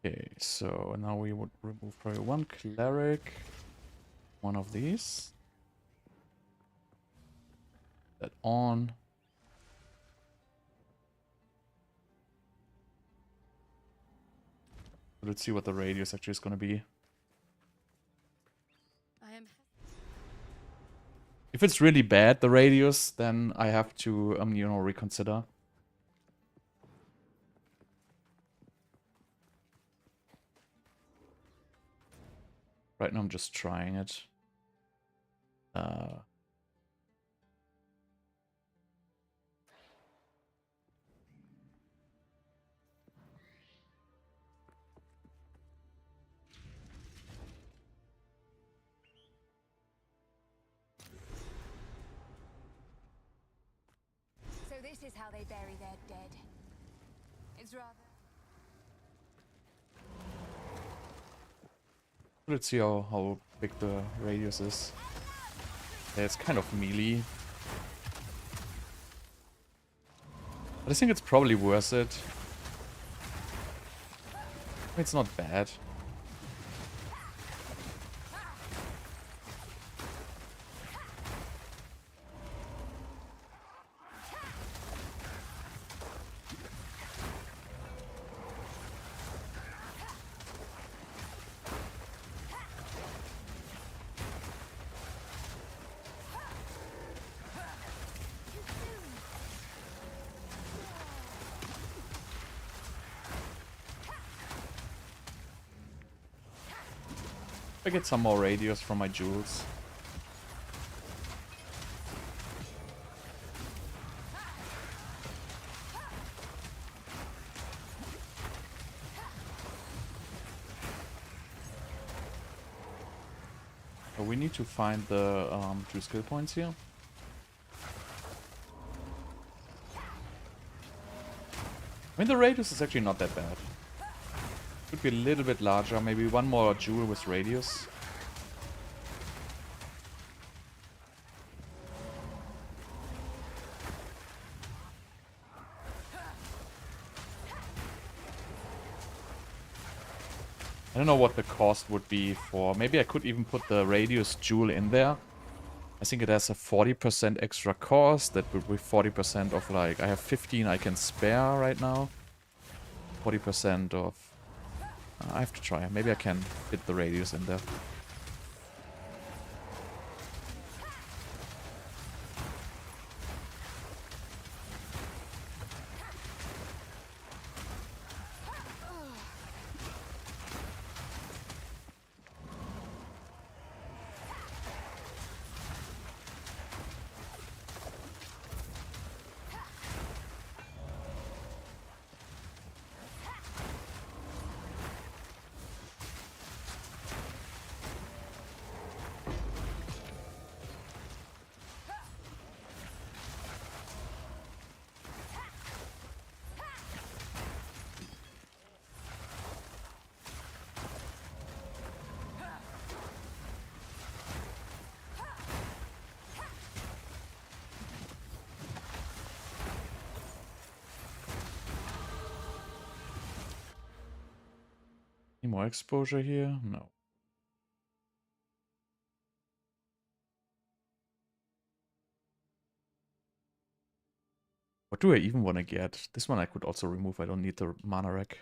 Okay, so now we would remove probably one cleric, one of these. That on. Let's see what the radius actually is going to be. I am. If it's really bad, the radius, then I have to, you know, reconsider. Right now I'm just trying it. So this is how they bury their dead. It's rather... Let's see how big the radius is. Yeah, it's kind of melee. But I think it's probably worth it. It's not bad. I get some more radios from my jewels. So we need to find the 2 skill points here. I mean, the radius is actually not that bad. Could be a little bit larger, maybe one more jewel with radius. I don't know what the cost would be for... Maybe I could even put the radius jewel in there. I think it has a 40% extra cost. That would be 40% of like... I have 15 I can spare right now. 40% of... I have to try. Maybe I can fit the radius in there. Any more exposure here? No. What do I even want to get? This one I could also remove. I don't need the mana rack.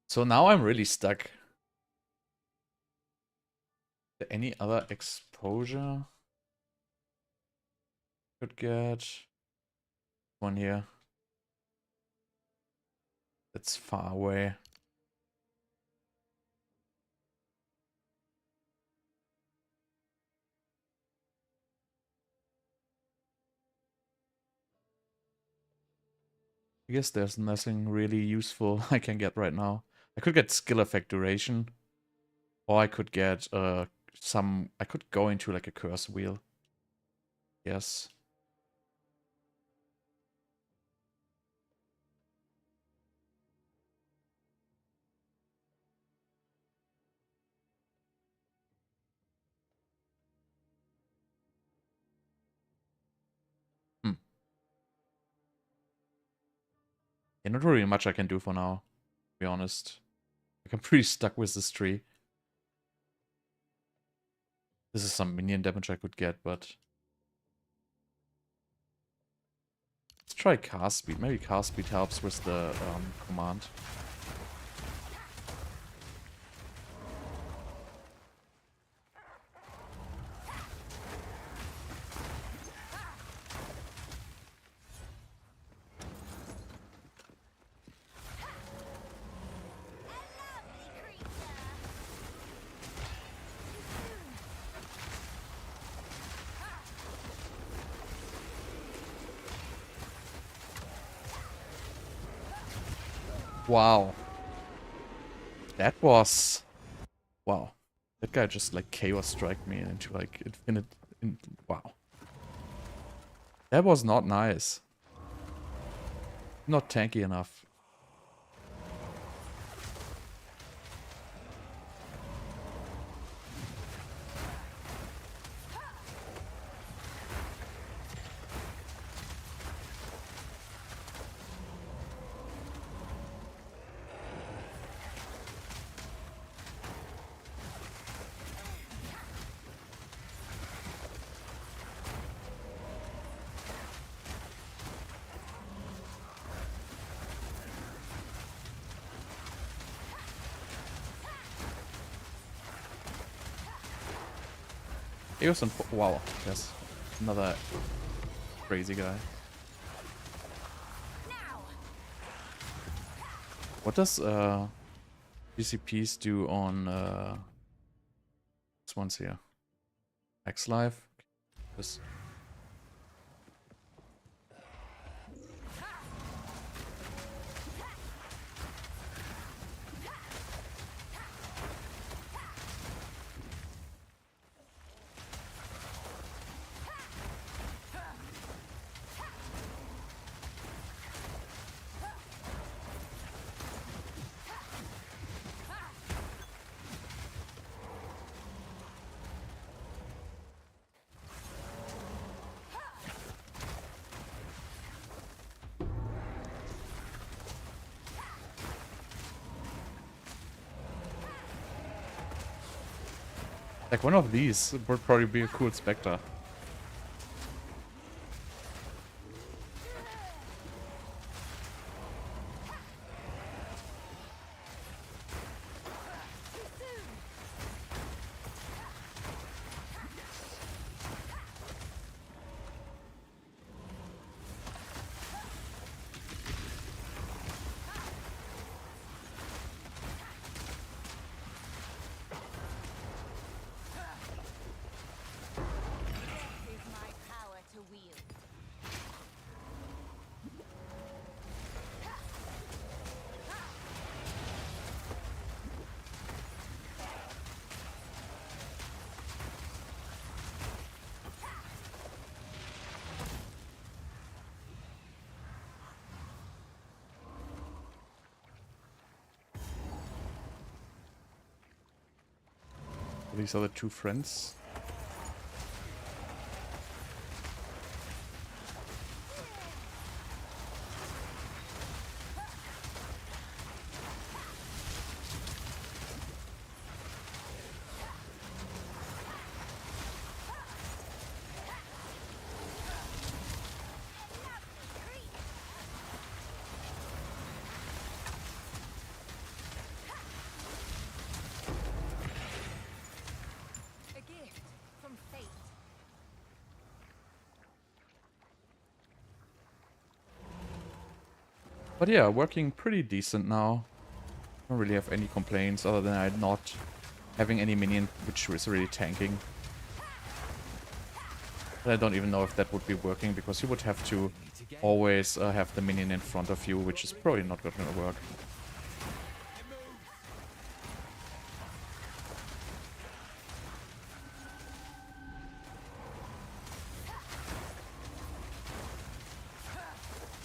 So now I'm really stuck. Any other exposure? Could get one here. That's far away. I guess there's nothing really useful I can get right now. I could get skill effect duration. Or I could get some... I could go into like a curse wheel. Yes. Hmm. Yeah, not really much I can do for now, to be honest. Like, I'm pretty stuck with this tree. This is some minion damage I could get, but... Let's try cast speed. Maybe cast speed helps with the command. Wow. That was... Wow. That guy just like chaos strike me into like infinite... Wow. That was not nice. Not tanky enough. Wow, yes. Another crazy guy. What does GCPs do on this one's here. X Live. This. Like one of these would probably be a cool Specter. Is my power to wield. These are the two friends. A gift from fate. But yeah, working pretty decent now. Don't really have any complaints other than I not having any minion, which is really tanking. But I don't even know if that would be working, because you would have to always have the minion in front of you, which is probably not going to work.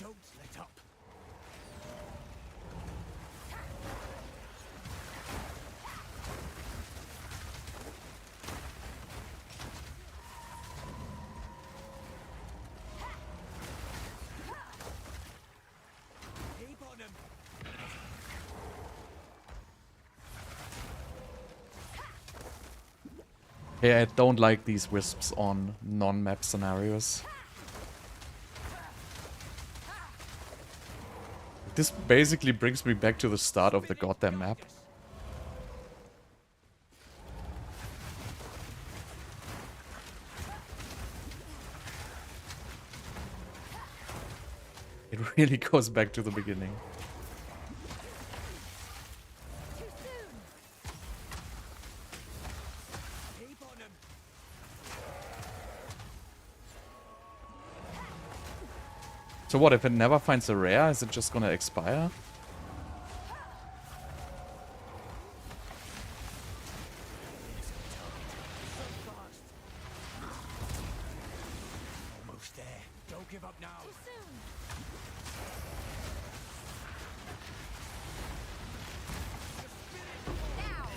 Don't let up. Keep on him. Hey, I don't like these wisps on non-map scenarios. This basically brings me back to the start of the goddamn map. It really goes back to the beginning. Too soon. Keep on him. So what, if it never finds a rare, is it just gonna expire? Almost there. Don't give up now. Too soon. Now.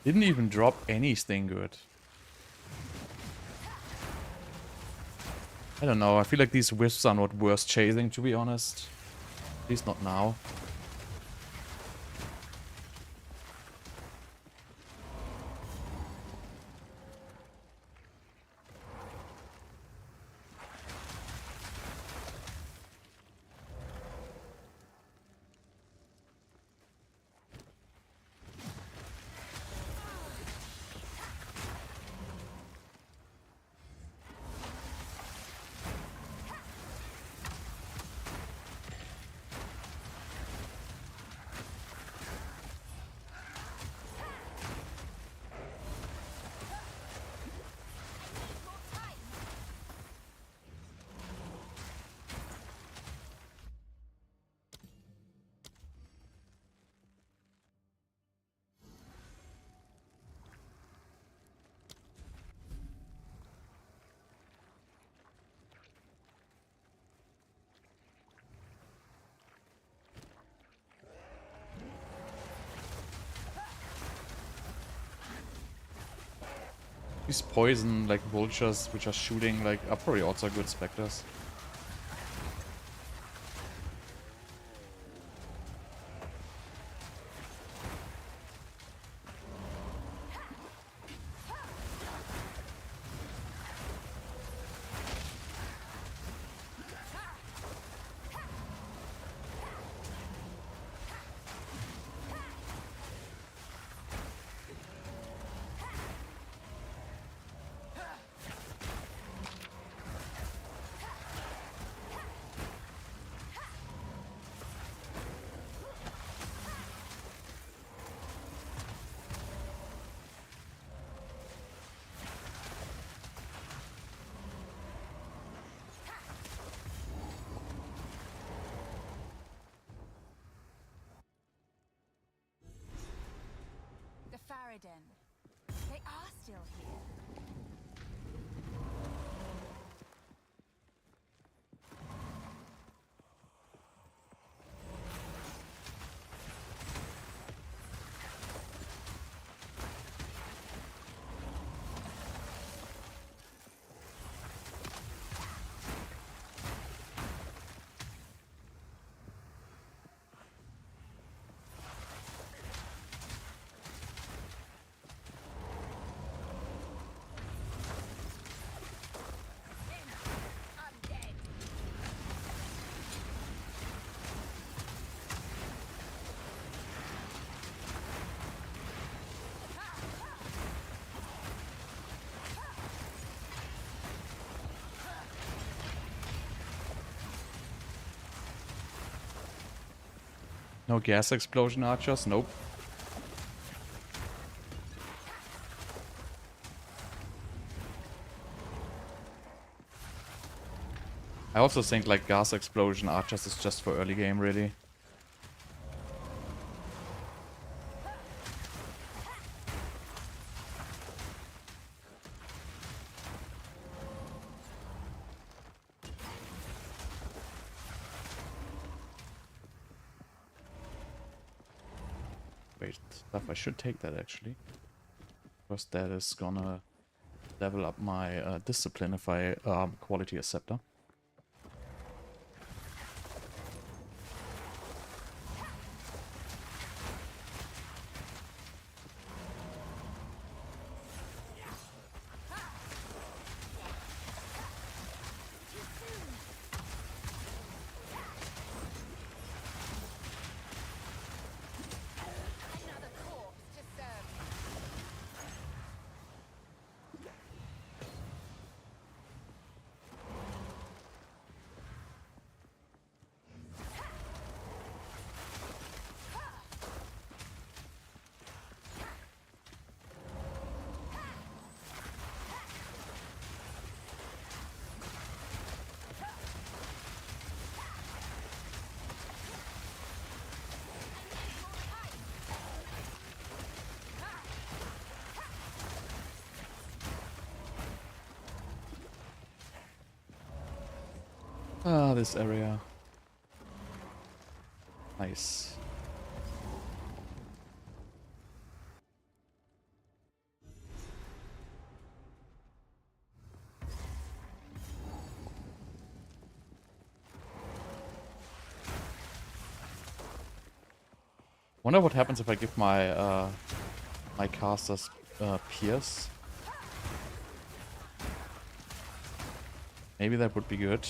Didn't even drop anything good. I don't know, I feel like these wisps are not worth chasing, to be honest. At least not now. These poison, like, vultures which are shooting, like, are probably also good specters. The Faradin. They are still here. No gas explosion archers? Nope. I also think like gas explosion archers is just for early game, really. Wait, stuff, I should take that actually. Because that is gonna level up my discipline if I quality a scepter. Another corpse to serve. Ah, this area. Nice. Wonder what happens if I give my my casters pierce. Maybe that would be good.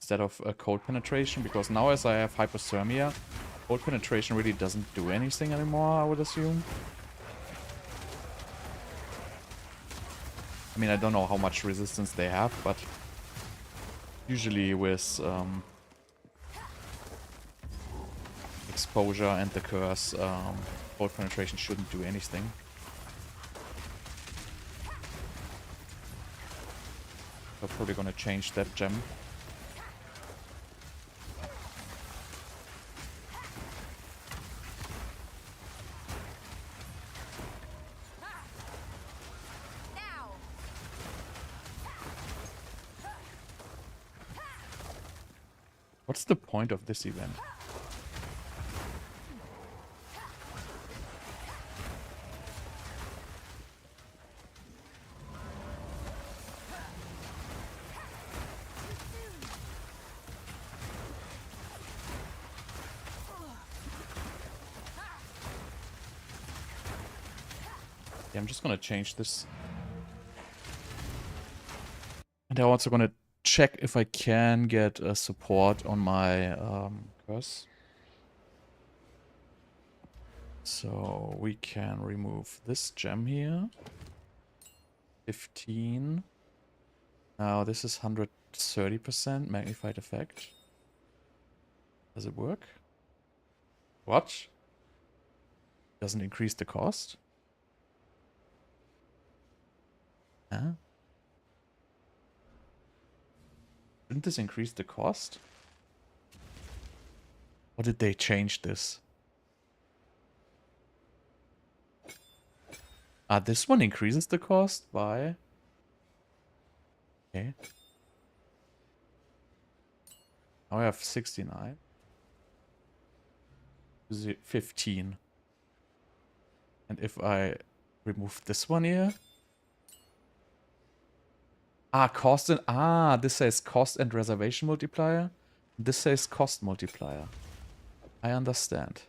Instead of cold penetration, because now as I have hypothermia, cold penetration really doesn't do anything anymore, I would assume. I mean, I don't know how much resistance they have, but usually with exposure and the curse, cold penetration shouldn't do anything. I'm probably gonna change that gem. Now. What's the point of this event? Yeah, I'm just gonna change this. And I'm also gonna check if I can get a support on my curse. So we can remove this gem here. 15. Now this is 130% magnified effect. Does it work? What? Doesn't increase the cost? Huh? Didn't this increase the cost? Or did they change this? Ah, this one increases the cost by... Okay. Now I have 69. 15. And if I remove this one here... Ah, cost and... Ah, this says cost and reservation multiplier. This says cost multiplier. I understand.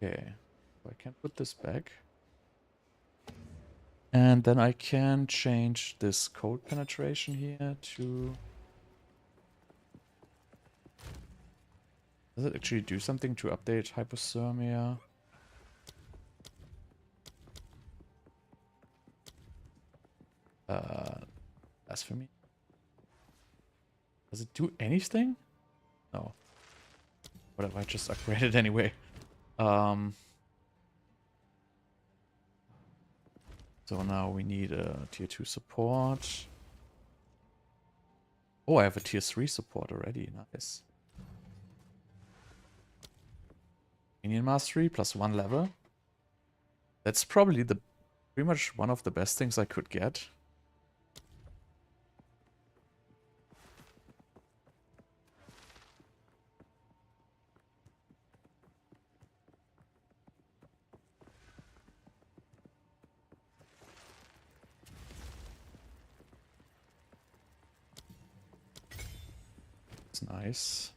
Okay. So I can put this back. And then I can change this code penetration here to... Does it actually do something to update hypothermia? Blasphemy? Does it do anything? No. Whatever, I just upgraded anyway. So now we need a tier 2 support. Oh, I have a tier 3 support already. Nice. Minion mastery plus 1 level. That's probably the pretty much one of the best things I could get. It's nice.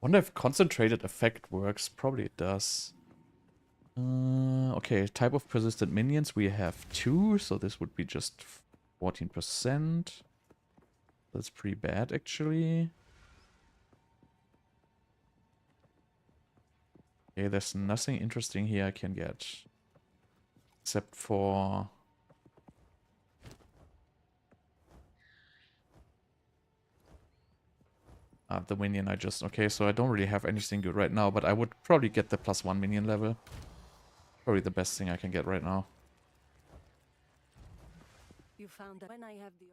Wonder if concentrated effect works. Probably it does. Okay, type of persistent minions. We have 2, so this would be just 14%. That's pretty bad, actually. Okay, there's nothing interesting here I can get. Except for... the minion I just... Okay, so I don't really have anything good right now, but I would probably get the +1 minion level. Probably the best thing I can get right now. You found that when I have the...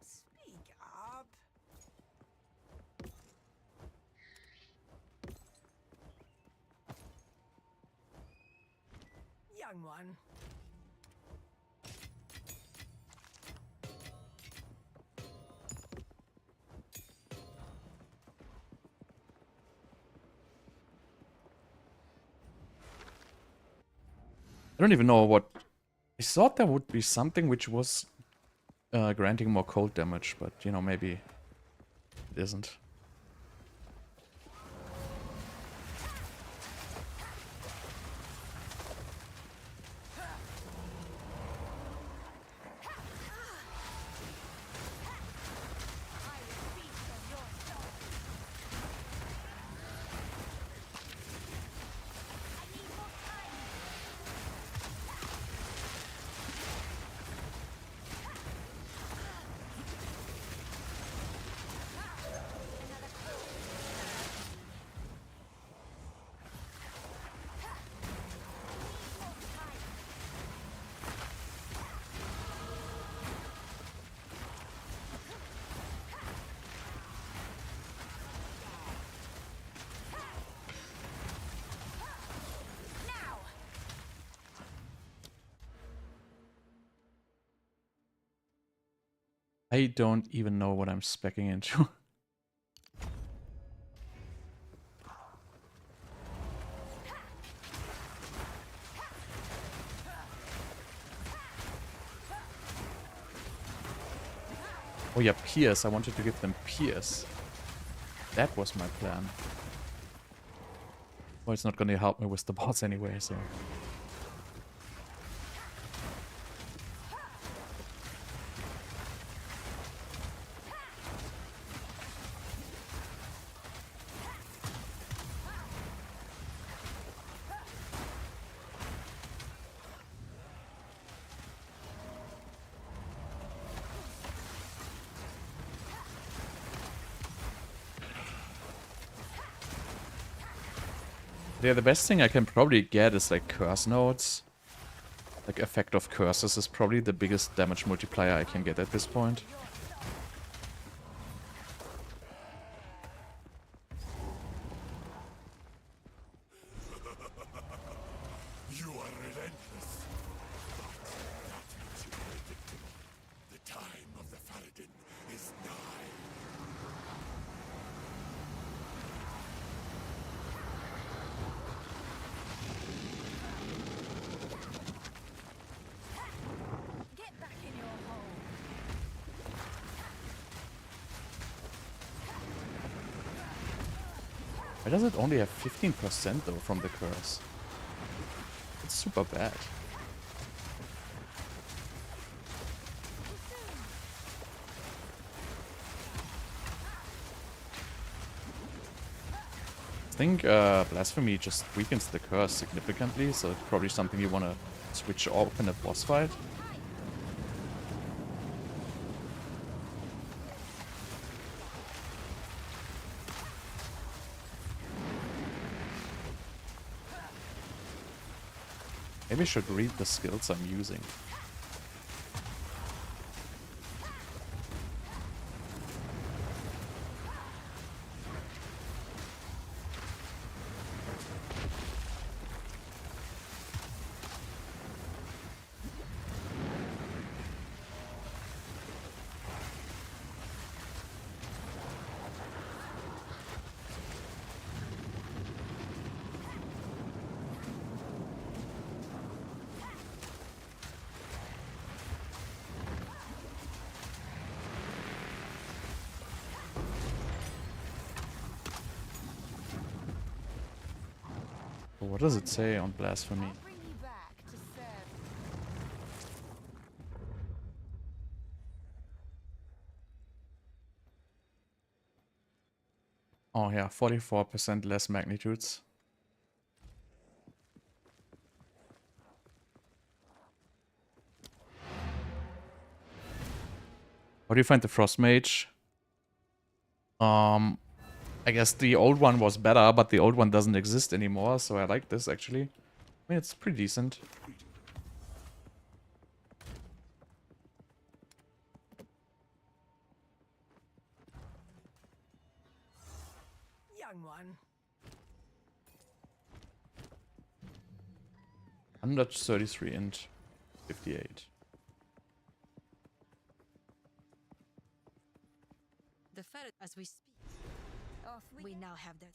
Speak up. Young one. I don't even know what... I thought there would be something which was granting more cold damage, but, you know, maybe it isn't. I don't even know what I'm speccing into. Oh yeah, Pierce. I wanted to give them Pierce. That was my plan. Well, it's not gonna help me with the boss anyway, so... Yeah, the best thing I can probably get is like curse nodes. Like effect of curses is probably the biggest damage multiplier I can get at this point. You are relentless. That makes you predictable. The time of the Faradin is nigh. Get back in your hole. Why does it only have 15% though from the curse? It's super bad. I think Blasphemy just weakens the curse significantly, so it's probably something you want to switch off in a boss fight. Maybe I should read the skills I'm using. What does it say on Blasphemy? I'll bring you back to serve. Oh yeah, 44% less magnitudes. How do you find the Frost Mage? I guess the old one was better, but the old one doesn't exist anymore, so I like this actually. I mean, it's pretty decent. Young one. 133 int, 58. The ferret as we speak. Off we go. Now have that.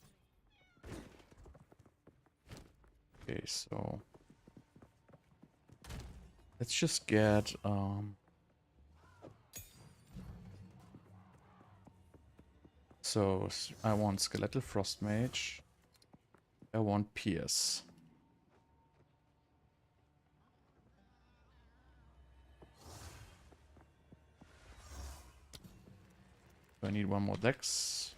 Okay, so let's just get so I want Skeletal Frost Mage. I want Pierce. I need one more Dex.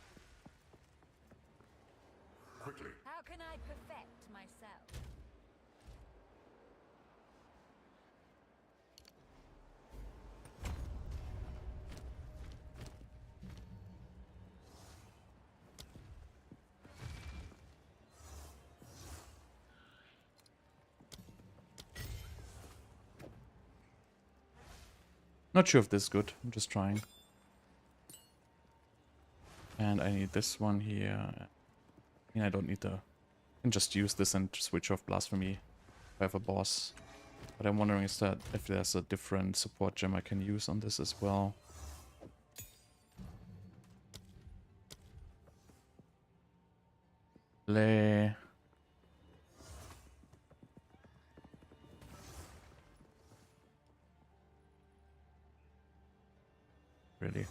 Quickly. How can I perfect myself? Not sure if this is good. I'm just trying. And I need this one here. I mean, I don't need the... I can just use this and switch off Blasphemy if I have a boss. But I'm wondering if there's a different support gem I can use on this as well. play. Really?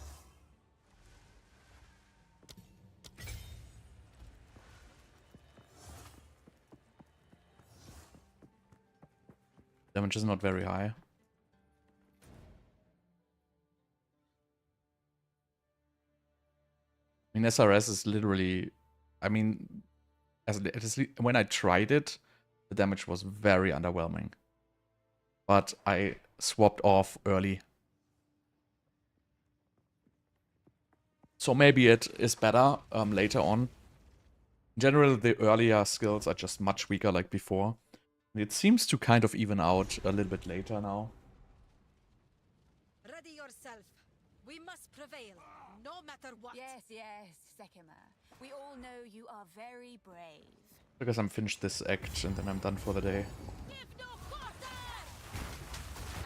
Damage is not very high. I mean, SRS is literally, I mean, when I tried it, the damage was very underwhelming. But I swapped off early. So maybe it is better later on. In general, the earlier skills are just much weaker like before. It seems to kind of even out a little bit later now. Ready yourself. We must prevail, no matter what. Yes, yes, Sekima. We all know you are very brave. Because I'm finished this act and then I'm done for the day. Give no quarter!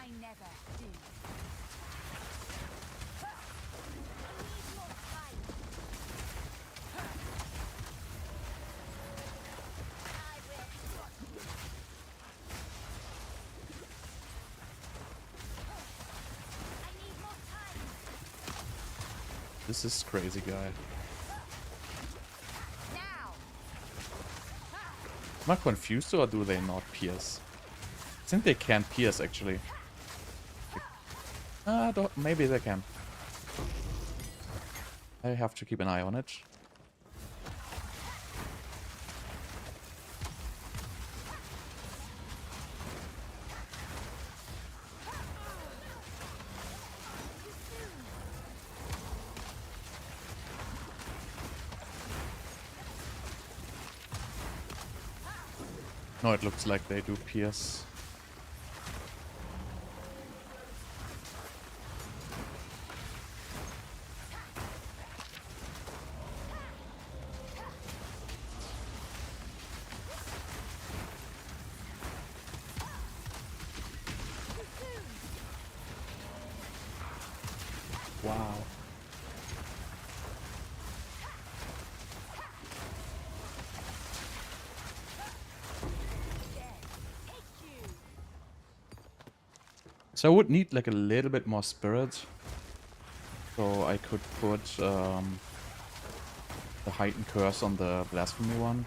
I never do. This is crazy guy. Am I confused or do they not pierce? I think they can pierce actually. Maybe they can. I have to keep an eye on it. No, it looks like they do pierce. Wow. So I would need like a little bit more spirit. So I could put the heightened curse on the Blasphemy one.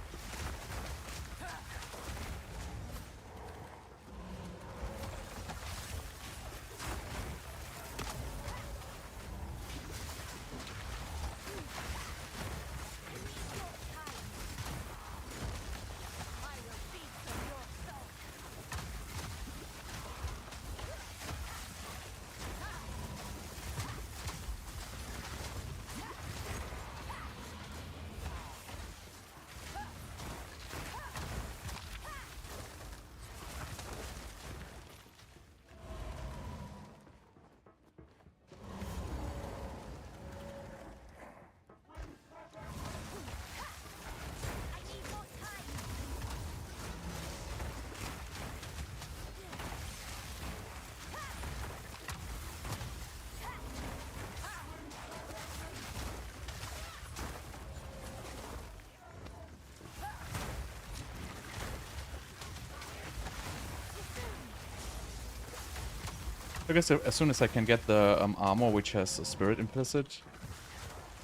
I guess as soon as I can get the armor which has a spirit implicit.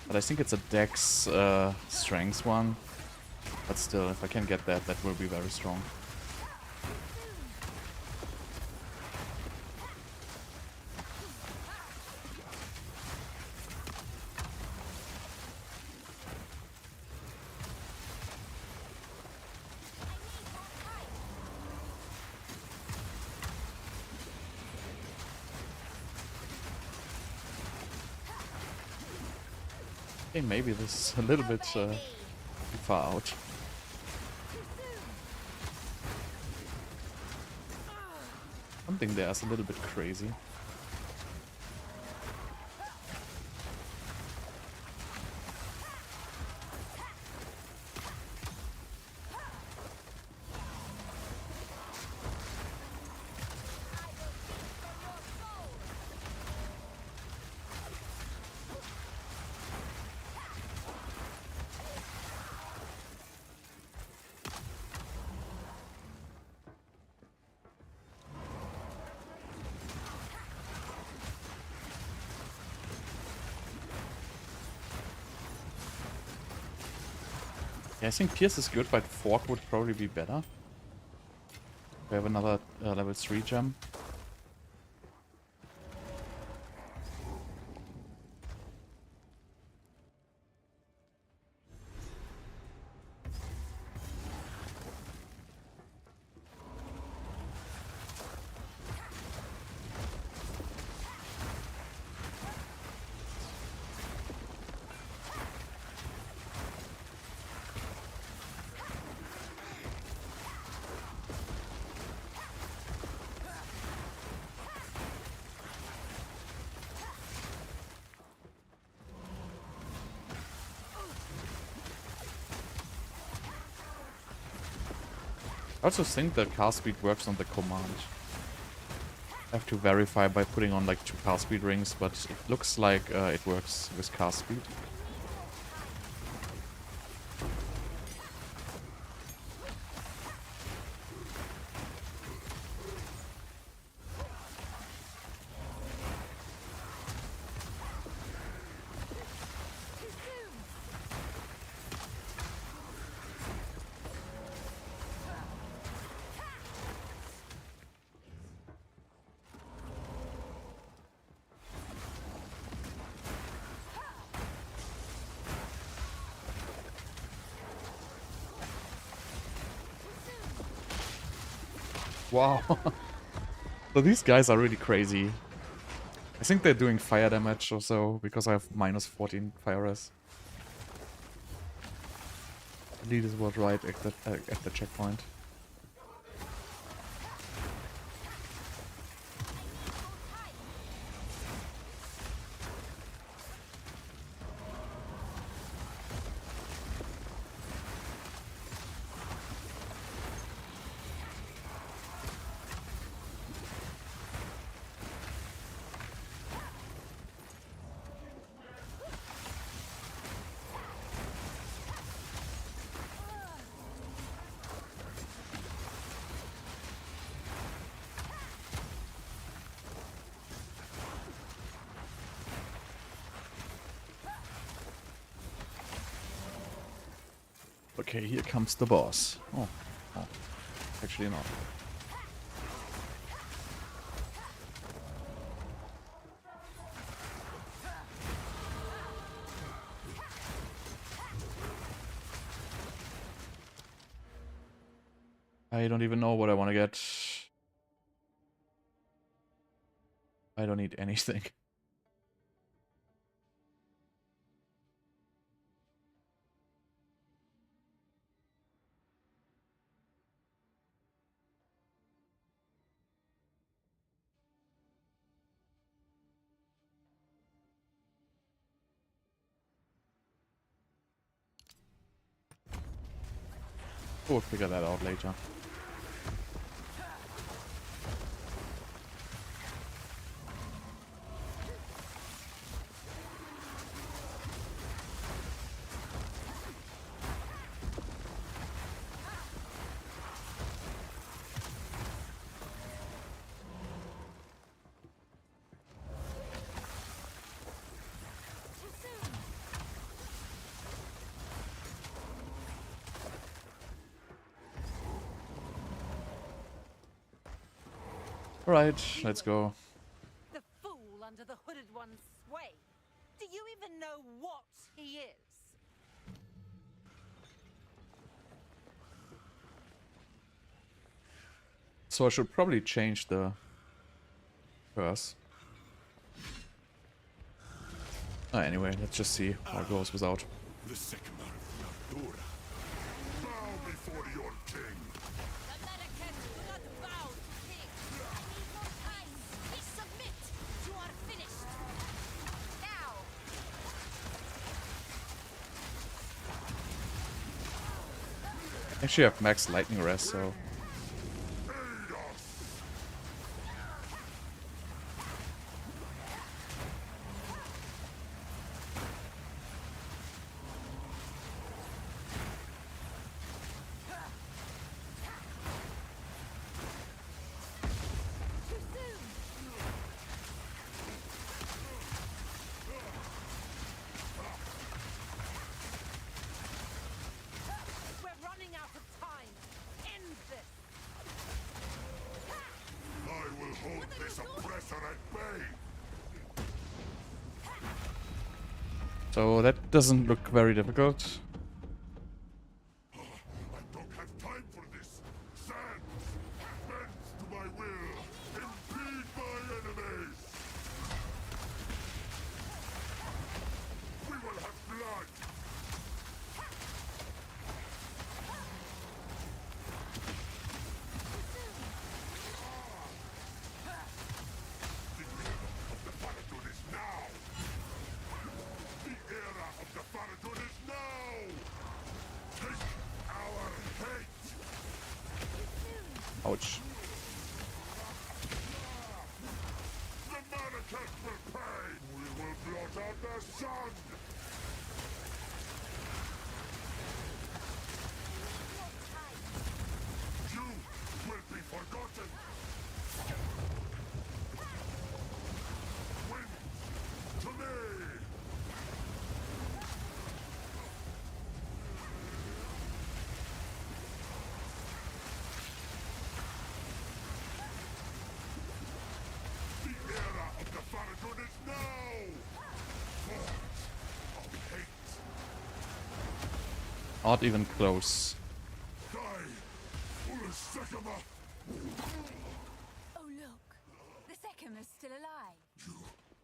But I think it's a dex strength one. But still, if I can get that, that will be very strong. Okay, maybe this is a little bit too far out. Something there is a little bit crazy. Yeah, I think Pierce is good, but Fork would probably be better. We have another level 3 gem. I also think the cast speed works on the command. I have to verify by putting on like 2 cast speed rings, but it looks like it works with cast speed. Wow. So these guys are really crazy. I think they're doing fire damage or so, because I have minus 14 fire res. Leaders was right at the checkpoint. Okay, here comes the boss. Oh, actually not. I don't even know what I want to get. I don't need anything. We'll figure that out later. Alright, let's go. The fool under the hooded one's sway. Do you even know what he is? So I should probably change the curse. Anyway, let's just see how it goes without. The Sigmar of Nardura. Bow before your king. The Americans do not bow to kings. I need more time. We submit. You are finished. Now. Actually, I have max lightning rest, so. So that doesn't look very difficult. I don't have time for this. Sands, bend to my will. Impede my enemies. We will have blood. The era of the Faradun is now. The era of the Faradun is now. Take our hate. Ouch. The Manacast will pay! We will blot out the sun! You will be forgotten! Wind, to me! The era of the Faradun is now! Forge of hate! Not even close. Die! Ulasakama! Oh, look. The Second is still alive. You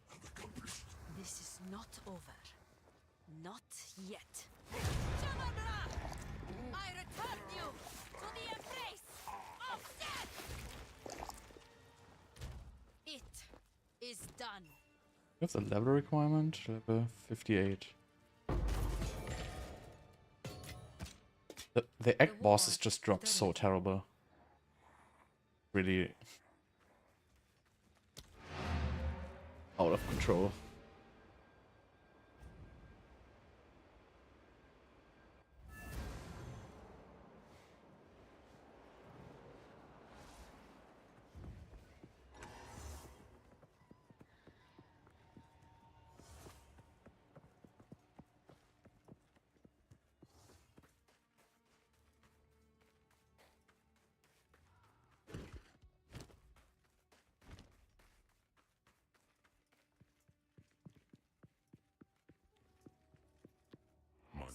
have accomplished. This is not over. Not yet. Jamabra! I return you to the embrace of death! It is done. What's the level requirement? Level 58. The egg bosses just drop so terrible. Really out of control.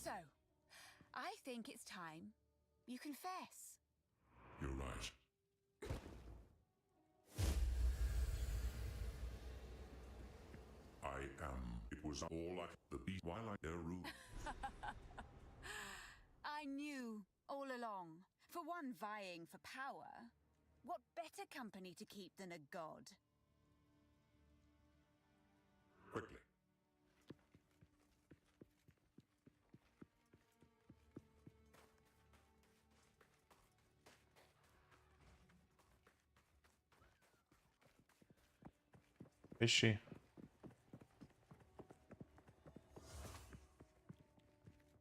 So, I think it's time you confess. You're right. I am. It was all like the beast while I there rule. I knew all along. For one vying for power, what better company to keep than a god? Quickly. Is she?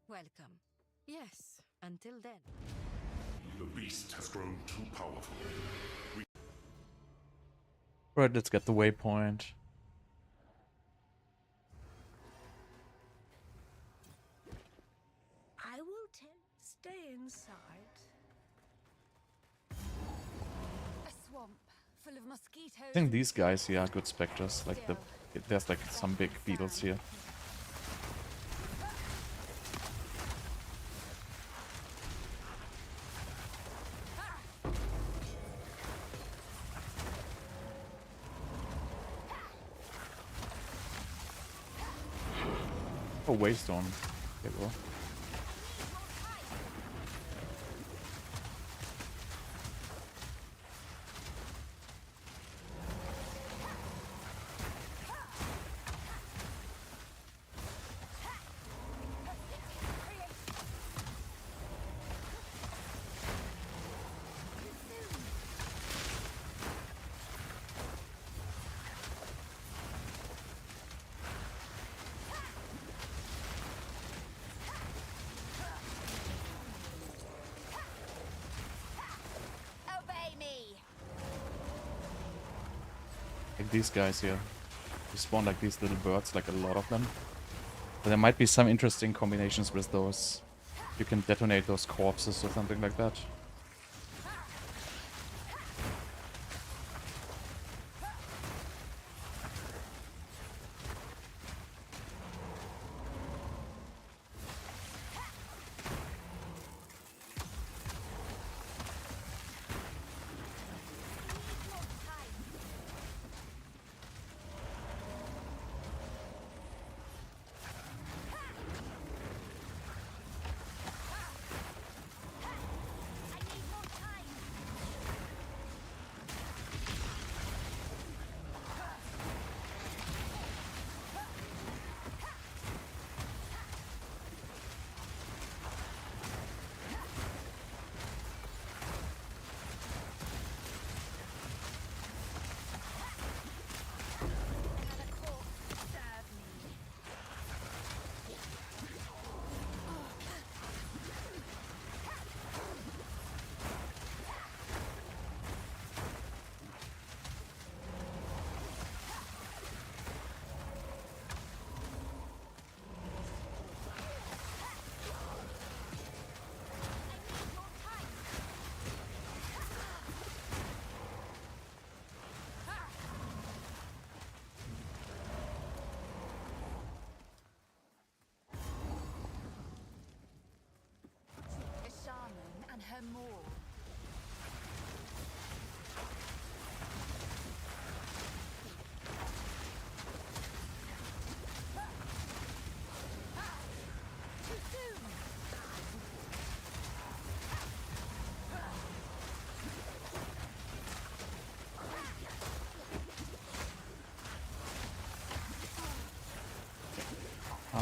Welcome. Yes, until then. The beast has grown too powerful. Right, let's get the waypoint. I will stay inside. A swamp full of mosquitoes. I think these guys here are good specters. Like there's like some big beetles here. Oh, Waystone. Okay, well. Obey me. Like these guys here. They spawn like these little birds, like a lot of them. But there might be some interesting combinations with those. You can detonate those corpses or something like that.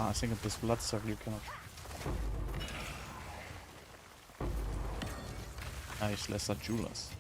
I think with this blood circle you cannot. Nice, lesser jewelers.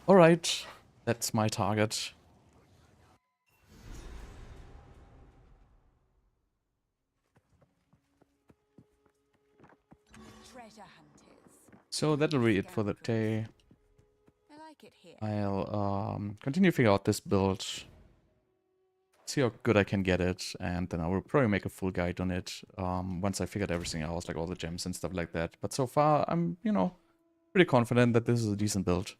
Alright, that's my target. Treasure hunters. So that'll be it for the day. I like it here. I'll continue to figure out this build. See how good I can get it, and then I will probably make a full guide on it once I figured everything out, like all the gems and stuff like that. But so far, I'm, you know, pretty confident that this is a decent build.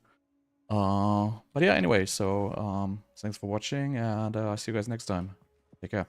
But yeah, anyway, so thanks for watching, and I'll see you guys next time. Take care.